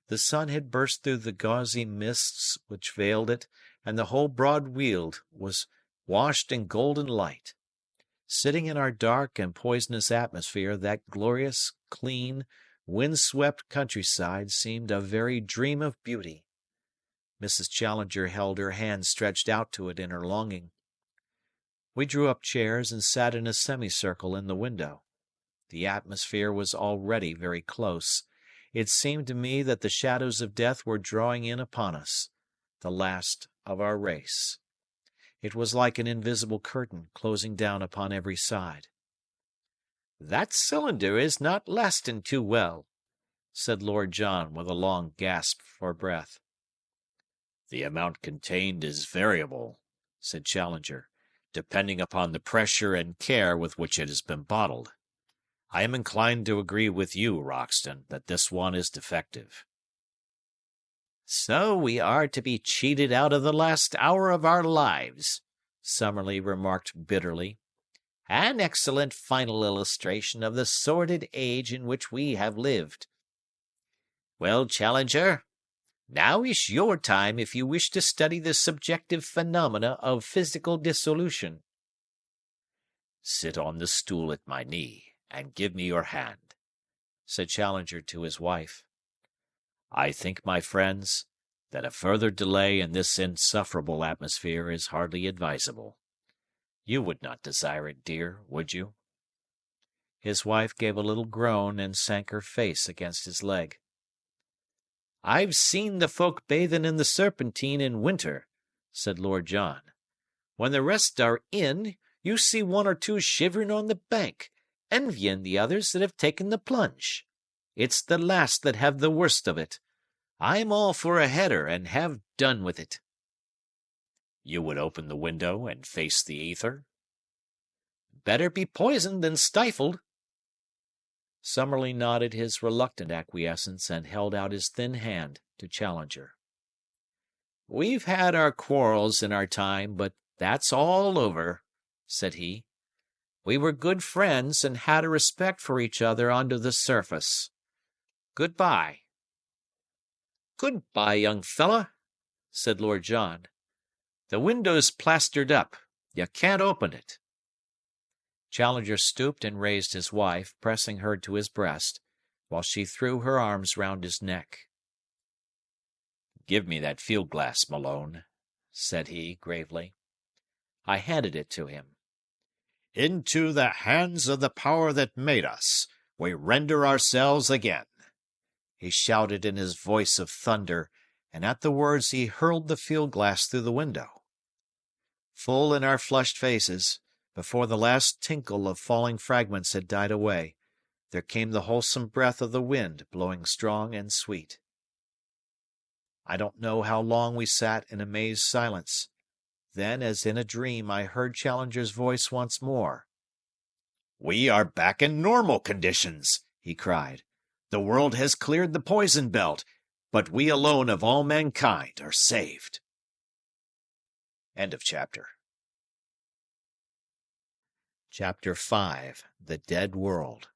The sun had burst through the gauzy mists which veiled it, and the whole broad weald was washed in golden light. Sitting in our dark and poisonous atmosphere, that glorious, clean, wind-swept countryside seemed a very dream of beauty. Mrs. Challenger held her hand stretched out to it in her longing. We drew up chairs and sat in a semicircle in the window. The atmosphere was already very close. It seemed to me that the shadows of death were drawing in upon us, the last of our race. It was like an invisible curtain closing down upon every side. "That cylinder is not lasting too well," said Lord John with a long gasp for breath. "The amount contained is variable," said Challenger, "depending upon the pressure and care with which it has been bottled. I am inclined to agree with you, Roxton, that this one is defective." "So we are to be cheated out of the last hour of our lives," Summerlee remarked bitterly. "An excellent final illustration of the sordid age in which we have lived. Well, Challenger, now is your time if you wish to study the subjective phenomena of physical dissolution." "Sit on the stool at my knee, and give me your hand," said Challenger to his wife. "I think, my friends, that a further delay in this insufferable atmosphere is hardly advisable. You would not desire it, dear, would you?" His wife gave a little groan and sank her face against his leg. "I've seen the folk bathing in the Serpentine in winter," said Lord John. "When the rest are in, you see one or two shivering on the bank, envying the others that have taken the plunge. It's the last that have the worst of it. I'm all for a header, and have done with it." You would open the window and face the ether? Better be poisoned than stifled. Summerlee nodded his reluctant acquiescence and held out his thin hand to Challenger. We've had our quarrels in our time, but that's all over, said he. We were good friends and had a respect for each other under the surface. Goodbye. Goodbye, young fella, said Lord John. The window's plastered up. You can't open it. Challenger stooped and raised his wife, pressing her to his breast, while she threw her arms round his neck. "Give me that field-glass, Malone," said he, gravely. I handed it to him. "Into the hands of the power that made us, we render ourselves again," he shouted in his voice of thunder, and at the words he hurled the field-glass through the window. Full in our flushed faces, before the last tinkle of falling fragments had died away, there came the wholesome breath of the wind blowing strong and sweet. I don't know how long we sat in amazed silence. Then, as in a dream, I heard Challenger's voice once more. "We are back in normal conditions," he cried. "The world has cleared the poison belt, but we alone of all mankind are saved." End of chapter. Chapter 5. The Dead World.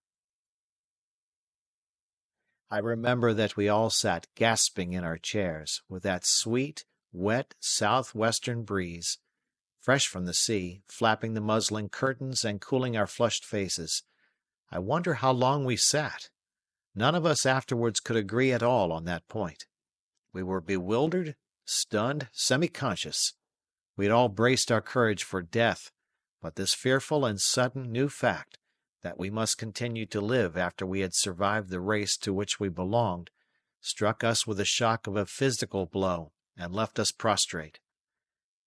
I remember that we all sat gasping in our chairs, with that sweet, wet southwestern breeze, fresh from the sea, flapping the muslin curtains and cooling our flushed faces. I wonder how long we sat. None of us afterwards could agree at all on that point. We were bewildered, stunned, semi-conscious. We had all braced our courage for death, but this fearful and sudden new fact, that we must continue to live after we had survived the race to which we belonged, struck us with the shock of a physical blow and left us prostrate.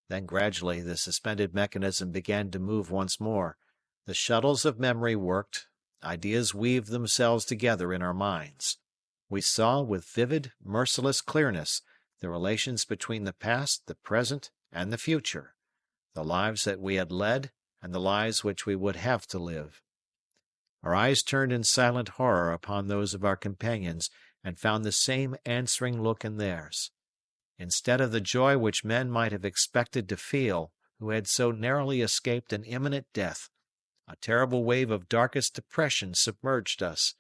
Then gradually the suspended mechanism began to move once more. The shuttles of memory worked, ideas weaved themselves together in our minds. We saw with vivid, merciless clearness the relations between the past, the present, and the future, the lives that we had led and the lives which we would have to live. Our eyes turned in silent horror upon those of our companions and found the same answering look in theirs. Instead of the joy which men might have expected to feel who had so narrowly escaped an imminent death, a terrible wave of darkest depression submerged us.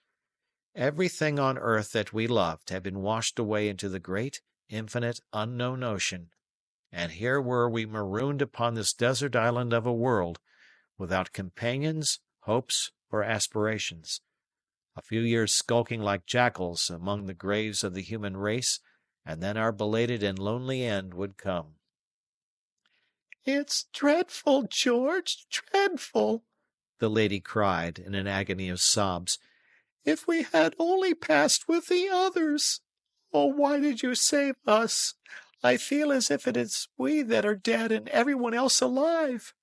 Everything on earth that we loved had been washed away into the great, infinite, unknown ocean, and here were we marooned upon this desert island of a world, without companions, hopes, or aspirations. A few years skulking like jackals among the graves of the human race, and then our belated and lonely end would come. "It's dreadful, George, dreadful," the lady cried in an agony of sobs. "If we had only passed with the others! Oh, why did you save us? I feel as if it is we that are dead and everyone else alive."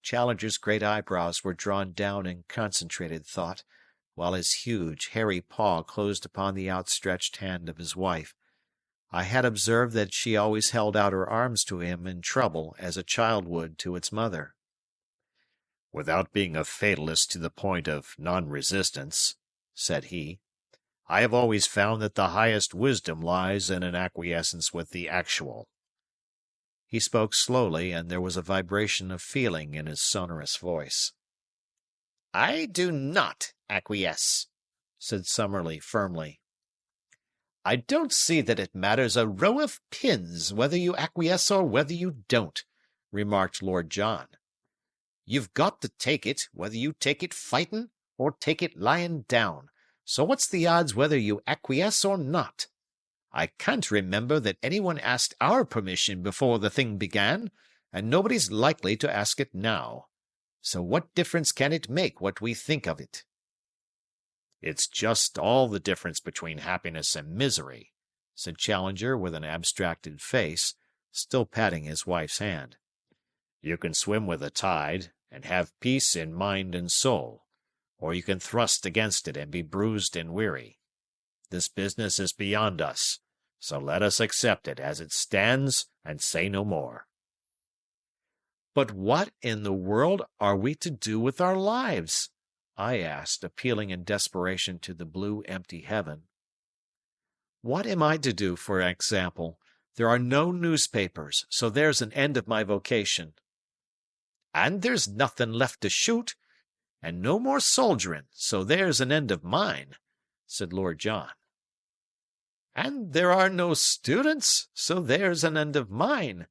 Challenger's great eyebrows were drawn down in concentrated thought, while his huge, hairy paw closed upon the outstretched hand of his wife. I had observed that she always held out her arms to him in trouble as a child would to its mother. "Without being a fatalist to the point of non-resistance," said he, "I have always found that the highest wisdom lies in an acquiescence with the actual." He spoke slowly, and there was a vibration of feeling in his sonorous voice. "I do not acquiesce," said Summerlee firmly. "I don't see that it matters a row of pins whether you acquiesce or whether you don't," remarked Lord John. "You've got to take it, whether you take it fightin' or take it lying down, so what's the odds whether you acquiesce or not? I can't remember that anyone asked our permission before the thing began, and nobody's likely to ask it now. So what difference can it make what we think of it?" "It's just all the difference between happiness and misery," said Challenger with an abstracted face, still patting his wife's hand. "You can swim with the tide and have peace in mind and soul, or you can thrust against it and be bruised and weary. This business is beyond us, so let us accept it as it stands and say no more." But what in the world are we to do with our lives? I asked, appealing in desperation to the blue, empty heaven. What am I to do, for example? There are no newspapers, so there's an end of my vocation. And there's nothing left to shoot, and no more soldiering, so there's an end of mine, said Lord John. And there are no students, so there's an end of mine,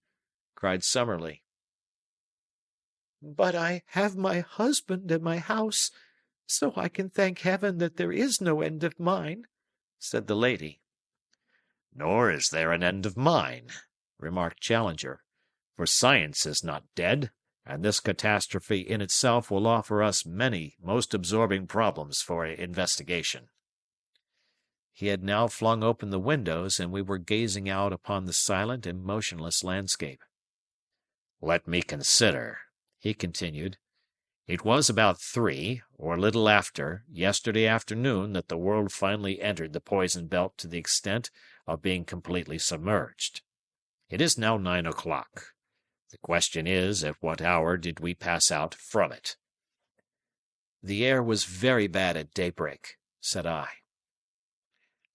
cried Summerlee. But I have my husband and my house, so I can thank heaven that there is no end of mine, said the lady. Nor is there an end of mine, remarked Challenger, for science is not dead, and this catastrophe in itself will offer us many most absorbing problems for investigation. He had now flung open the windows, and we were gazing out upon the silent and motionless landscape. Let me consider, he continued. It was about 3, or a little after, yesterday afternoon that the world finally entered the poison belt to the extent of being completely submerged. It is now 9 o'clock. The question is, at what hour did we pass out from it? The air was very bad at daybreak, said I.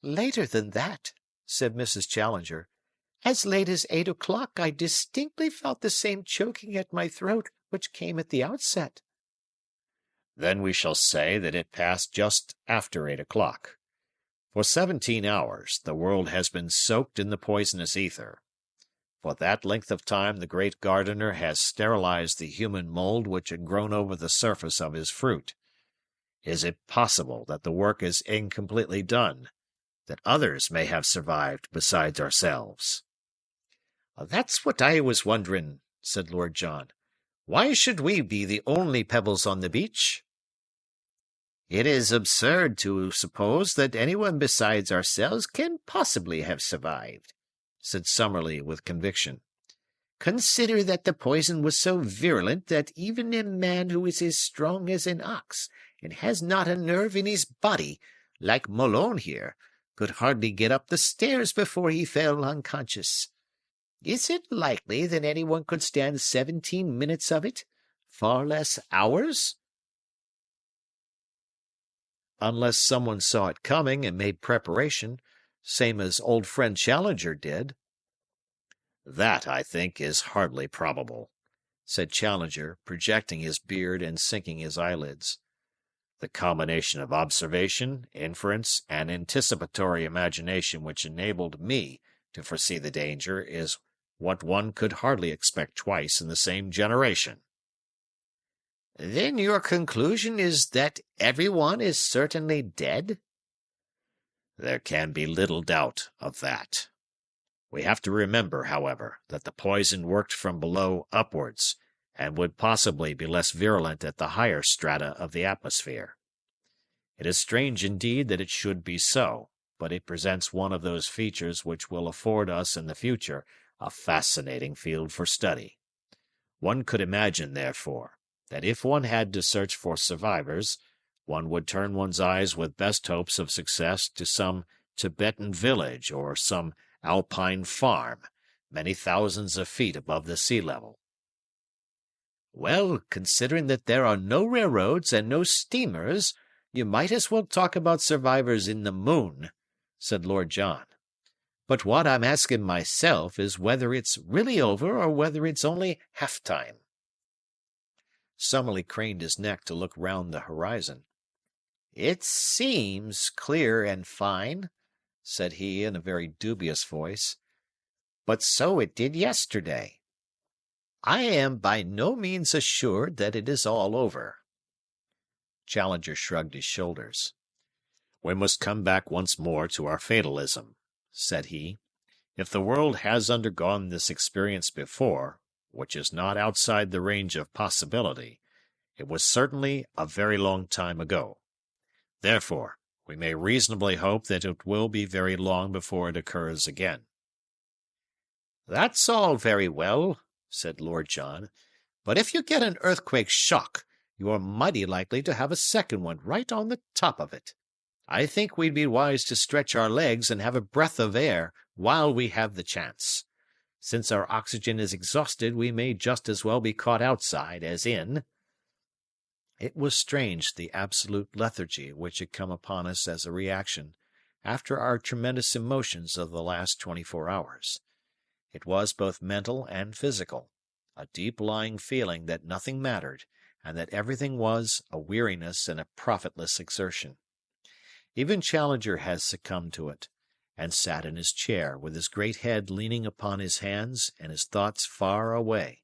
Later than that, said Mrs. Challenger. As late as 8 o'clock I distinctly felt the same choking at my throat which came at the outset. Then we shall say that it passed just after 8 o'clock. For 17 hours the world has been soaked in the poisonous ether. For that length of time the great gardener has sterilized the human mold which had grown over the surface of his fruit. Is it possible that the work is incompletely done, that others may have survived besides ourselves? That's what I was wondering, said Lord John. Why should we be the only pebbles on the beach? It is absurd to suppose that anyone besides ourselves can possibly have survived, said Summerlee with conviction. Consider that the poison was so virulent that even a man who is as strong as an ox and has not a nerve in his body, like Malone here, could hardly get up the stairs before he fell unconscious. Is it likely that anyone could stand 17 minutes of it, far less hours? Unless someone saw it coming and made preparation, same as old friend Challenger did. That, I think, is hardly probable, said Challenger, projecting his beard and sinking his eyelids. The combination of observation, inference, and anticipatory imagination which enabled me to foresee the danger is what one could hardly expect twice in the same generation. Then your conclusion is that everyone is certainly dead? There can be little doubt of that. We have to remember, however, that the poison worked from below upwards, and would possibly be less virulent at the higher strata of the atmosphere. It is strange indeed that it should be so, but it presents one of those features which will afford us in the future a fascinating field for study. One could imagine, therefore, that if one had to search for survivors, one would turn one's eyes with best hopes of success to some Tibetan village or some alpine farm, many thousands of feet above the sea level. Well, considering that there are no railroads and no steamers, you might as well talk about survivors in the moon, said Lord John. But what I'm asking myself is whether it's really over or whether it's only half-time. Summerlee craned his neck to look round the horizon. It seems clear and fine, said he in a very dubious voice, but so it did yesterday. I am by no means assured that it is all over. Challenger shrugged his shoulders. We must come back once more to our fatalism, said he. If the world has undergone this experience before, which is not outside the range of possibility, it was certainly a very long time ago. Therefore, we may reasonably hope that it will be very long before it occurs again. That's all very well, said Lord John, but if you get an earthquake shock, you are mighty likely to have a second one right on the top of it. I think we'd be wise to stretch our legs and have a breath of air while we have the chance. Since our oxygen is exhausted, we may just as well be caught outside as in." It was strange the absolute lethargy which had come upon us as a reaction after our tremendous emotions of the last 24 hours. It was both mental and physical, a deep-lying feeling that nothing mattered, and that everything was a weariness and a profitless exertion. Even Challenger has succumbed to it, and sat in his chair with his great head leaning upon his hands and his thoughts far away,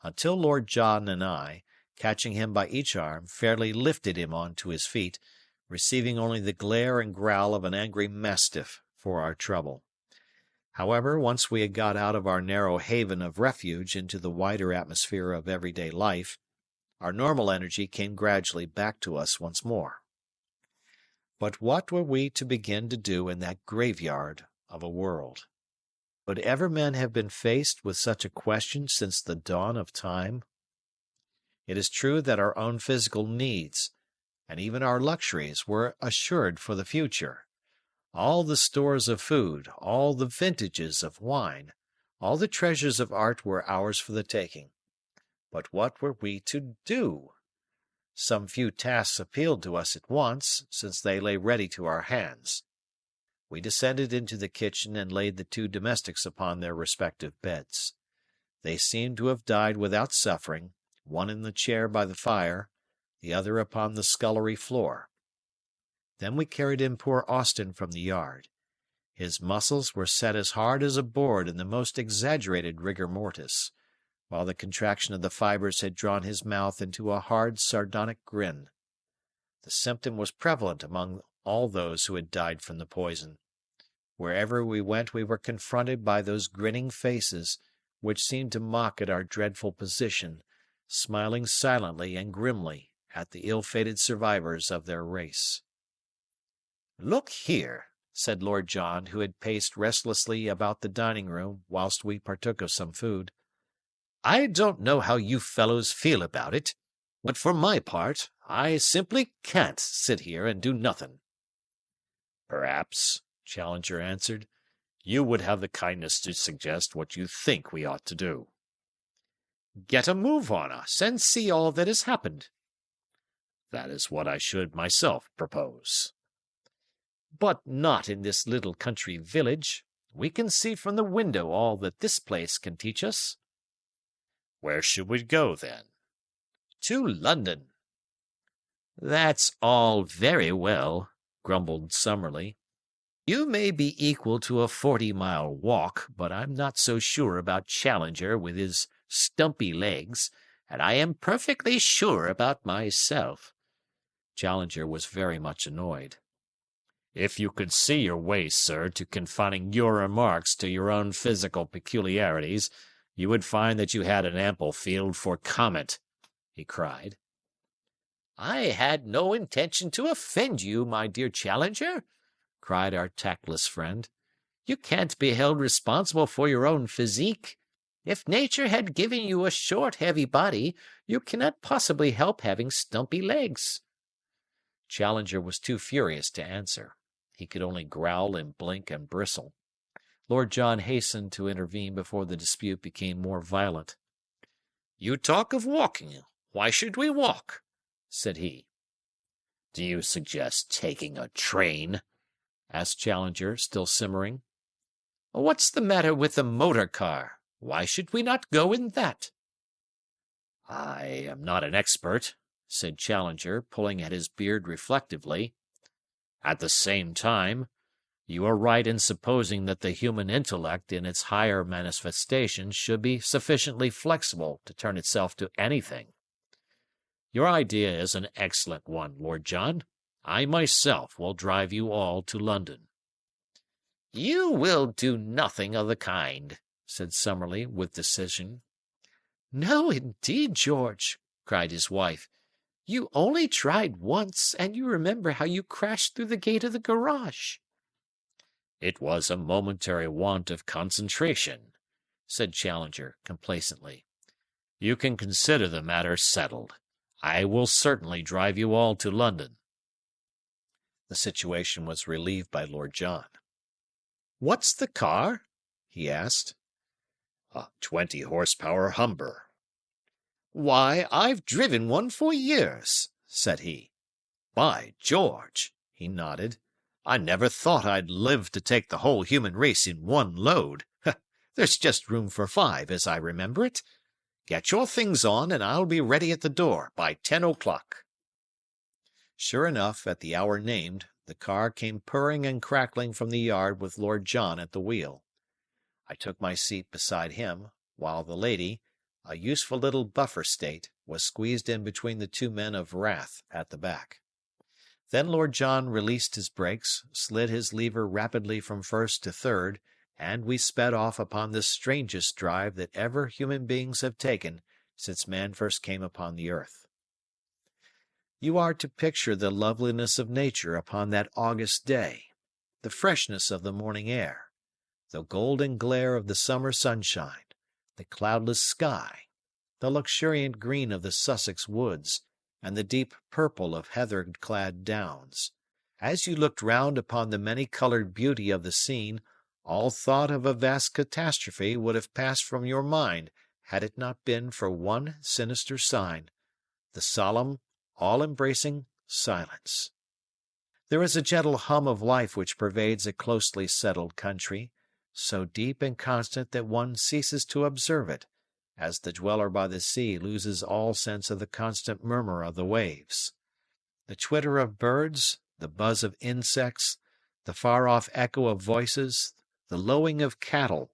until Lord John and I, catching him by each arm, fairly lifted him on to his feet, receiving only the glare and growl of an angry mastiff for our trouble. However, once we had got out of our narrow haven of refuge into the wider atmosphere of everyday life, our normal energy came gradually back to us once more. But what were we to begin to do in that graveyard of a world? Would ever men have been faced with such a question since the dawn of time? It is true that our own physical needs, and even our luxuries, were assured for the future. All the stores of food, all the vintages of wine, all the treasures of art were ours for the taking. But what were we to do? Some few tasks appealed to us at once, since they lay ready to our hands. We descended into the kitchen and laid the two domestics upon their respective beds. They seemed to have died without suffering, one in the chair by the fire, the other upon the scullery floor. Then we carried in poor Austin from the yard. His muscles were set as hard as a board in the most exaggerated rigor mortis, while the contraction of the fibres had drawn his mouth into a hard, sardonic grin. The symptom was prevalent among all those who had died from the poison. Wherever we went we were confronted by those grinning faces, which seemed to mock at our dreadful position, smiling silently and grimly at the ill-fated survivors of their race. "Look here," said Lord John, who had paced restlessly about the dining-room whilst we partook of some food. "I don't know how you fellows feel about it, but for my part, I simply can't sit here and do nothing." "Perhaps," Challenger answered, "you would have the kindness to suggest what you think we ought to do." "Get a move on us, and see all that has happened." "That is what I should myself propose." "But not in this little country village. We can see from the window all that this place can teach us." "Where should we go, then?" "To London." "That's all very well," grumbled Summerlee. "You may be equal to a 40-mile walk, but I'm not so sure about Challenger with his stumpy legs, and I am perfectly sure about myself." Challenger was very much annoyed. "If you could see your way, sir, to confining your remarks to your own physical peculiarities, you would find that you had an ample field for comment," he cried. "I had no intention to offend you, my dear Challenger," cried our tactless friend. "You can't be held responsible for your own physique. If nature had given you a short, heavy body, you cannot possibly help having stumpy legs." Challenger was too furious to answer. He could only growl and blink and bristle. Lord John hastened to intervene before the dispute became more violent. "You talk of walking. Why should we walk?" said he. "Do you suggest taking a train?" asked Challenger, still simmering. "What's the matter with the motor car? Why should we not go in that?" "I am not an expert," said Challenger, pulling at his beard reflectively. "At the same time, you are right in supposing that the human intellect in its higher manifestations should be sufficiently flexible to turn itself to anything. Your idea is an excellent one, Lord John. I myself will drive you all to London." "You will do nothing of the kind," said Summerlee with decision. "No, indeed, George," cried his wife. "You only tried once, and you remember how you crashed through the gate of the garage." "It was a momentary want of concentration," said Challenger complacently. "You can consider the matter settled. I will certainly drive you all to London." The situation was relieved by Lord John. "What's the car?" he asked. A 20 horsepower Humber. Why, I've driven one for years, said he. By George! He nodded. I never thought I'd live to take the whole human race in one load. There's just room for 5, as I remember it. Get your things on, and I'll be ready at the door by 10 o'clock. Sure enough, at the hour named, the car came purring and crackling from the yard with Lord John at the wheel. I took my seat beside him, while the lady, a useful little buffer state, was squeezed in between the 2 men of wrath at the back. Then Lord John released his brakes, slid his lever rapidly from first to third, and we sped off upon the strangest drive that ever human beings have taken since man first came upon the earth. You are to picture the loveliness of nature upon that August day, the freshness of the morning air, the golden glare of the summer sunshine, the cloudless sky, the luxuriant green of the Sussex woods, and the deep purple of heather-clad downs. As you looked round upon the many-coloured beauty of the scene, all thought of a vast catastrophe would have passed from your mind had it not been for one sinister sign, the solemn, all-embracing silence. There is a gentle hum of life which pervades a closely settled country, so deep and constant that one ceases to observe it, as the dweller by the sea loses all sense of the constant murmur of the waves. The twitter of birds, the buzz of insects, the far-off echo of voices, the lowing of cattle,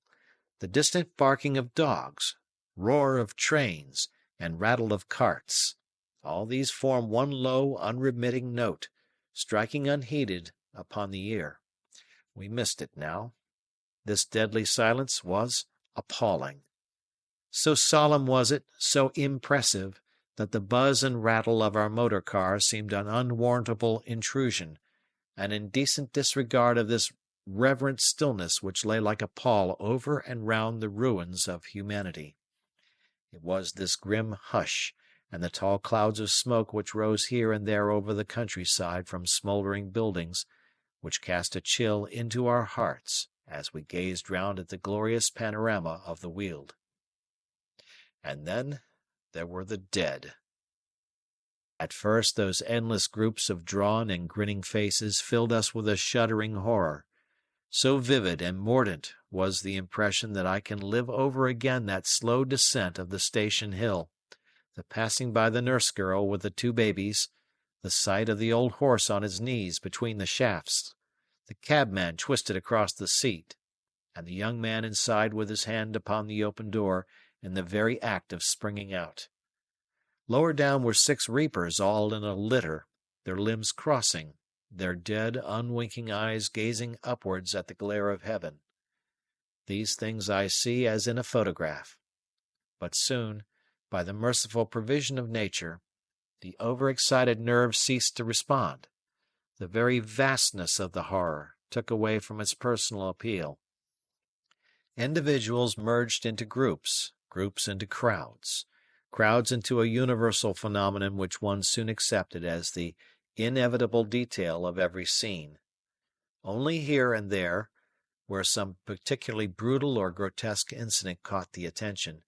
the distant barking of dogs, roar of trains, and rattle of carts, all these form one low, unremitting note, striking unheeded upon the ear. We missed it now. This deadly silence was appalling. So solemn was it, so impressive, that the buzz and rattle of our motor car seemed an unwarrantable intrusion, an indecent disregard of this reverent stillness which lay like a pall over and round the ruins of humanity. It was this grim hush, and the tall clouds of smoke which rose here and there over the countryside from smouldering buildings, which cast a chill into our hearts as we gazed round at the glorious panorama of the Weald. And then there were the dead. At first those endless groups of drawn and grinning faces filled us with a shuddering horror. So vivid and mordant was the impression that I can live over again that slow descent of the station hill, the passing by the nurse girl with the 2 babies, the sight of the old horse on his knees between the shafts, the cabman twisted across the seat, and the young man inside with his hand upon the open door in the very act of springing out. Lower down were 6 reapers all in a litter, their limbs crossing, their dead, unwinking eyes gazing upwards at the glare of heaven. These things I see as in a photograph. But soon, by the merciful provision of nature, the overexcited nerves ceased to respond. The very vastness of the horror took away from its personal appeal. Individuals merged into groups, groups into crowds, crowds into a universal phenomenon which one soon accepted as the inevitable detail of every scene. Only here and there, where some particularly brutal or grotesque incident caught the attention,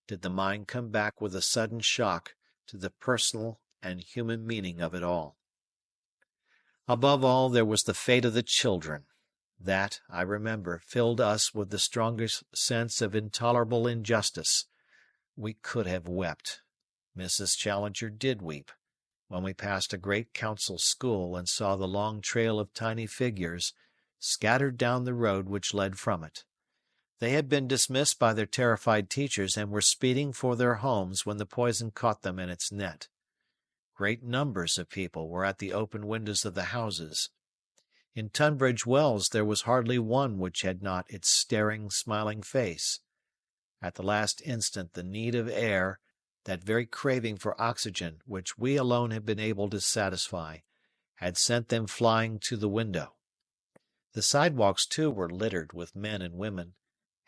did the mind come back with a sudden shock to the personal and human meaning of it all. Above all, there was the fate of the children. That, I remember, filled us with the strongest sense of intolerable injustice. We could have wept. Mrs. Challenger did weep, when we passed a great council school and saw the long trail of tiny figures scattered down the road which led from it. They had been dismissed by their terrified teachers and were speeding for their homes when the poison caught them in its net. Great numbers of people were at the open windows of the houses. In Tunbridge Wells there was hardly one which had not its staring, smiling face. At the last instant the need of air, that very craving for oxygen which we alone had been able to satisfy, had sent them flying to the window. The sidewalks, too, were littered with men and women,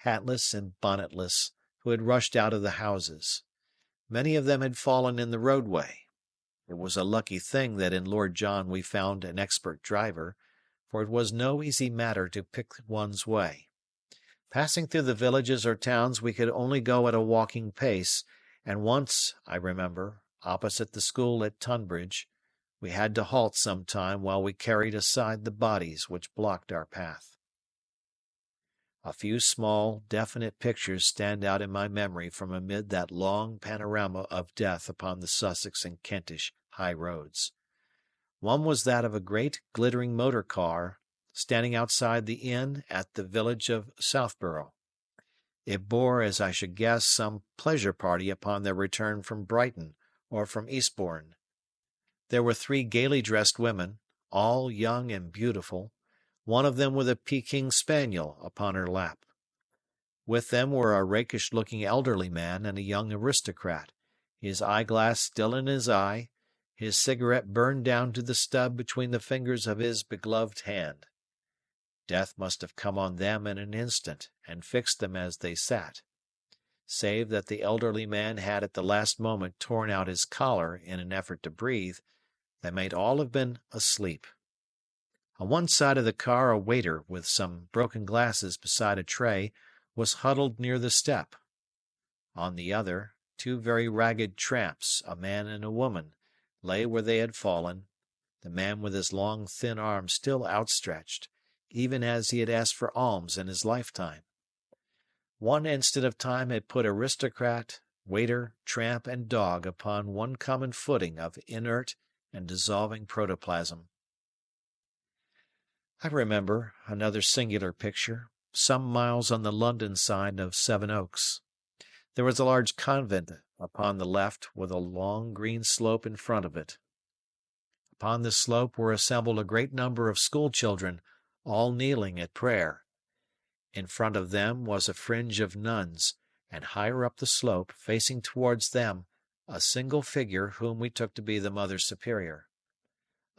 hatless and bonnetless, who had rushed out of the houses. Many of them had fallen in the roadway. It was a lucky thing that in Lord John we found an expert driver, for it was no easy matter to pick one's way. Passing through the villages or towns we could only go at a walking pace, and once, I remember, opposite the school at Tunbridge, we had to halt some time while we carried aside the bodies which blocked our path. A few small, definite pictures stand out in my memory from amid that long panorama of death upon the Sussex and Kentish high roads. One was that of a great glittering motor car standing outside the inn at the village of Southborough. It bore, as I should guess, some pleasure party upon their return from Brighton or from Eastbourne. There were 3 gaily dressed women, all young and beautiful, one of them with a Peking spaniel upon her lap. With them were a rakish-looking elderly man and a young aristocrat, his eyeglass still in his eye, his cigarette burned down to the stub between the fingers of his begloved hand. Death must have come on them in an instant and fixed them as they sat. Save that the elderly man had at the last moment torn out his collar in an effort to breathe, they might all have been asleep. On one side of the car a waiter with some broken glasses beside a tray was huddled near the step. On the other, 2 very ragged tramps, a man and a woman, lay where they had fallen, the man with his long thin arm still outstretched, even as he had asked for alms in his lifetime. One instant of time had put aristocrat, waiter, tramp, and dog upon one common footing of inert and dissolving protoplasm. I remember another singular picture, some miles on the London side of Sevenoaks. There was a large convent upon the left, with a long green slope in front of it. Upon this slope were assembled a great number of school-children, all kneeling at prayer. In front of them was a fringe of nuns, and higher up the slope, facing towards them, a single figure whom we took to be the Mother Superior.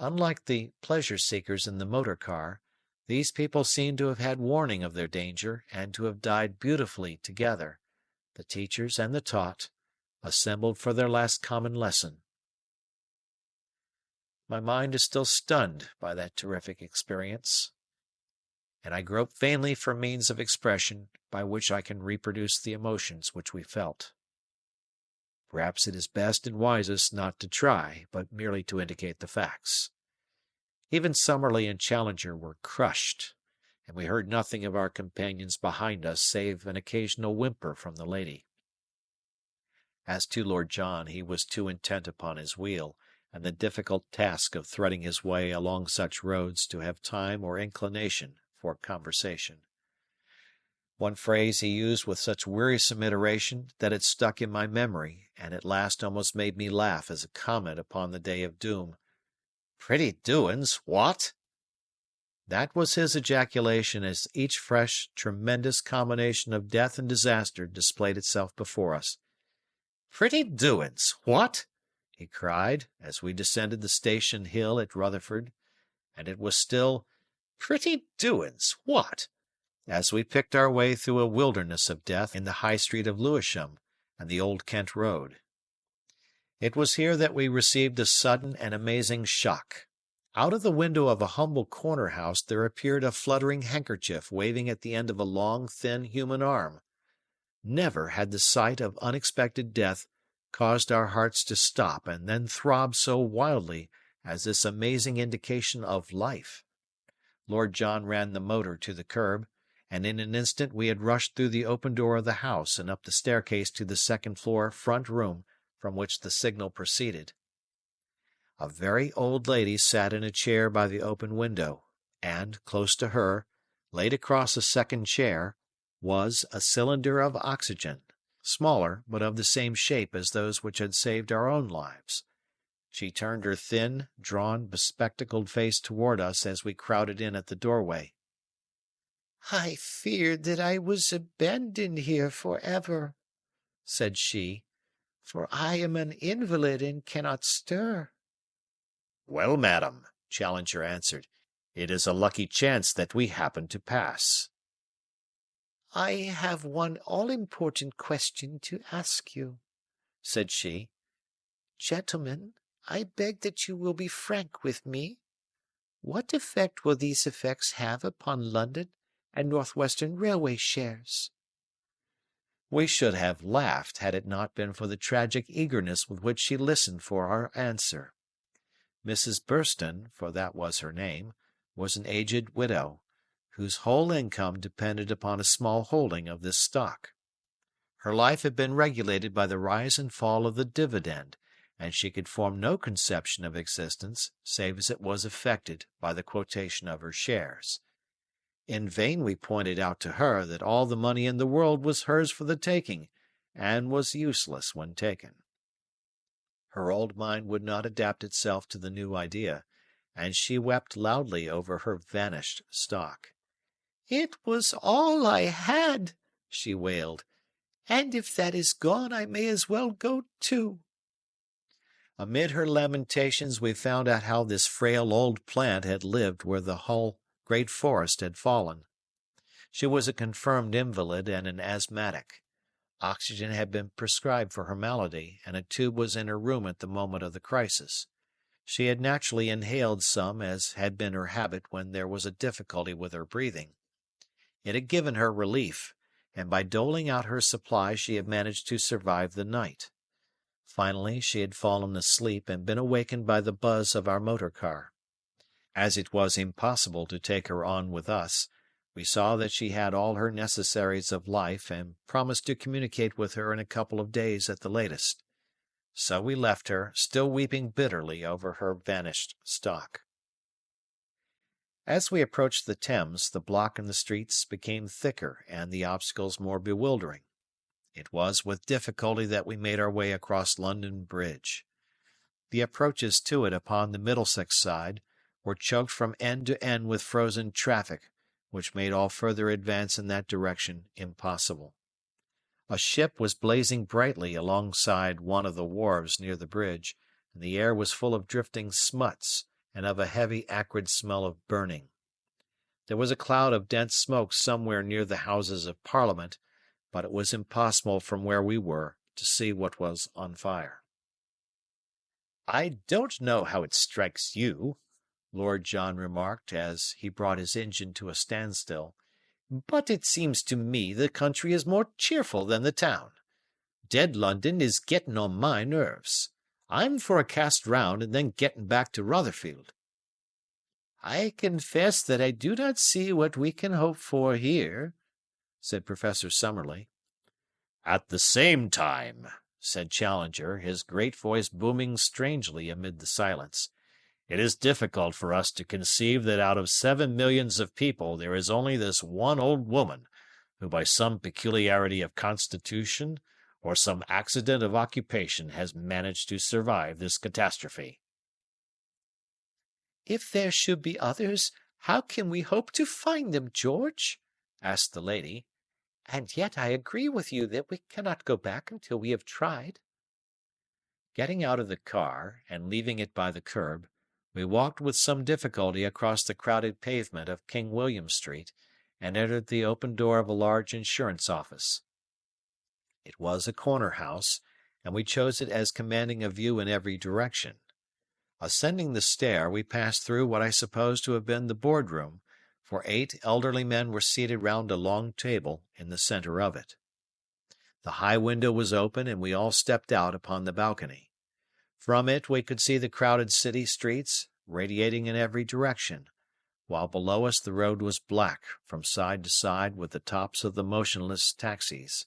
Unlike the pleasure-seekers in the motor car, these people seemed to have had warning of their danger and to have died beautifully together, the teachers and the taught, assembled for their last common lesson. My mind is still stunned by that terrific experience, and I grope vainly for means of expression by which I can reproduce the emotions which we felt. Perhaps it is best and wisest not to try, but merely to indicate the facts. Even Summerlee and Challenger were crushed, and we heard nothing of our companions behind us save an occasional whimper from the lady. As to Lord John, he was too intent upon his wheel and the difficult task of threading his way along such roads to have time or inclination for conversation. One phrase he used with such wearisome iteration that it stuck in my memory, and at last almost made me laugh as a comment upon the day of doom. "Pretty doin's, what?" That was his ejaculation as each fresh, tremendous combination of death and disaster displayed itself before us. "Pretty doin's, what?" he cried, as we descended the station hill at Rutherford, and it was still "Pretty doin's, what?" as we picked our way through a wilderness of death in the High Street of Lewisham and the Old Kent Road. It was here that we received a sudden and amazing shock. Out of the window of a humble corner house there appeared a fluttering handkerchief waving at the end of a long, thin human arm. Never had the sight of unexpected death caused our hearts to stop and then throb so wildly as this amazing indication of life. Lord John ran the motor to the curb, and in an instant we had rushed through the open door of the house and up the staircase to the second-floor front room from which the signal proceeded. A very old lady sat in a chair by the open window, and, close to her, laid across a second chair, was a cylinder of oxygen, smaller but of the same shape as those which had saved our own lives. She turned her thin, drawn, bespectacled face toward us as we crowded in at the doorway. "I feared that I was abandoned here for ever," said she, "for I am an invalid and cannot stir." "Well, madam," Challenger answered, "it is a lucky chance that we happened to pass." "I have one all-important question to ask you," said she. "Gentlemen, I beg that you will be frank with me. What effect will these effects have upon London and North Western Railway shares." We should have laughed had it not been for the tragic eagerness with which she listened for our answer. Mrs. Burston, for that was her name, was an aged widow, whose whole income depended upon a small holding of this stock. Her life had been regulated by the rise and fall of the dividend, and she could form no conception of existence save as it was affected by the quotation of her shares. In vain we pointed out to her that all the money in the world was hers for the taking, and was useless when taken. Her old mind would not adapt itself to the new idea, and she wept loudly over her vanished stock. "It was all I had," she wailed, "and if that is gone, I may as well go too." Amid her lamentations we found out how this frail old plant had lived where the whole great forest had fallen. She was a confirmed invalid and an asthmatic. Oxygen had been prescribed for her malady, and a tube was in her room at the moment of the crisis. She had naturally inhaled some, as had been her habit when there was a difficulty with her breathing. It had given her relief, and by doling out her supply she had managed to survive the night. Finally she had fallen asleep and been awakened by the buzz of our motor car. As it was impossible to take her on with us, we saw that she had all her necessaries of life and promised to communicate with her in a couple of days at the latest. So we left her, still weeping bitterly over her vanished stock. As we approached the Thames, the block in the streets became thicker and the obstacles more bewildering. It was with difficulty that we made our way across London Bridge. The approaches to it upon the Middlesex side were choked from end to end with frozen traffic, which made all further advance in that direction impossible. A ship was blazing brightly alongside one of the wharves near the bridge, and the air was full of drifting smuts and of a heavy acrid smell of burning. There was a cloud of dense smoke somewhere near the Houses of Parliament, but it was impossible from where we were to see what was on fire. "I don't know how it strikes you," Lord John remarked as he brought his engine to a standstill, "but it seems to me the country is more cheerful than the town. Dead London is getting on my nerves. I'm for a cast round and then getting back to Rotherfield." "I confess that I do not see what we can hope for here," said Professor Summerlee. "At the same time," said Challenger, his great voice booming strangely amid the silence, "it is difficult for us to conceive that out of 7 millions of people there is only this one old woman who by some peculiarity of constitution or some accident of occupation has managed to survive this catastrophe." "If there should be others, how can we hope to find them, George?" asked the lady. "And yet I agree with you that we cannot go back until we have tried." Getting out of the car, and leaving it by the curb, we walked with some difficulty across the crowded pavement of King William Street, and entered the open door of a large insurance office. It was a corner house, and we chose it as commanding a view in every direction. Ascending the stair, we passed through what I supposed to have been the boardroom, for 8 elderly men were seated round a long table in the centre of it. The high window was open, and we all stepped out upon the balcony. From it we could see the crowded city streets, radiating in every direction, while below us the road was black from side to side with the tops of the motionless taxis.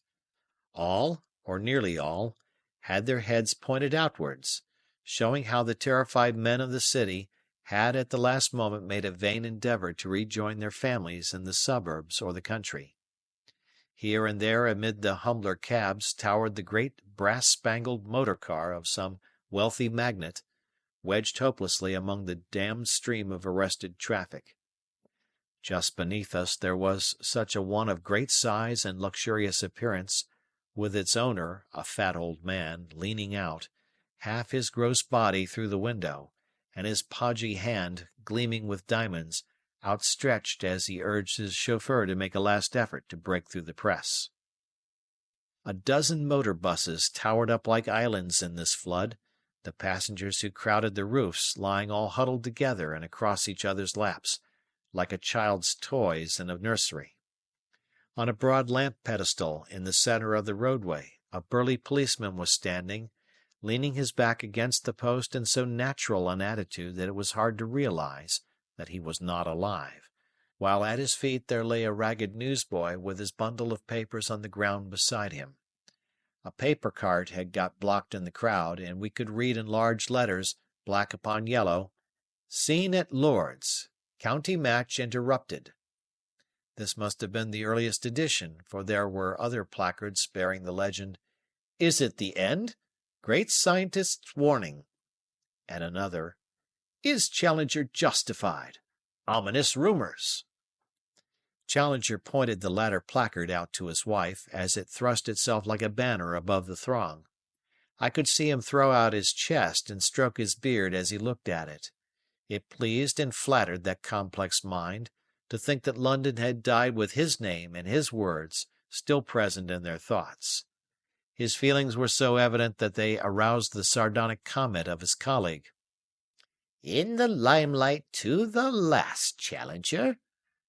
All, or nearly all, had their heads pointed outwards, showing how the terrified men of the city had at the last moment made a vain endeavour to rejoin their families in the suburbs or the country. Here and there amid the humbler cabs towered the great brass-spangled motor-car of some wealthy magnate, wedged hopelessly among the damned stream of arrested traffic. Just beneath us there was such a one of great size and luxurious appearance, with its owner, a fat old man, leaning out, half his gross body through the window, and his podgy hand, gleaming with diamonds, outstretched as he urged his chauffeur to make a last effort to break through the press. A dozen motor buses towered up like islands in this flood, the passengers who crowded the roofs lying all huddled together and across each other's laps, like a child's toys in a nursery. On a broad lamp pedestal in the centre of the roadway, a burly policeman was standing, leaning his back against the post in so natural an attitude that it was hard to realize that he was not alive, while at his feet there lay a ragged newsboy with his bundle of papers on the ground beside him. A paper cart had got blocked in the crowd, and we could read in large letters, black upon yellow, "Scene at Lord's. County match interrupted." This must have been the earliest edition, for there were other placards bearing the legend, "Is it the end? Great scientist's warning." And another, "Is Challenger justified? Ominous rumors." Challenger pointed the latter placard out to his wife as it thrust itself like a banner above the throng. I could see him throw out his chest and stroke his beard as he looked at it. It pleased and flattered that complex mind to think that London had died with his name and his words still present in their thoughts. His feelings were so evident that they aroused the sardonic comment of his colleague. "In the limelight to the last, Challenger,"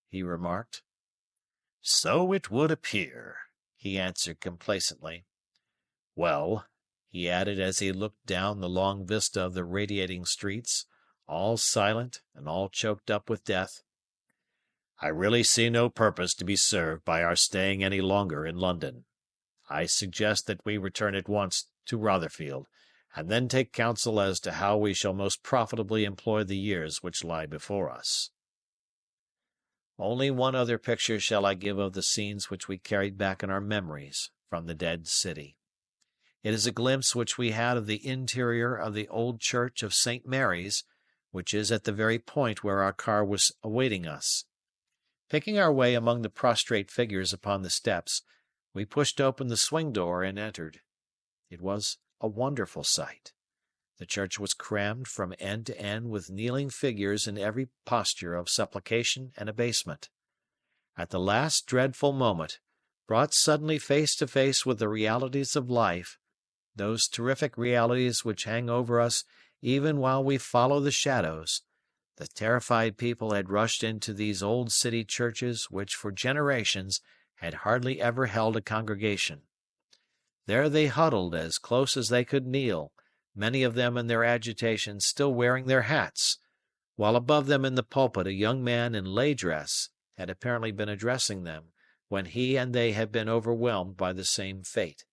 he remarked. "So it would appear," he answered complacently. "Well," he added as he looked down the long vista of the radiating streets, all silent and all choked up with death, "I really see no purpose to be served by our staying any longer in London. I suggest that we return at once to Rotherfield, and then take counsel as to how we shall most profitably employ the years which lie before us." Only one other picture shall I give of the scenes which we carried back in our memories from the dead city. It is a glimpse which we had of the interior of the old church of St. Mary's, which is at the very point where our car was awaiting us. Picking our way among the prostrate figures upon the steps, we pushed open the swing door and entered. It was a wonderful sight. The church was crammed from end to end with kneeling figures in every posture of supplication and abasement. At the last dreadful moment, brought suddenly face to face with the realities of life, those terrific realities which hang over us even while we follow the shadows, the terrified people had rushed into these old city churches which for generations had hardly ever held a congregation. There they huddled as close as they could kneel, many of them in their agitation still wearing their hats, while above them in the pulpit a young man in lay dress had apparently been addressing them when he and they had been overwhelmed by the same fate.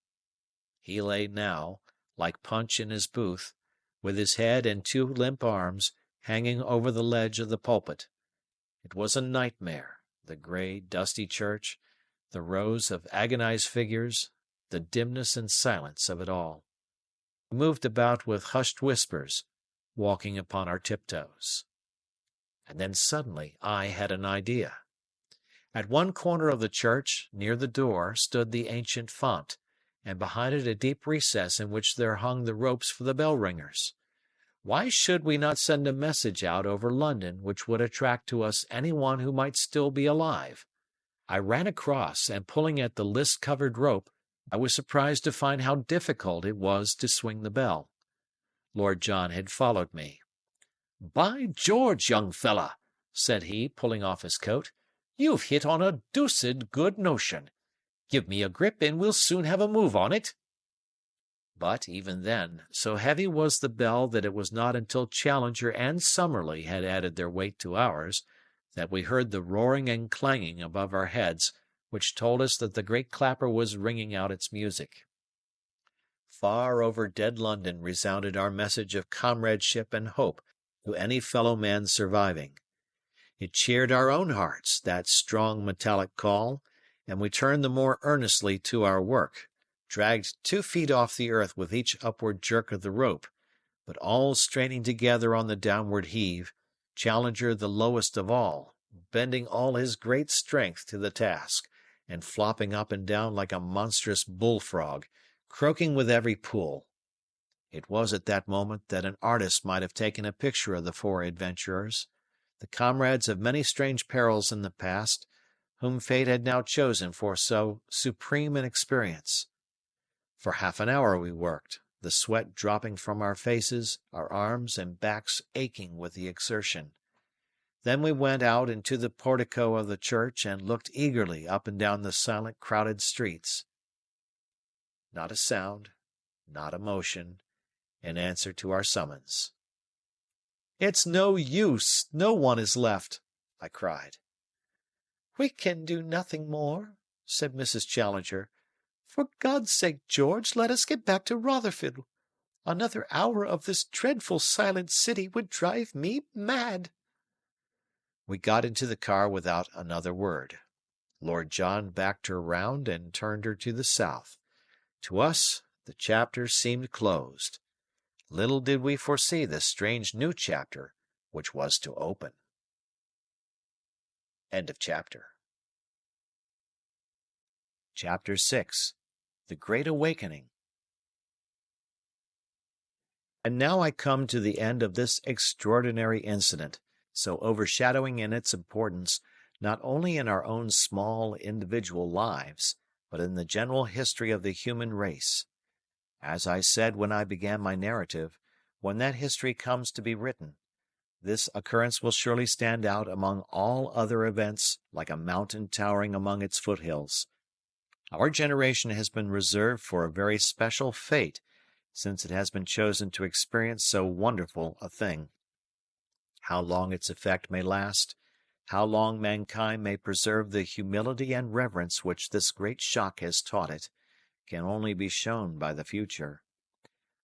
He lay now, like Punch in his booth, with his head and two limp arms hanging over the ledge of the pulpit. It was a nightmare, the grey, dusty church, the rows of agonized figures, the dimness and silence of it all. We moved about with hushed whispers, walking upon our tiptoes. And then suddenly I had an idea. At one corner of the church, near the door, stood the ancient font, and behind it a deep recess in which there hung the ropes for the bell-ringers. Why should we not send a message out over London which would attract to us any one who might still be alive? I ran across, and pulling at the list-covered rope, I was surprised to find how difficult it was to swing the bell. Lord John had followed me. "By George, young fella," said he, pulling off his coat, "you've hit on a deuced good notion. Give me a grip, and we'll soon have a move on it." But, even then, so heavy was the bell that it was not until Challenger and Summerlee had added their weight to ours that we heard the roaring and clanging above our heads, which told us that the great clapper was ringing out its music. Far over dead London resounded our message of comradeship and hope to any fellow man surviving. It cheered our own hearts, that strong metallic call, and we turned the more earnestly to our work, dragged 2 feet off the earth with each upward jerk of the rope, but all straining together on the downward heave, Challenger the lowest of all, bending all his great strength to the task, and flopping up and down like a monstrous bullfrog, croaking with every pull. It was at that moment that an artist might have taken a picture of the 4 adventurers, the comrades of many strange perils in the past, whom fate had now chosen for so supreme an experience. For half an hour we worked, the sweat dropping from our faces, our arms and backs aching with the exertion. Then we went out into the portico of the church and looked eagerly up and down the silent, crowded streets. Not a sound, not a motion, in answer to our summons. "It's no use, no one is left," I cried. "We can do nothing more," said Mrs. Challenger. "For God's sake, George, let us get back to Rotherfield. Another hour of this dreadful silent city would drive me mad." We got into the car without another word. Lord John backed her round and turned her to the south. To us, the chapter seemed closed. Little did we foresee the strange new chapter which was to open. End of chapter. Chapter 6. The Great Awakening. And now I come to the end of this extraordinary incident, so overshadowing in its importance not only in our own small individual lives, but in the general history of the human race. As I said when I began my narrative, when that history comes to be written, this occurrence will surely stand out among all other events like a mountain towering among its foothills. Our generation has been reserved for a very special fate, since it has been chosen to experience so wonderful a thing. How long its effect may last, how long mankind may preserve the humility and reverence which this great shock has taught it, can only be shown by the future.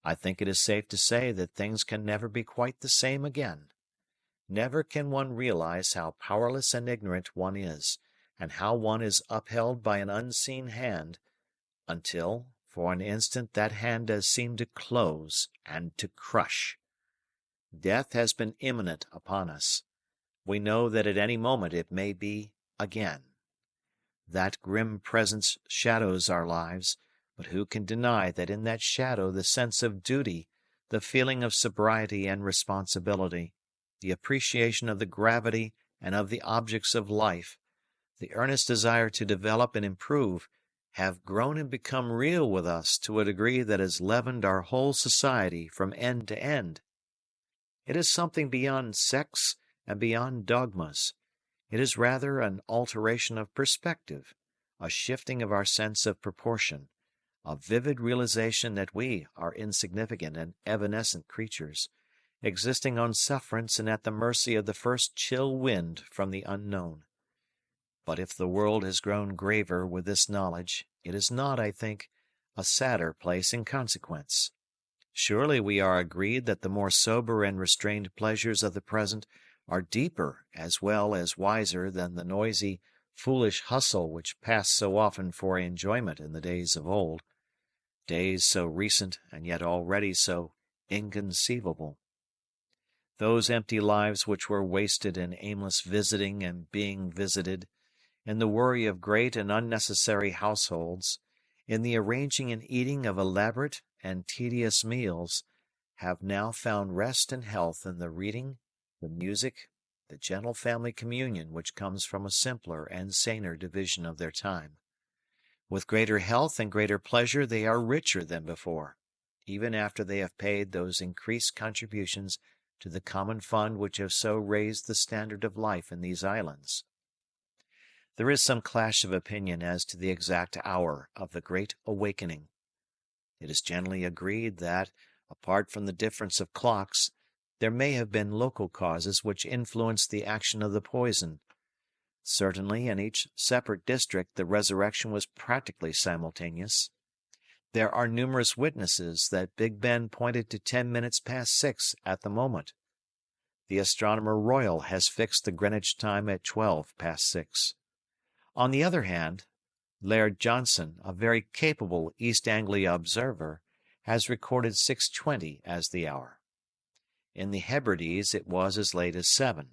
I think it is safe to say that things can never be quite the same again. Never can one realize how powerless and ignorant one is, and how one is upheld by an unseen hand, until, for an instant, that hand does seem to close and to crush. Death has been imminent upon us. We know that at any moment it may be again. That grim presence shadows our lives, but who can deny that in that shadow the sense of duty, the feeling of sobriety and responsibility, the appreciation of the gravity and of the objects of life, the earnest desire to develop and improve, have grown and become real with us to a degree that has leavened our whole society from end to end? It is something beyond sex and beyond dogmas. It is rather an alteration of perspective, a shifting of our sense of proportion, a vivid realization that we are insignificant and evanescent creatures, existing on sufferance and at the mercy of the first chill wind from the unknown. But if the world has grown graver with this knowledge, it is not, I think, a sadder place in consequence. Surely we are agreed that the more sober and restrained pleasures of the present are deeper as well as wiser than the noisy, foolish hustle which passed so often for enjoyment in the days of old, days so recent and yet already so inconceivable. Those empty lives which were wasted in aimless visiting and being visited, in the worry of great and unnecessary households, in the arranging and eating of elaborate and tedious meals, have now found rest and health in the reading, the music, the gentle family communion which comes from a simpler and saner division of their time. With greater health and greater pleasure they are richer than before, even after they have paid those increased contributions to the common fund which have so raised the standard of life in these islands. There is some clash of opinion as to the exact hour of the Great Awakening. It is generally agreed that, apart from the difference of clocks, there may have been local causes which influenced the action of the poison. Certainly, in each separate district the resurrection was practically simultaneous. There are numerous witnesses that Big Ben pointed to 10 minutes past 6 at the moment. The Astronomer Royal has fixed the Greenwich time at 12 past 6. On the other hand, Laird Johnson, a very capable East Anglia observer, has recorded 6:20 as the hour. In the Hebrides it was as late as 7.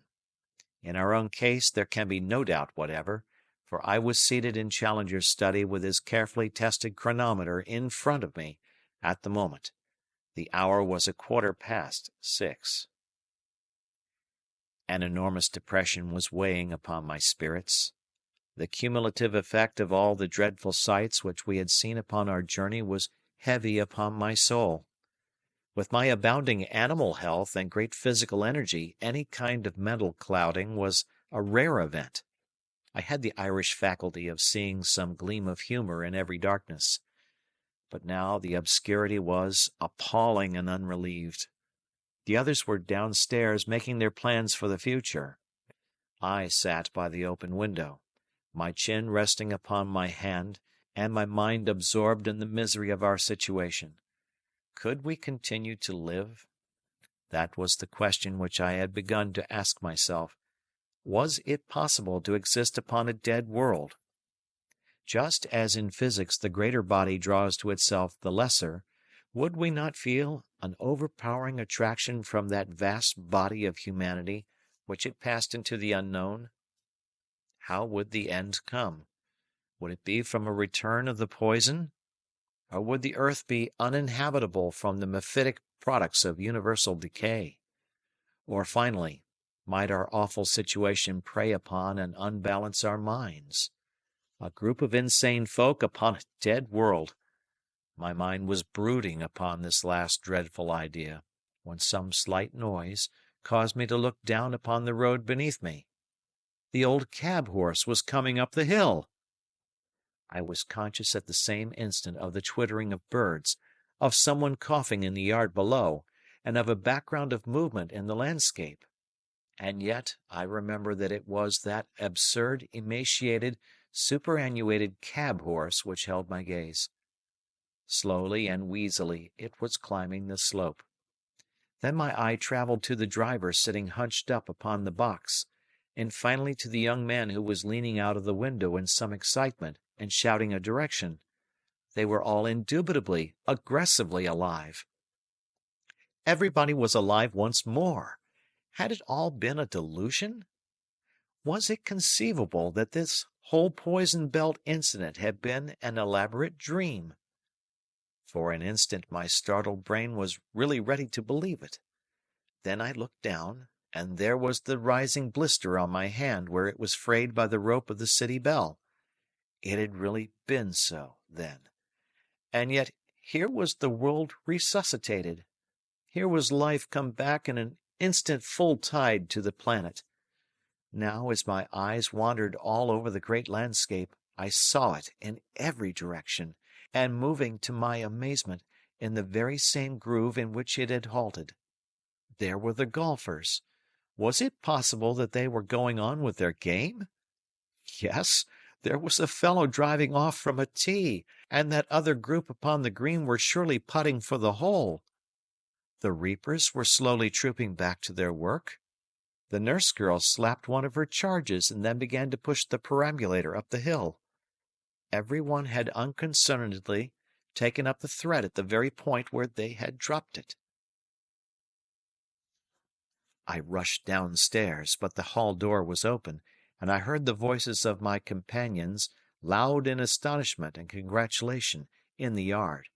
In our own case there can be no doubt whatever, for I was seated in Challenger's study with his carefully tested chronometer in front of me at the moment. The hour was 6:15. An enormous depression was weighing upon my spirits. The cumulative effect of all the dreadful sights which we had seen upon our journey was heavy upon my soul. With my abounding animal health and great physical energy, any kind of mental clouding was a rare event. I had the Irish faculty of seeing some gleam of humour in every darkness. But now the obscurity was appalling and unrelieved. The others were downstairs making their plans for the future. I sat by the open window, my chin resting upon my hand and my mind absorbed in the misery of our situation. Could we continue to live? That was the question which I had begun to ask myself. Was it possible to exist upon a dead world? Just as in physics the greater body draws to itself the lesser, would we not feel an overpowering attraction from that vast body of humanity which had passed into the unknown? How would the end come? Would it be from a return of the poison? Or would the earth be uninhabitable from the mephitic products of universal decay? Or, finally, might our awful situation prey upon and unbalance our minds? A group of insane folk upon a dead world. My mind was brooding upon this last dreadful idea, when some slight noise caused me to look down upon the road beneath me. The old cab-horse was coming up the hill. I was conscious at the same instant of the twittering of birds, of someone coughing in the yard below, and of a background of movement in the landscape. And yet I remember that it was that absurd, emaciated, superannuated cab-horse which held my gaze. Slowly and wheezily it was climbing the slope. Then my eye travelled to the driver sitting hunched up upon the box, and finally to the young man who was leaning out of the window in some excitement and shouting a direction. They were all indubitably, aggressively alive. Everybody was alive once more. Had it all been a delusion? Was it conceivable that this whole poison belt incident had been an elaborate dream? For an instant my startled brain was really ready to believe it. Then I looked down, and there was the rising blister on my hand where it was frayed by the rope of the city bell. It had really been so, then. And yet here was the world resuscitated. Here was life come back in an instant full tide to the planet. Now, as my eyes wandered all over the great landscape, I saw it in every direction, and moving, to my amazement, in the very same groove in which it had halted. There were the golfers. Was it possible that they were going on with their game? Yes, there was a fellow driving off from a tee, and that other group upon the green were surely putting for the hole. The reapers were slowly trooping back to their work. The nurse girl slapped one of her charges and then began to push the perambulator up the hill. Every one had unconcernedly taken up the thread at the very point where they had dropped it. I rushed downstairs, but the hall door was open, and I heard the voices of my companions, loud in astonishment and congratulation, in the yard.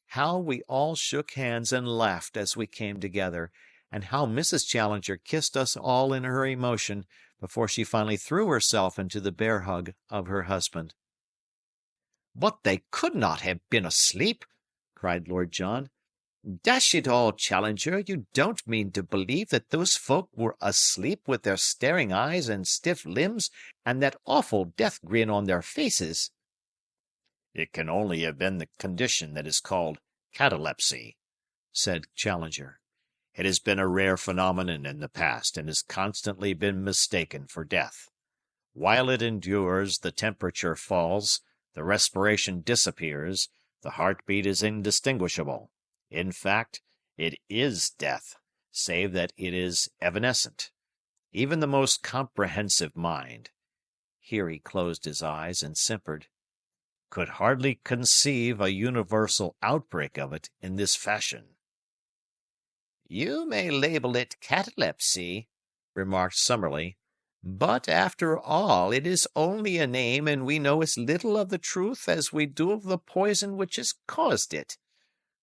How we all shook hands and laughed as we came together, and how Mrs. Challenger kissed us all in her emotion before she finally threw herself into the bear hug of her husband. "But they could not have been asleep," cried Lord John. "Dash it all, Challenger, you don't mean to believe that those folk were asleep with their staring eyes and stiff limbs and that awful death grin on their faces?" "It can only have been the condition that is called catalepsy," said Challenger. "It has been a rare phenomenon in the past and has constantly been mistaken for death. While it endures, the temperature falls, the respiration disappears, the heartbeat is indistinguishable. In fact, it is death, save that it is evanescent. Even the most comprehensive mind," here he closed his eyes and simpered, "could hardly conceive a universal outbreak of it in this fashion." "You may label it catalepsy," remarked Summerlee, "but after all it is only a name, and we know as little of the truth as we do of the poison which has caused it.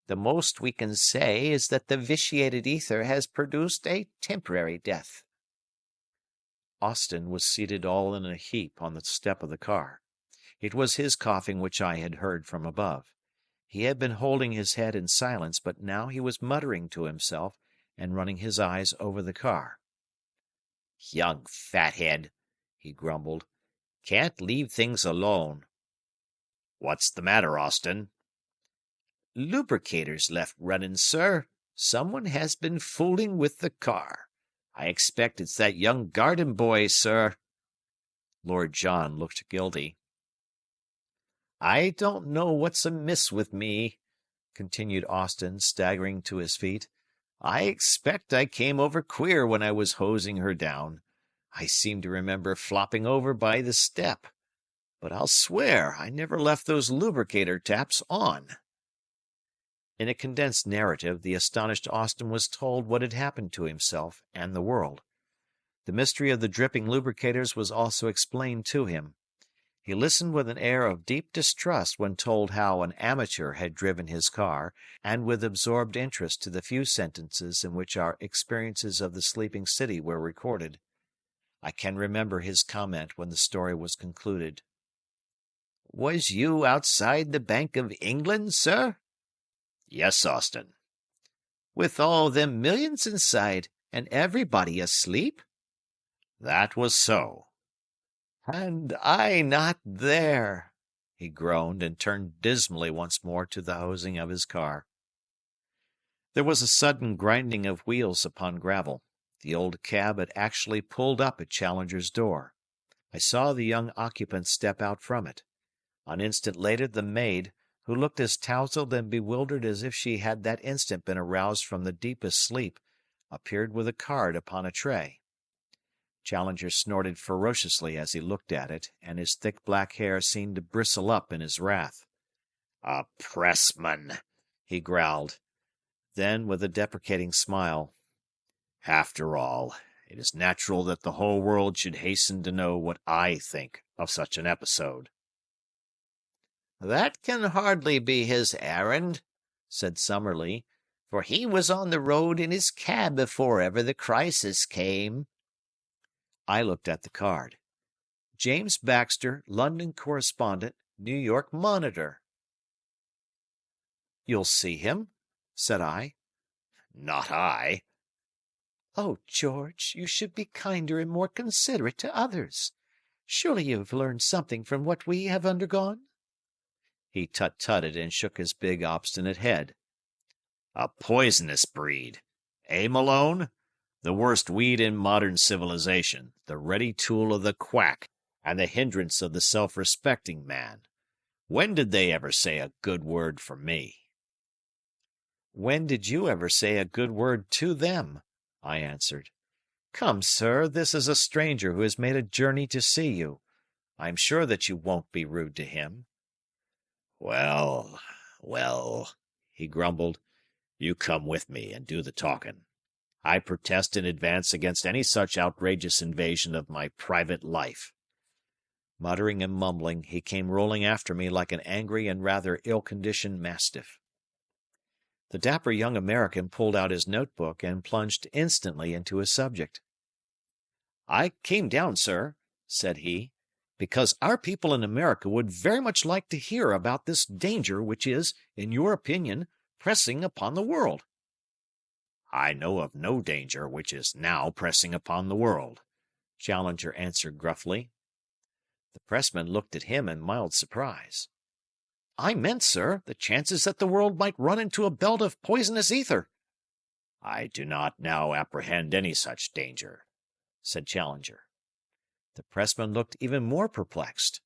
The most we can say is that the vitiated ether has produced a temporary death." Austin was seated all in a heap on the step of the car. It was his coughing which I had heard from above. He had been holding his head in silence, but now he was muttering to himself and running his eyes over the car. Young fathead, he grumbled. Can't leave things alone. What's the matter, Austin? Lubricators left running, sir. Someone has been fooling with the car. I expect it's that young garden boy, sir. Lord John looked guilty. I don't know what's amiss with me, continued Austin, staggering to his feet. I expect I came over queer when I was hosing her down. I seem to remember flopping over by the step. But I'll swear I never left those lubricator taps on. In a condensed narrative, the astonished Austin was told what had happened to himself and the world. The mystery of the dripping lubricators was also explained to him. He listened with an air of deep distrust when told how an amateur had driven his car, and with absorbed interest to the few sentences in which our experiences of the sleeping city were recorded. I can remember his comment when the story was concluded. Was you outside the Bank of England, sir? Yes, Austin. With all them millions inside, and everybody asleep? That was so. And I not there, he groaned, and turned dismally once more to the hosing of his car. There was a sudden grinding of wheels upon gravel. The old cab had actually pulled up at Challenger's door. I saw the young occupant step out from it. An instant later the maid, who looked as tousled and bewildered as if she had that instant been aroused from the deepest sleep, appeared with a card upon a tray. Challenger snorted ferociously as he looked at it, and his thick black hair seemed to bristle up in his wrath. "A pressman," he growled. Then, with a deprecating smile, "After all, it is natural that the whole world should hasten to know what I think of such an episode." "That can hardly be his errand," said Summerlee, "for he was on the road in his cab before ever the crisis came." I looked at the card. James Baxter, London correspondent, New York Monitor. "You'll see him?" said I. "Not I." "Oh, George, you should be kinder and more considerate to others. Surely you have learned something from what we have undergone?" He tut-tutted and shook his big obstinate head. "A poisonous breed. Eh, Malone? The worst weed in modern civilization, the ready tool of the quack, and the hindrance of the self-respecting man. When did they ever say a good word for me?" "When did you ever say a good word to them?" I answered. "Come, sir, this is a stranger who has made a journey to see you. I am sure that you won't be rude to him." Well, he grumbled, "you come with me and do the talking. I protest in advance against any such outrageous invasion of my private life." Muttering and mumbling, he came rolling after me like an angry and rather ill-conditioned mastiff. The dapper young American pulled out his notebook and plunged instantly into his subject. "I came down, sir," said he, "because our people in America would very much like to hear about this danger which is, in your opinion, pressing upon the world." "I know of no danger which is now pressing upon the world," Challenger answered gruffly. The pressman looked at him in mild surprise. "I meant, sir, the chances that the world might run into a belt of poisonous ether." "I do not now apprehend any such danger," said Challenger. The pressman looked even more perplexed.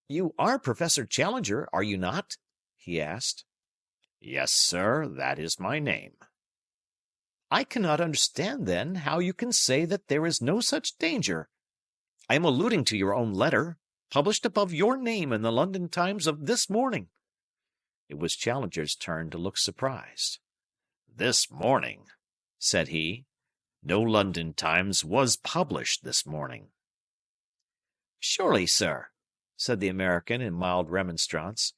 "You are Professor Challenger, are you not?" he asked. "Yes, sir, that is my name." "I cannot understand, then, how you can say that there is no such danger. I am alluding to your own letter, published above your name in the London Times of this morning." It was Challenger's turn to look surprised. "This morning," said he. "No London Times was published this morning." "Surely, sir," said the American in mild remonstrance,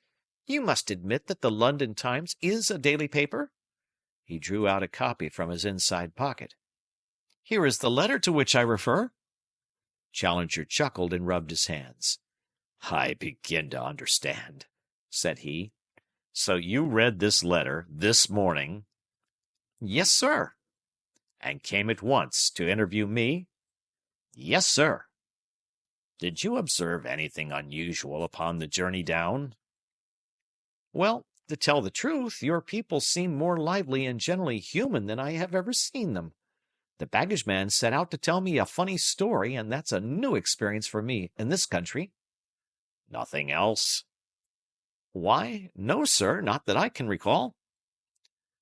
"you must admit that the London Times is a daily paper?" He drew out a copy from his inside pocket. "Here is the letter to which I refer." Challenger chuckled and rubbed his hands. "I begin to understand," said he. So you read this letter this morning? Yes, sir. And came at once to interview me? Yes, sir. Did you observe anything unusual upon the journey down? Well, to tell the truth, your people seem more lively and generally human than I have ever seen them. The baggage man set out to tell me a funny story, and that's a new experience for me in this country. Nothing else? Why, no, sir, not that I can recall.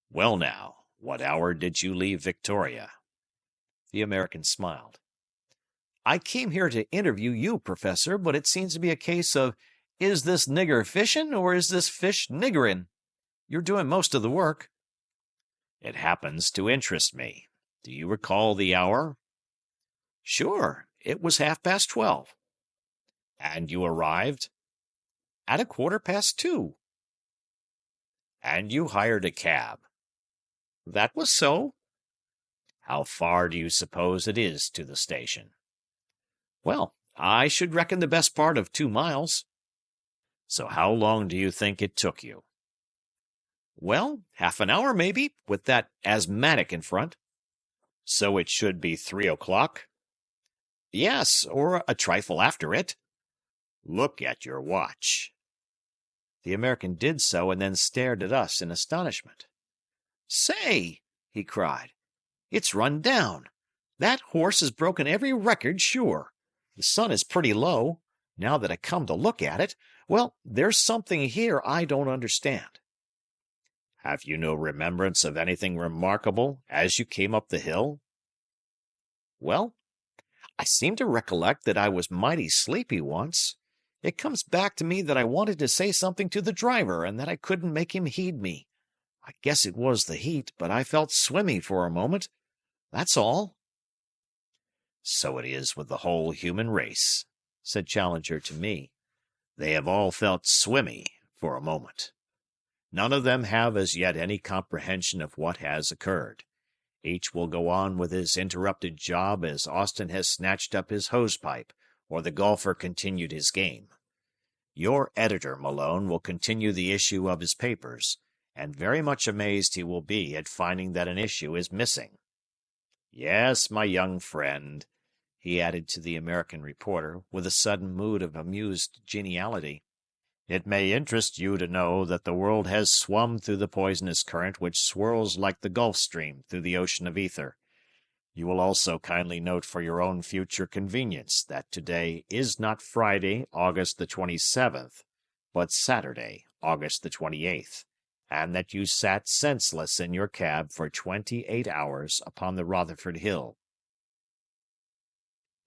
Well, now, what hour did you leave Victoria? The American smiled. I came here to interview you, Professor, but it seems to be a case of, is this nigger fishing or is this fish niggering? You're doing most of the work. It happens to interest me. Do you recall the hour? Sure, it was 12:30. And you arrived? At 2:15. And you hired a cab? That was so. How far do you suppose it is to the station? Well, I should reckon the best part of 2 miles. So how long do you think it took you? Well, half an hour, maybe, with that asthmatic in front. So it should be 3 o'clock? Yes, or a trifle after it. Look at your watch. The American did so and then stared at us in astonishment. Say, he cried, it's run down. That horse has broken every record, sure. The sun is pretty low, now that I come to look at it. Well, there's something here I don't understand. Have you no remembrance of anything remarkable as you came up the hill? Well, I seem to recollect that I was mighty sleepy once. It comes back to me that I wanted to say something to the driver and that I couldn't make him heed me. I guess it was the heat, but I felt swimmy for a moment. That's all. So it is with the whole human race, said Challenger to me. They have all felt swimmy for a moment. None of them have as yet any comprehension of what has occurred. Each will go on with his interrupted job as Austin has snatched up his hosepipe, or the golfer continued his game. Your editor, Malone, will continue the issue of his papers, and very much amazed he will be at finding that an issue is missing. Yes, my young friend, he added to the American reporter, with a sudden mood of amused geniality, it may interest you to know that the world has swum through the poisonous current which swirls like the Gulf Stream through the ocean of ether. You will also kindly note for your own future convenience that today is not Friday, August the 27th, but Saturday, August the 28th, and that you sat senseless in your cab for 28 hours upon the Rotherford Hill.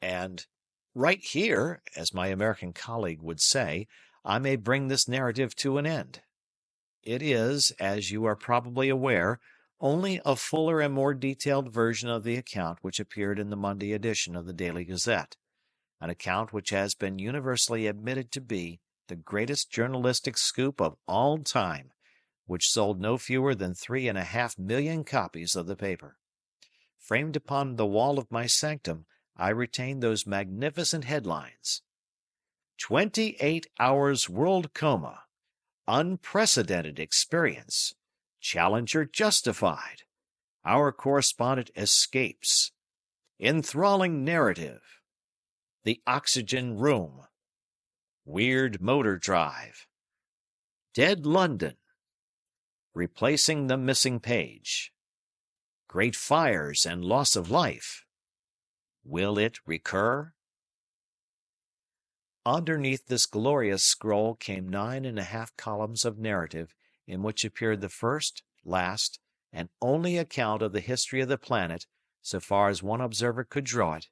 And right here, as my American colleague would say, I may bring this narrative to an end. It is, as you are probably aware, only a fuller and more detailed version of the account which appeared in the Monday edition of the Daily Gazette, an account which has been universally admitted to be the greatest journalistic scoop of all time, which sold no fewer than 3.5 million copies of the paper. Framed upon the wall of my sanctum, I retain those magnificent headlines. 28 hours world coma. Unprecedented experience. Challenger justified. Our correspondent escapes. Enthralling narrative. The oxygen room. Weird motor drive. Dead London. Replacing the missing page. Great fires and loss of life. Will it recur? Underneath this glorious scroll came 9.5 columns of narrative in which appeared the first, last, and only account of the history of the planet, so far as one observer could draw it,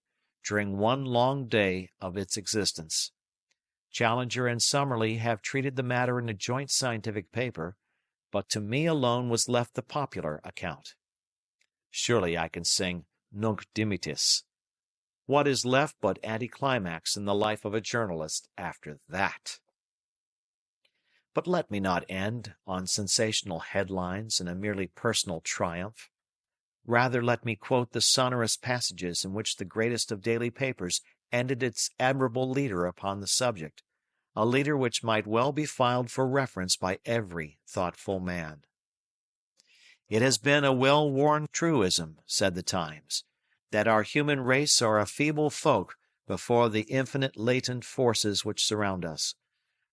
during one long day of its existence. Challenger and Summerlee have treated the matter in a joint scientific paper, but to me alone was left the popular account. Surely I can sing Nunc Dimittis. What is left but anticlimax in the life of a journalist after that? But let me not end on sensational headlines and a merely personal triumph. Rather let me quote the sonorous passages in which the greatest of daily papers ended its admirable leader upon the subject, a leader which might well be filed for reference by every thoughtful man. It has been a well-worn truism, said the Times, that our human race are a feeble folk before the infinite latent forces which surround us.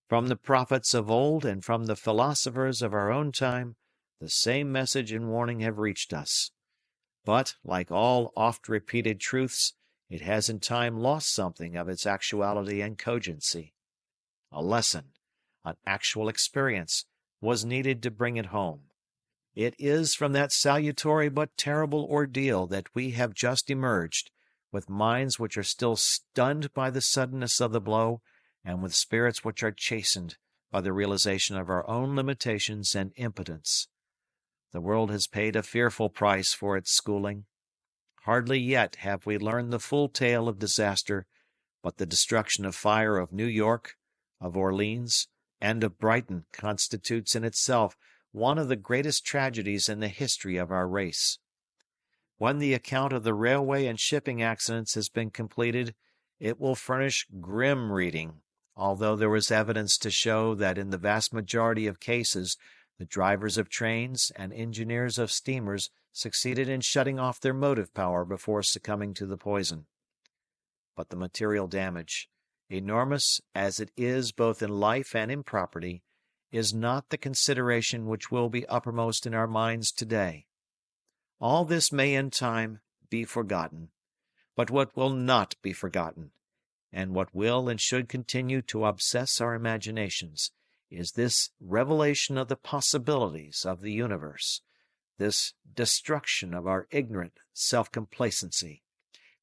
From the prophets of old and from the philosophers of our own time, the same message and warning have reached us. But, like all oft-repeated truths, it has in time lost something of its actuality and cogency. A lesson, an actual experience, was needed to bring it home. It is from that salutary but terrible ordeal that we have just emerged, with minds which are still stunned by the suddenness of the blow, and with spirits which are chastened by the realization of our own limitations and impotence. The world has paid a fearful price for its schooling. Hardly yet have we learned the full tale of disaster, but the destruction of fire of New York, of Orleans, and of Brighton constitutes in itself one of the greatest tragedies in the history of our race. When the account of the railway and shipping accidents has been completed, it will furnish grim reading, although there is evidence to show that in the vast majority of cases the drivers of trains and engineers of steamers succeeded in shutting off their motive power before succumbing to the poison. But the material damage, enormous as it is both in life and in property, is not the consideration which will be uppermost in our minds today. All this may in time be forgotten, but what will not be forgotten, and what will and should continue to obsess our imaginations, is this revelation of the possibilities of the universe, this destruction of our ignorant self-complacency,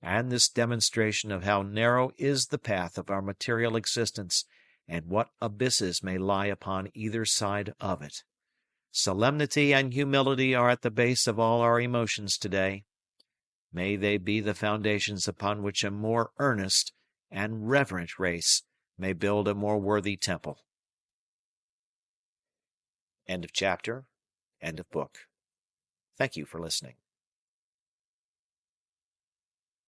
and this demonstration of how narrow is the path of our material existence and what abysses may lie upon either side of it. Solemnity and humility are at the base of all our emotions today. May they be the foundations upon which a more earnest and reverent race may build a more worthy temple. End of chapter. End of book. Thank you for listening.